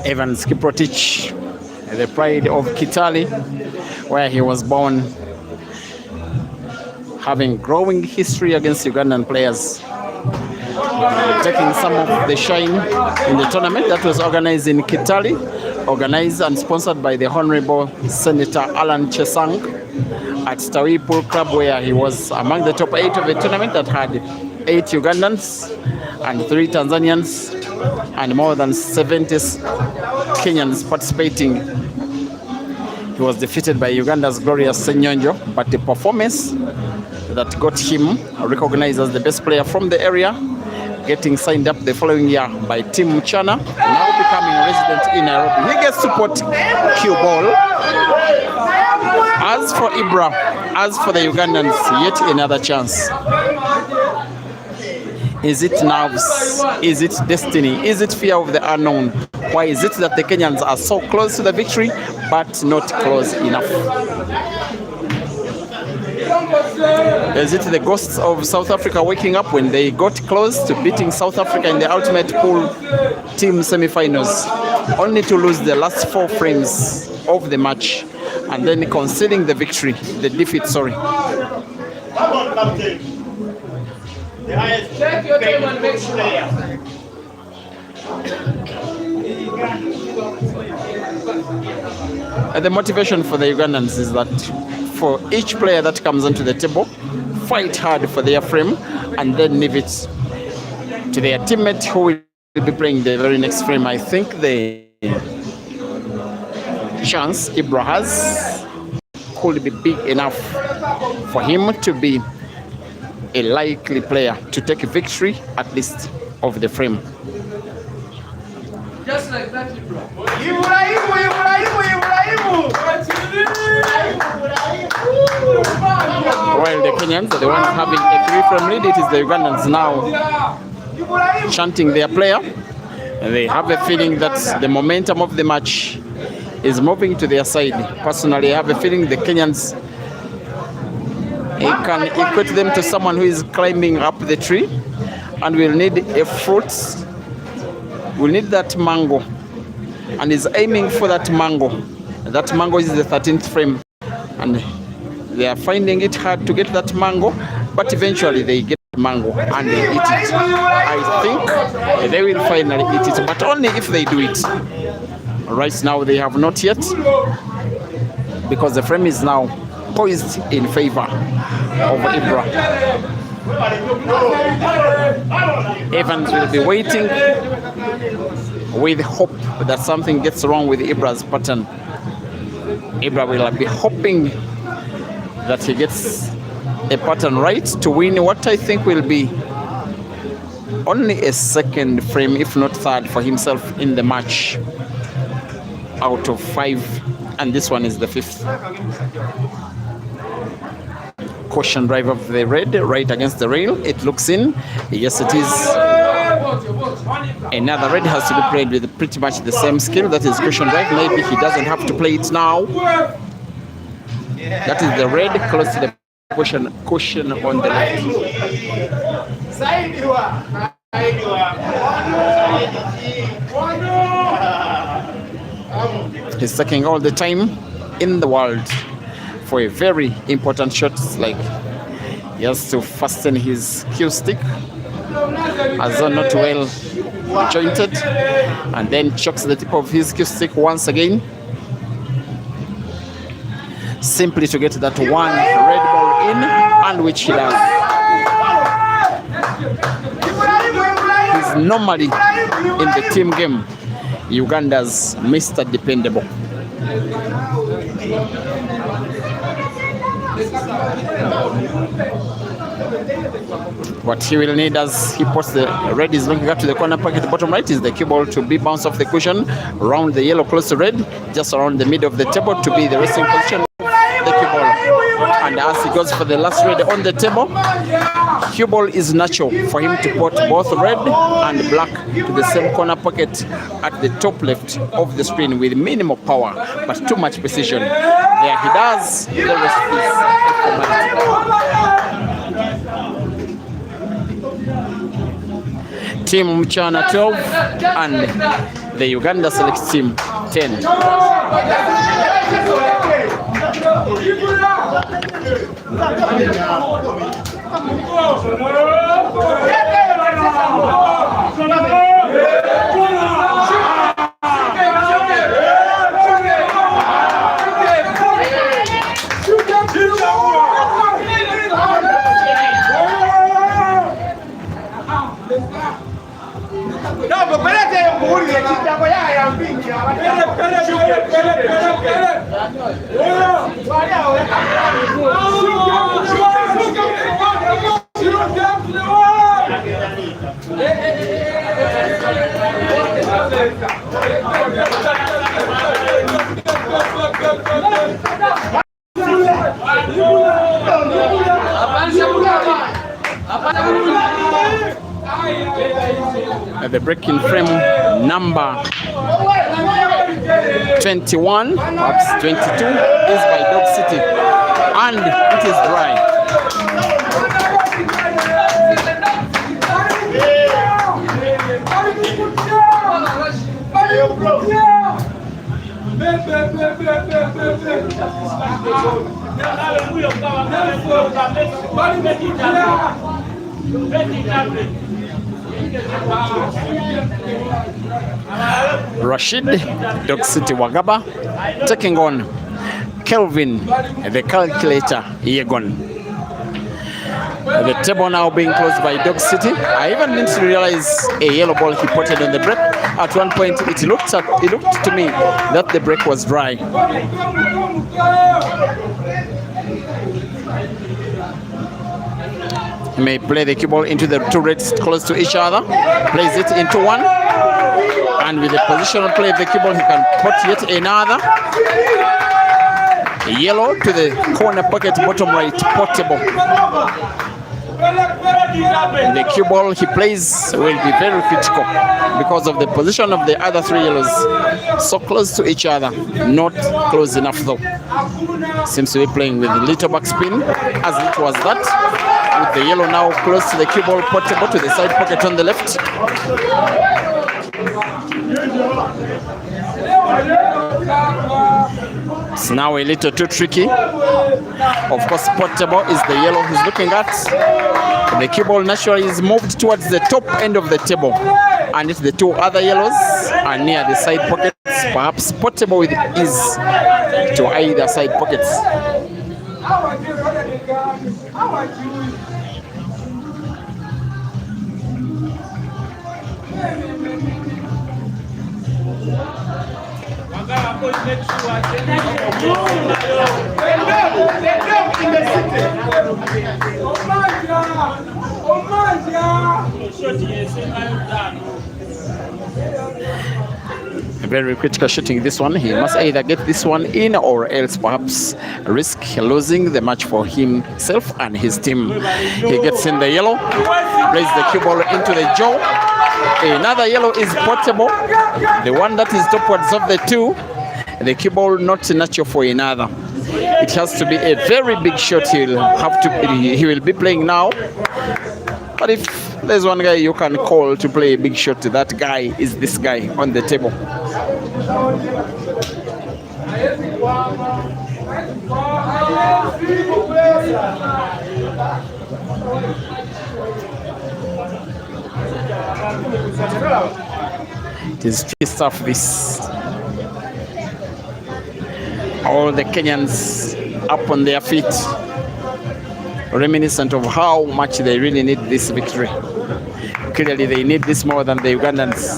Evans Kiprotich, the pride of Kitale, where he was born, having growing history against Ugandan players, taking some of the shine in the tournament that was organized in Kitale, organized and sponsored by the Honorable Senator Alan Chesang at Tawi Pool Club, where he was among the top 8 of the tournament that had 8 Ugandans and 3 Tanzanians and more than 70 Kenyans participating. He was defeated by Uganda's Glorious Senyonjo, but the performance that got him recognized as the best player from the area, getting signed up the following year by Team Mchana, now becoming a resident in Nairobi. He gets to put cue ball. As for Ibra, as for the Ugandans, yet another chance. Is it nerves? Is it destiny? Is it fear of the unknown? Why is it that the Kenyans are so close to the victory, but not close enough? Is it the ghosts of South Africa waking up when they got close to beating South Africa in the ultimate pool team semi-finals, only to lose the last 4 frames of the match and then conceding the victory, the defeat, sorry. Come on, Captain. The highest. Take your time and make sure. The motivation for the Ugandans is that for each player that comes onto the table, fight hard for their frame and then leave it to their teammate who will be playing the very next frame. I think the chance Ibra has could be big enough for him to be a likely player to take victory at least of the frame. Just like that, bro. While the Kenyans are the ones having a 3-frame lead, it is the Ugandans now chanting their player. And they have a feeling that the momentum of the match is moving to their side. Personally, I have a feeling the Kenyans can equate them to someone who is climbing up the tree and will need a fruit. Will need that mango and is aiming for that mango. That mango is the 13th frame and they are finding it hard to get that mango, but eventually they get the mango and they eat it. I think they will finally eat it, but only if they do it. Right now they have not yet, because the frame is now poised in favor of Ibra. Evans will be waiting with hope that something gets wrong with Ibra's pattern. Ibra will be hoping that he gets a pattern right to win what I think will be only a 2nd frame, if not 3rd, for himself in the match out of 5, and this one is the 5th. Caution drive of the red right against the rail. It looks in. Yes, it is. Another red has to be played with pretty much the same skill. That is caution drive. Maybe he doesn't have to play it now. That is the red close to the caution on the left. He's taking all the time in the world for a very important shot. Like he has to fasten his cue stick as though not well jointed, and then chokes the tip of his cue stick once again, simply to get that one red ball in, and which he does. He's normally in the team game Uganda's Mr. Dependable. What he will need as he puts the red is looking up to the corner pocket bottom right is the cue ball to be bounced off the cushion, round the yellow close to red, just around the middle of the table to be the resting position of the cue ball. And as he goes for the last red on the table, cue ball is natural for him to put both red and black to the same corner pocket at the top left of the screen with minimal power but too much precision. There he does. The rest is Team Mchana 12 and the Uganda Select Team 10. The breaking frame number 21, perhaps 22, is by Dog City, and it is dry. Rashid, Dog City Wagaba, taking on Kelvin, the calculator Yegon. The table now being closed by Dog City. I even didn't realize a yellow ball he potted on the break. At one point, it looked to me that the break was dry. He may play the cue ball into the two reds close to each other, plays it into one, and with the positional play of the cue ball, he can put yet another yellow to the corner pocket bottom right portable. The cue ball he plays will be very critical because of the position of the other three yellows, so close to each other, not close enough though. Seems to be playing with little backspin, as it was that, with the yellow now close to the cue ball portable to the side pocket on the left. It's now a little too tricky. Of course, portable is the yellow he's looking at. The cue ball naturally is moved towards the top end of the table, and if the two other yellows are near the side pockets, perhaps portable with ease to either side pockets. Very critical shooting this one. He must either get this one in or else perhaps risk losing the match for himself and his team. He gets in the yellow, plays the cue ball into the jaw. Another yellow is portable, the one that is topwards of the two. The cue ball not natural for another. It has to be a very big shot he will be playing now. But if there's one guy you can call to play a big shot, that guy is this guy on the table. It is tricky stuff, this. All the Kenyans up on their feet, reminiscent of how much they really need this victory. Clearly, they need this more than the Ugandans.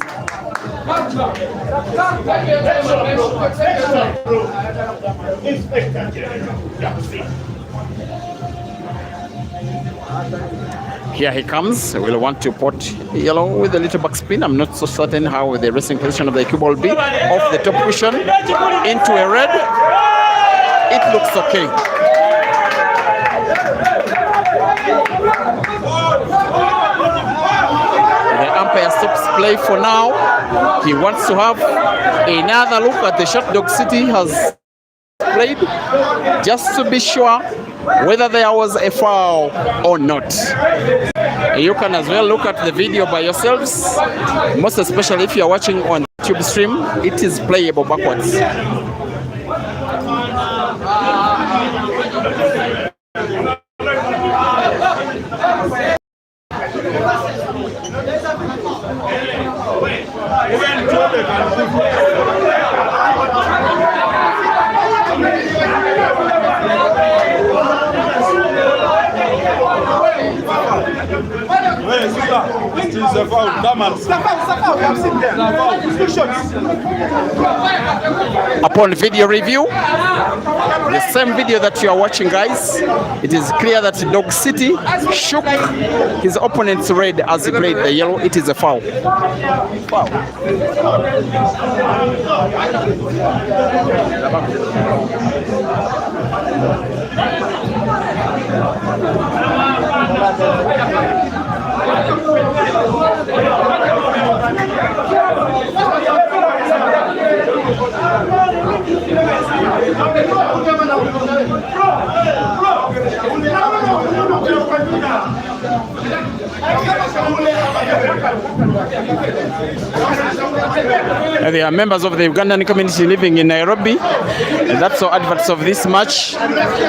Here he comes. We'll want to put yellow with a little back spin. I'm not so certain how the resting position of the cue ball will be. Off the top cushion into a red. It looks okay. The umpire stops play for now. He wants to have another look at the shot Dog City has played, just to be sure whether there was a foul or not. You can as well look at the video by yourselves, most especially if you are watching on YouTube stream. It is playable backwards. Upon video review, the same video that you are watching, guys, it is clear that Dog City shook his opponent's red as he played the yellow. It is a foul. There are members of the Ugandan community living in Nairobi. That's all adverts of this match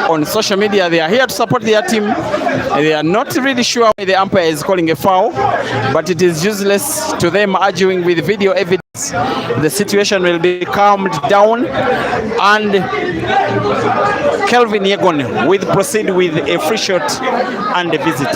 on social media. They are here to support their team. They are not really sure why the umpire is calling a foul, but it is useless to them arguing with video evidence. The situation will be calmed down, and Kelvin Yegon will proceed with a free shot and a visit.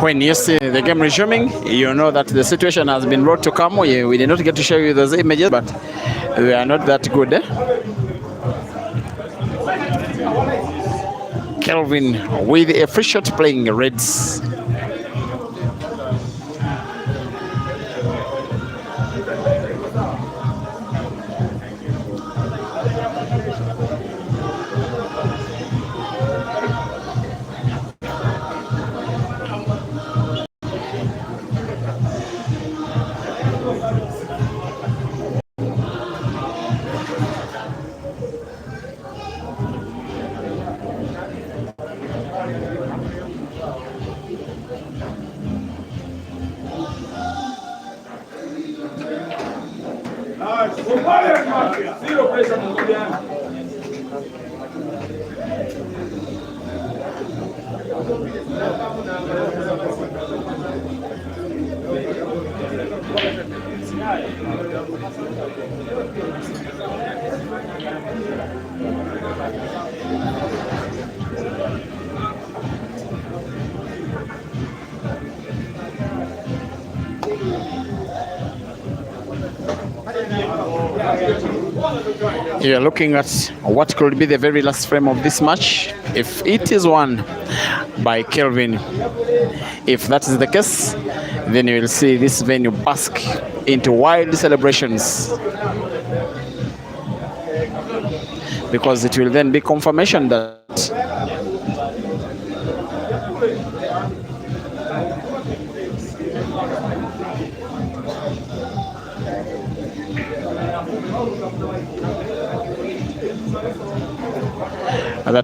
When you see the game resuming, you know that the situation has been brought to calm. We did not get to show you those images, but we are not that good. Kelvin with a free shot playing Reds. Zero pressure Mongolian. You're looking at what could be the very last frame of this match. If it is won by Kelvin, if that is the case, then you will see this venue bask into wild celebrations, because it will then be confirmation that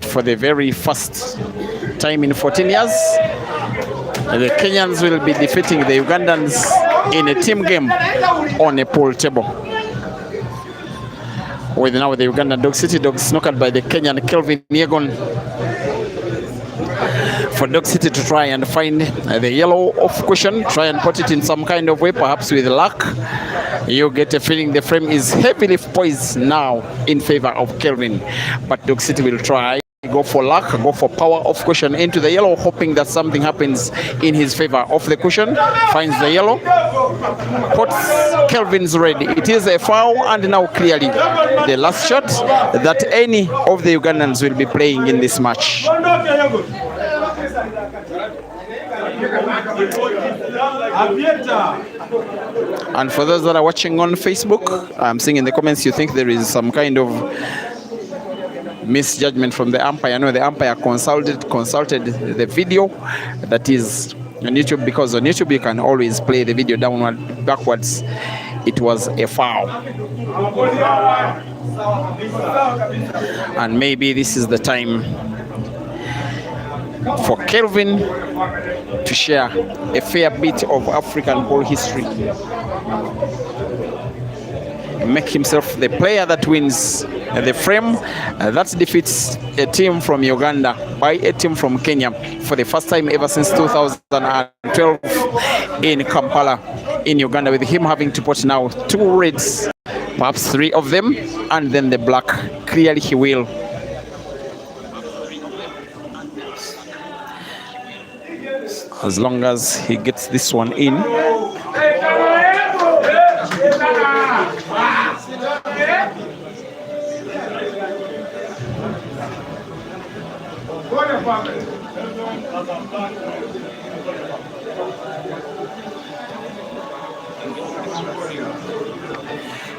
for the very first time in 14 years, the Kenyans will be defeating the Ugandans in a team game on a pool table. With now the Ugandan Dog City Dogs snookered by the Kenyan Kelvin Yegon. For Dog City to try and find the yellow of cushion, try and put it in some kind of way, perhaps with luck. You get a feeling the frame is heavily poised now in favor of Kelvin. But Dog City will try, go for luck, go for power of cushion into the yellow, hoping that something happens in his favor. Off the cushion, finds the yellow, puts Kelvin's red. It is a foul, and now clearly the last shot that any of the Ugandans will be playing in this match. And for those that are watching on Facebook, I'm seeing in the comments you think there is some kind of misjudgment from the umpire. No, the umpire consulted the video that is on YouTube, because on YouTube you can always play the video backwards. It was a foul, and maybe this is the time for Kelvin to share a fair bit of African ball history, make himself the player that wins the frame that defeats a team from Uganda by a team from Kenya for the first time ever since 2012 in Kampala in Uganda, with him having to put now 2 reds, perhaps 3 of them, and then the black. Clearly he will. As long as he gets this one in.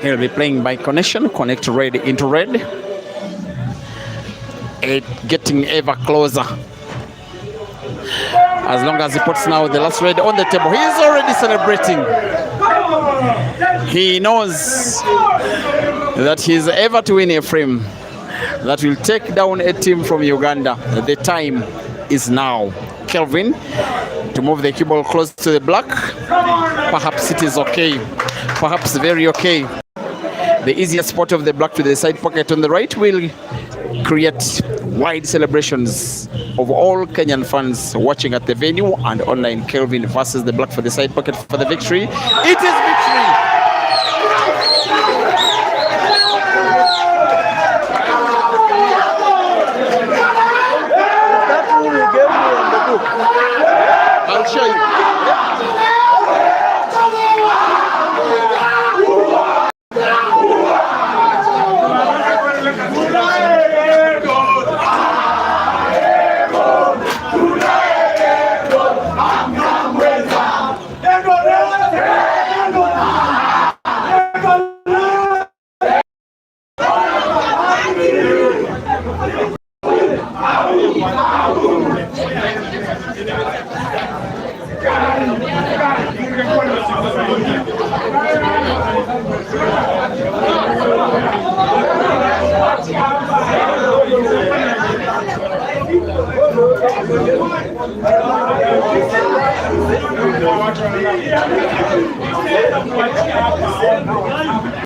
He'll be playing by connection, connect red into red. It getting ever closer. As long as he puts now the last red on the table, he is already celebrating. He knows that he is ever to win a frame that will take down a team from Uganda. The time is now. Kelvin to move the cue ball close to the black. Perhaps it is okay. Perhaps very okay. The easiest spot of the black to the side pocket on the right will create wide celebrations of all Kenyan fans watching at the venue and online. Kelvin versus the black for the side pocket for the victory. It is victory! That rule you gave me in the book. I'll show you.